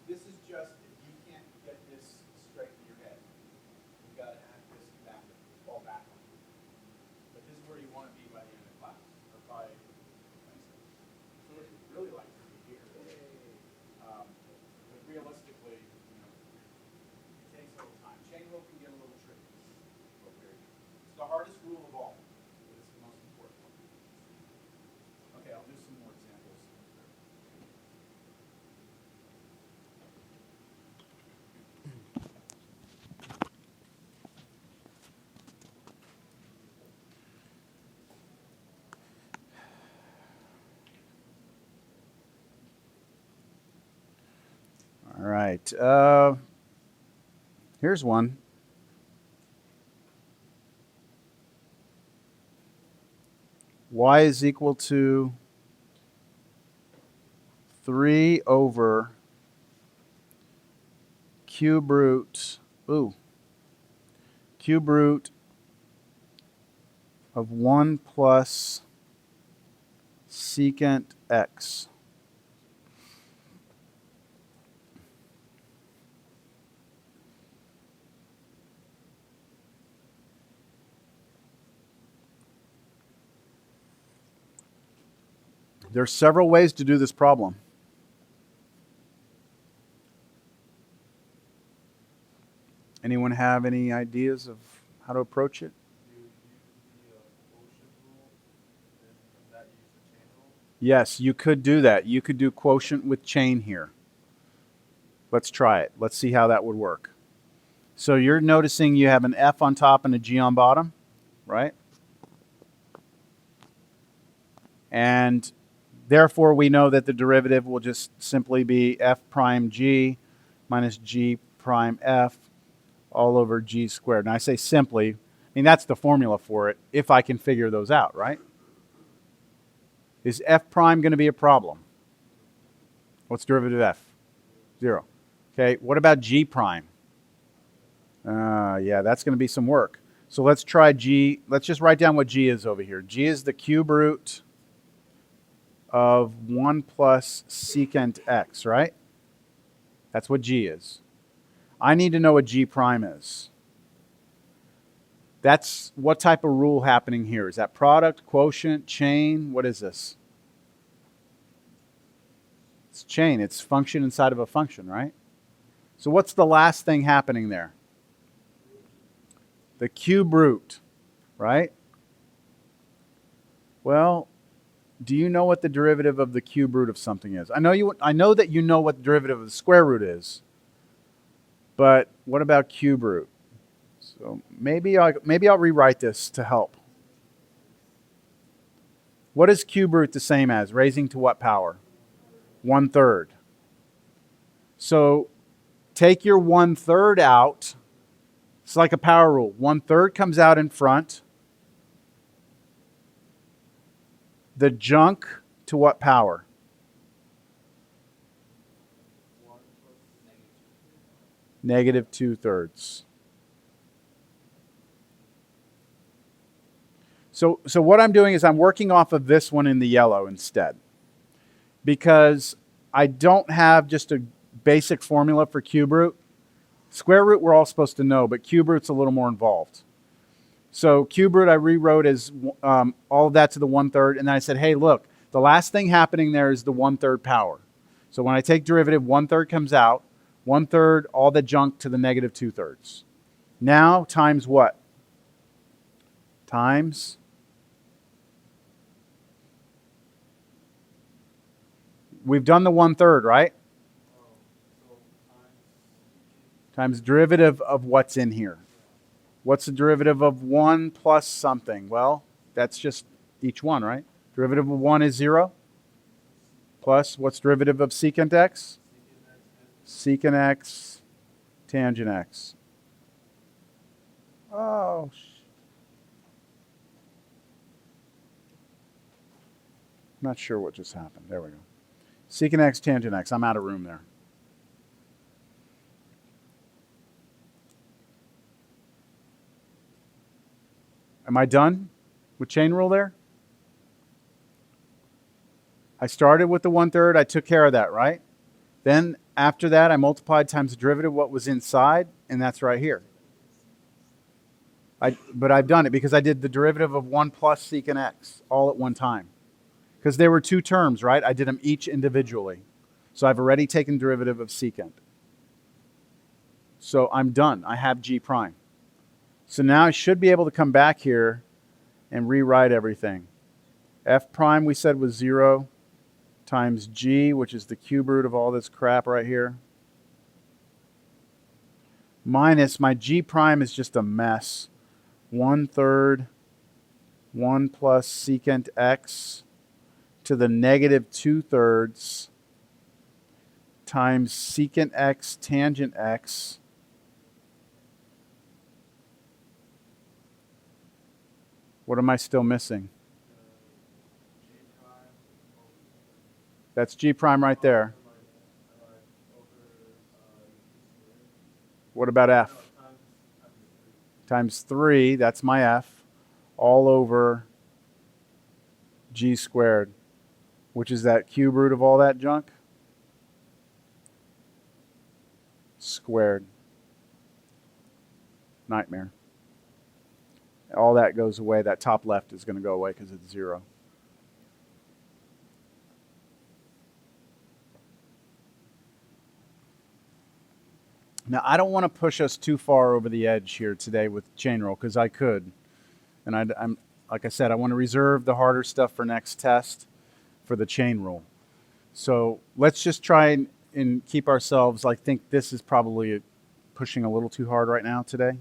This is just if you can't get this straight in your head. You got to act this back, fall back on it. But this is where you want to be by the end of class, or by Wednesday. Really like to be here. But realistically, right. Here's one. Y is equal to 3 over cube root, cube root of 1 plus secant x. There are several ways to do this problem. Anyone have any ideas of how to approach it? You use the quotient rule, and from that you use the chain rule. Yes, you could do that. You could do quotient with chain here. Let's try it. Let's see how that would work. So you're noticing you have an f on top and a g on bottom, right? And therefore, we know that the derivative will just simply be f prime g minus g prime f all over g squared. And I say simply, I mean, that's the formula for it, if I can figure those out, right? Is f prime going to be a problem? What's derivative of f? 0. Okay, what about g prime? Yeah, that's going to be some work. So let's try g. Let's just write down what g is over here. G is the cube root of 1 plus secant x, right? That's what g is. I need to know what g prime is. That's what type of rule happening here? Is that product, quotient, chain? What is this? It's chain. It's function inside of a function, right? So what's the last thing happening there? The cube root, right? Well, do you know what the derivative of the cube root of something is? I know that you know what the derivative of the square root is. But what about cube root? So maybe I'll rewrite this to help. What is cube root the same as? Raising to what power? 1/3. So take your 1/3 out. It's like a power rule. 1/3 comes out in front. The junk to what power? Negative 2/3. So what I'm doing is I'm working off of this one in the yellow instead. Because I don't have just a basic formula for cube root. Square root we're all supposed to know, but cube root's a little more involved. So cube root I rewrote as all of that to the 1/3, and then I said, hey, look, the last thing happening there is the 1/3 power. So when I take derivative, 1/3 comes out, 1/3 all the junk to the negative 2/3. Now times what? Times we've done the 1/3, right? Times derivative of what's in here. What's the derivative of 1 plus something? Well, that's just each one, right? Derivative of 1 is 0. Plus, what's derivative of secant x? Secant x, tangent x. Oh, not sure what just happened. There we go. Secant x, tangent x. I'm out of room there. Am I done with chain rule there? I started with the 1/3. I took care of that, right? Then after that, I multiplied times the derivative of what was inside, and that's right here. But I've done it because I did the derivative of 1 plus secant x all at one time. Because there were two terms, right? I did them each individually. So I've already taken derivative of secant. So I'm done. I have g prime. So now I should be able to come back here and rewrite everything. F prime we said was 0 times g, which is the cube root of all this crap right here, minus my g prime is just a mess. 1/3 1 plus secant x to the negative 2/3 times secant x tangent x What am I still missing? That's G prime right there. What about F? Times 3, that's my F, all over G squared, which is that cube root of all that junk, squared. Nightmare. All that goes away. That top left is going to go away because it's 0. Now, I don't want to push us too far over the edge here today with chain rule because I could. And I'm like I said, I want to reserve the harder stuff for next test for the chain rule. So let's just try and keep ourselves, I think this is probably pushing a little too hard right now today.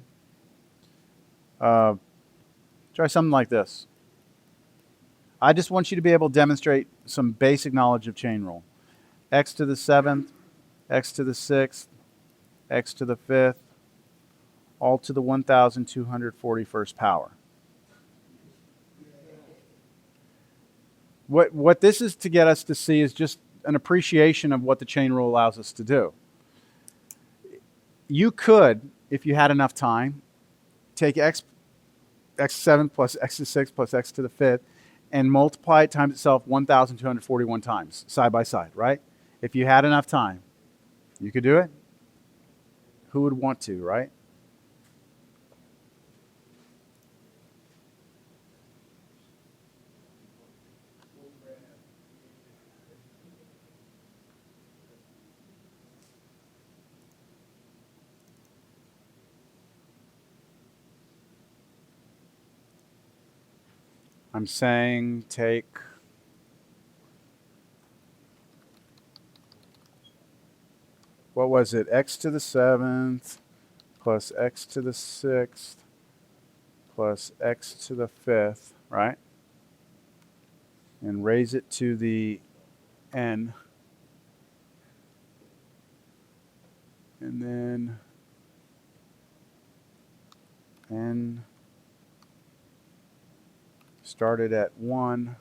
Try something like this. I just want you to be able to demonstrate some basic knowledge of chain rule. X to the 7th, x to the 6th, x to the 5th, all to the 1,241st power. What this is to get us to see is just an appreciation of what the chain rule allows us to do. You could, if you had enough time, take x to 7 plus x to 6 plus x to the 5th and multiply it times itself 1,241 times, side by side, right? If you had enough time, you could do it. Who would want to, right? I'm saying take what was it? X to the 7th plus x to the 6th plus x to the 5th, right? And raise it to the n. And then n started at 1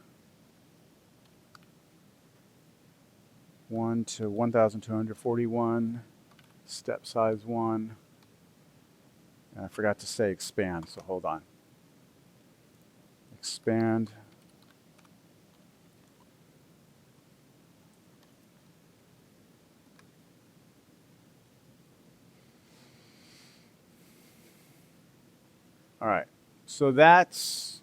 to 1,241, step size 1. And I forgot to say expand, so hold on. Expand. All right, so that's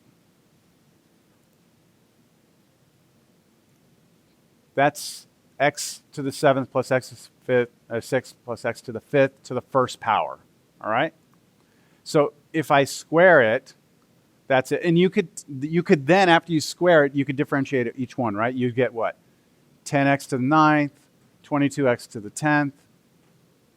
x to the 7th plus x to the 5th, 6 plus x to the 5th to the first power, all right? So if I square it, that's it. And you could then, after you square it, you could differentiate each one, right? You get what? 10x to the 9th, 22x to the 10th,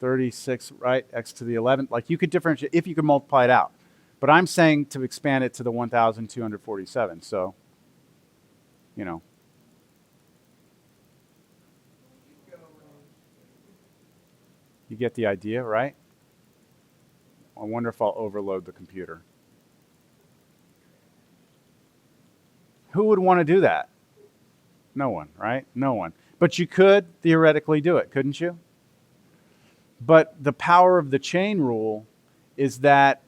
36, right? X to the 11th. Like you could differentiate if you could multiply it out. But I'm saying to expand it to the 1,247. So, you know. You get the idea, right? I wonder if I'll overload the computer. Who would want to do that? No one, right? No one. But you could theoretically do it, couldn't you? But the power of the chain rule is that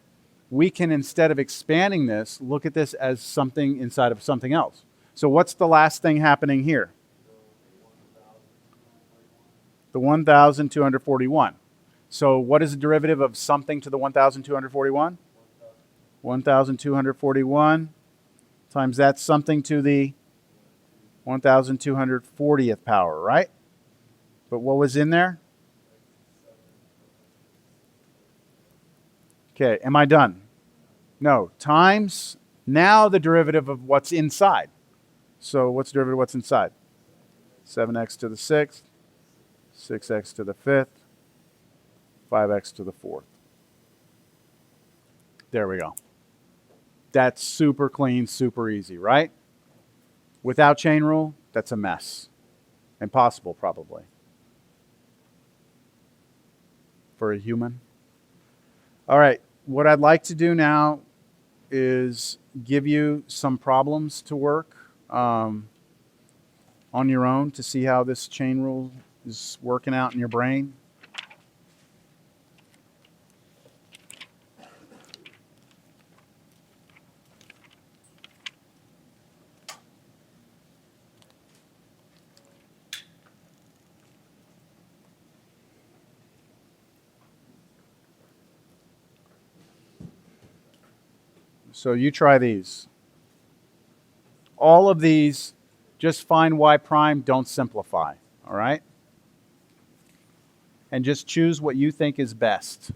we can, instead of expanding this, look at this as something inside of something else. So what's the last thing happening here? The 1,241. So what is the derivative of something to the 1,241? 1,241 times that's something to the 1,240th power, right? But what was in there? Okay, am I done? No, times now the derivative of what's inside. So what's the derivative of what's inside? 7x to the 6th, 6x to the 5th, 5x to the 4th. There we go. That's super clean, super easy, right? Without chain rule, that's a mess. Impossible, probably. for a human. All right, what I'd like to do now is give you some problems to work on your own to see how this chain rule is working out in your brain. So you try these. All of these, just find y prime, don't simplify, all right? And just choose what you think is best.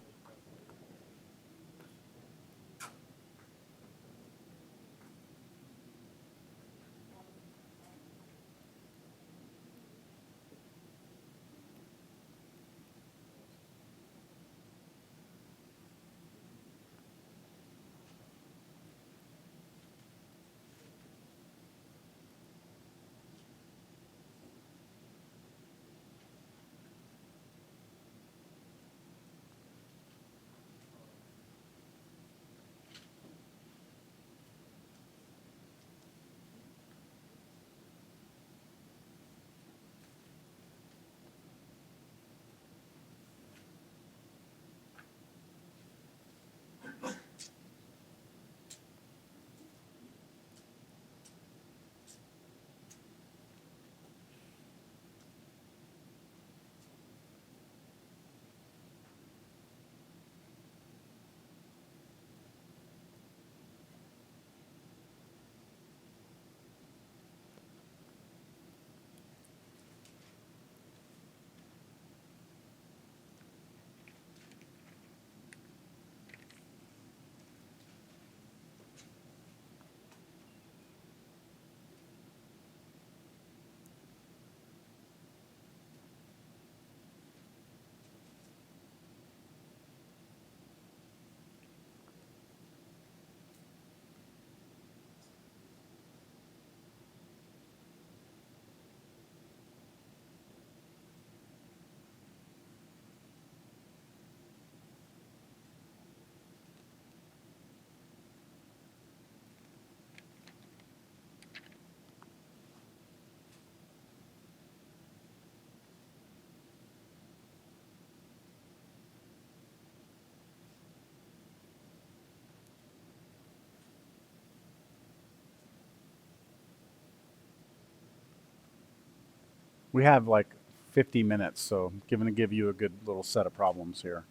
We have like 50 minutes, so I'm going to give you a good little set of problems here.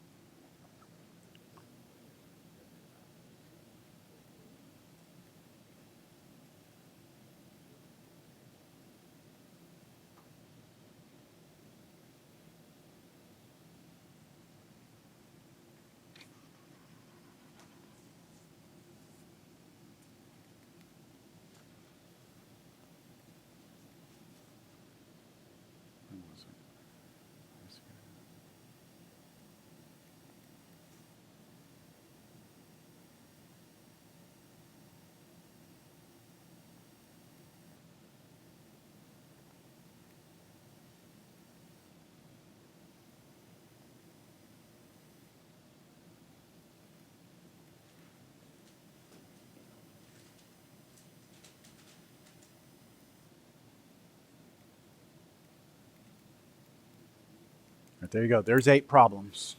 Right, there you go. There's 8 problems.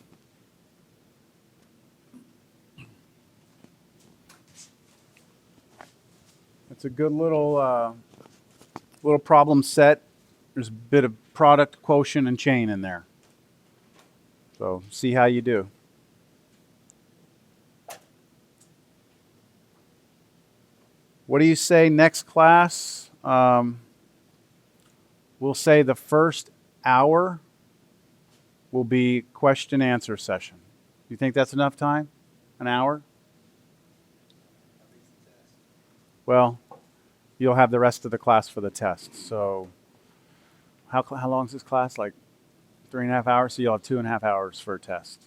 It's a good little problem set. There's a bit of product, quotient, and chain in there. So see how you do. What do you say next class? We'll say the first hour will be question answer session. You think that's enough time? An hour? Well, you'll have the rest of the class for the test. So how long is this class? Like 3.5 hours? So you'll have 2.5 hours for a test.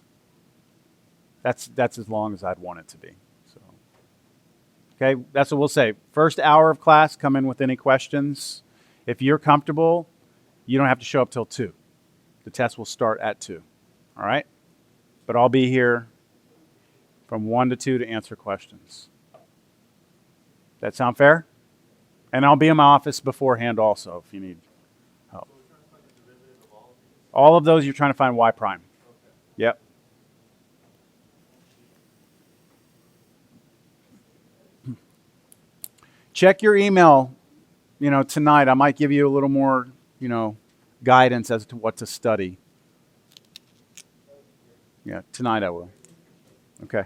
That's as long as I'd want it to be. So, okay, that's what we'll say. First hour of class, come in with any questions. If you're comfortable, you don't have to show up till 2. The test will start at 2. All right? But I'll be here from 1 to 2 to answer questions. That sound fair? And I'll be in my office beforehand also if you need help. All of those you're trying to find y prime. Yep. Check your email, tonight. I might give you a little more, guidance as to what to study. Yeah, tonight I will. Okay.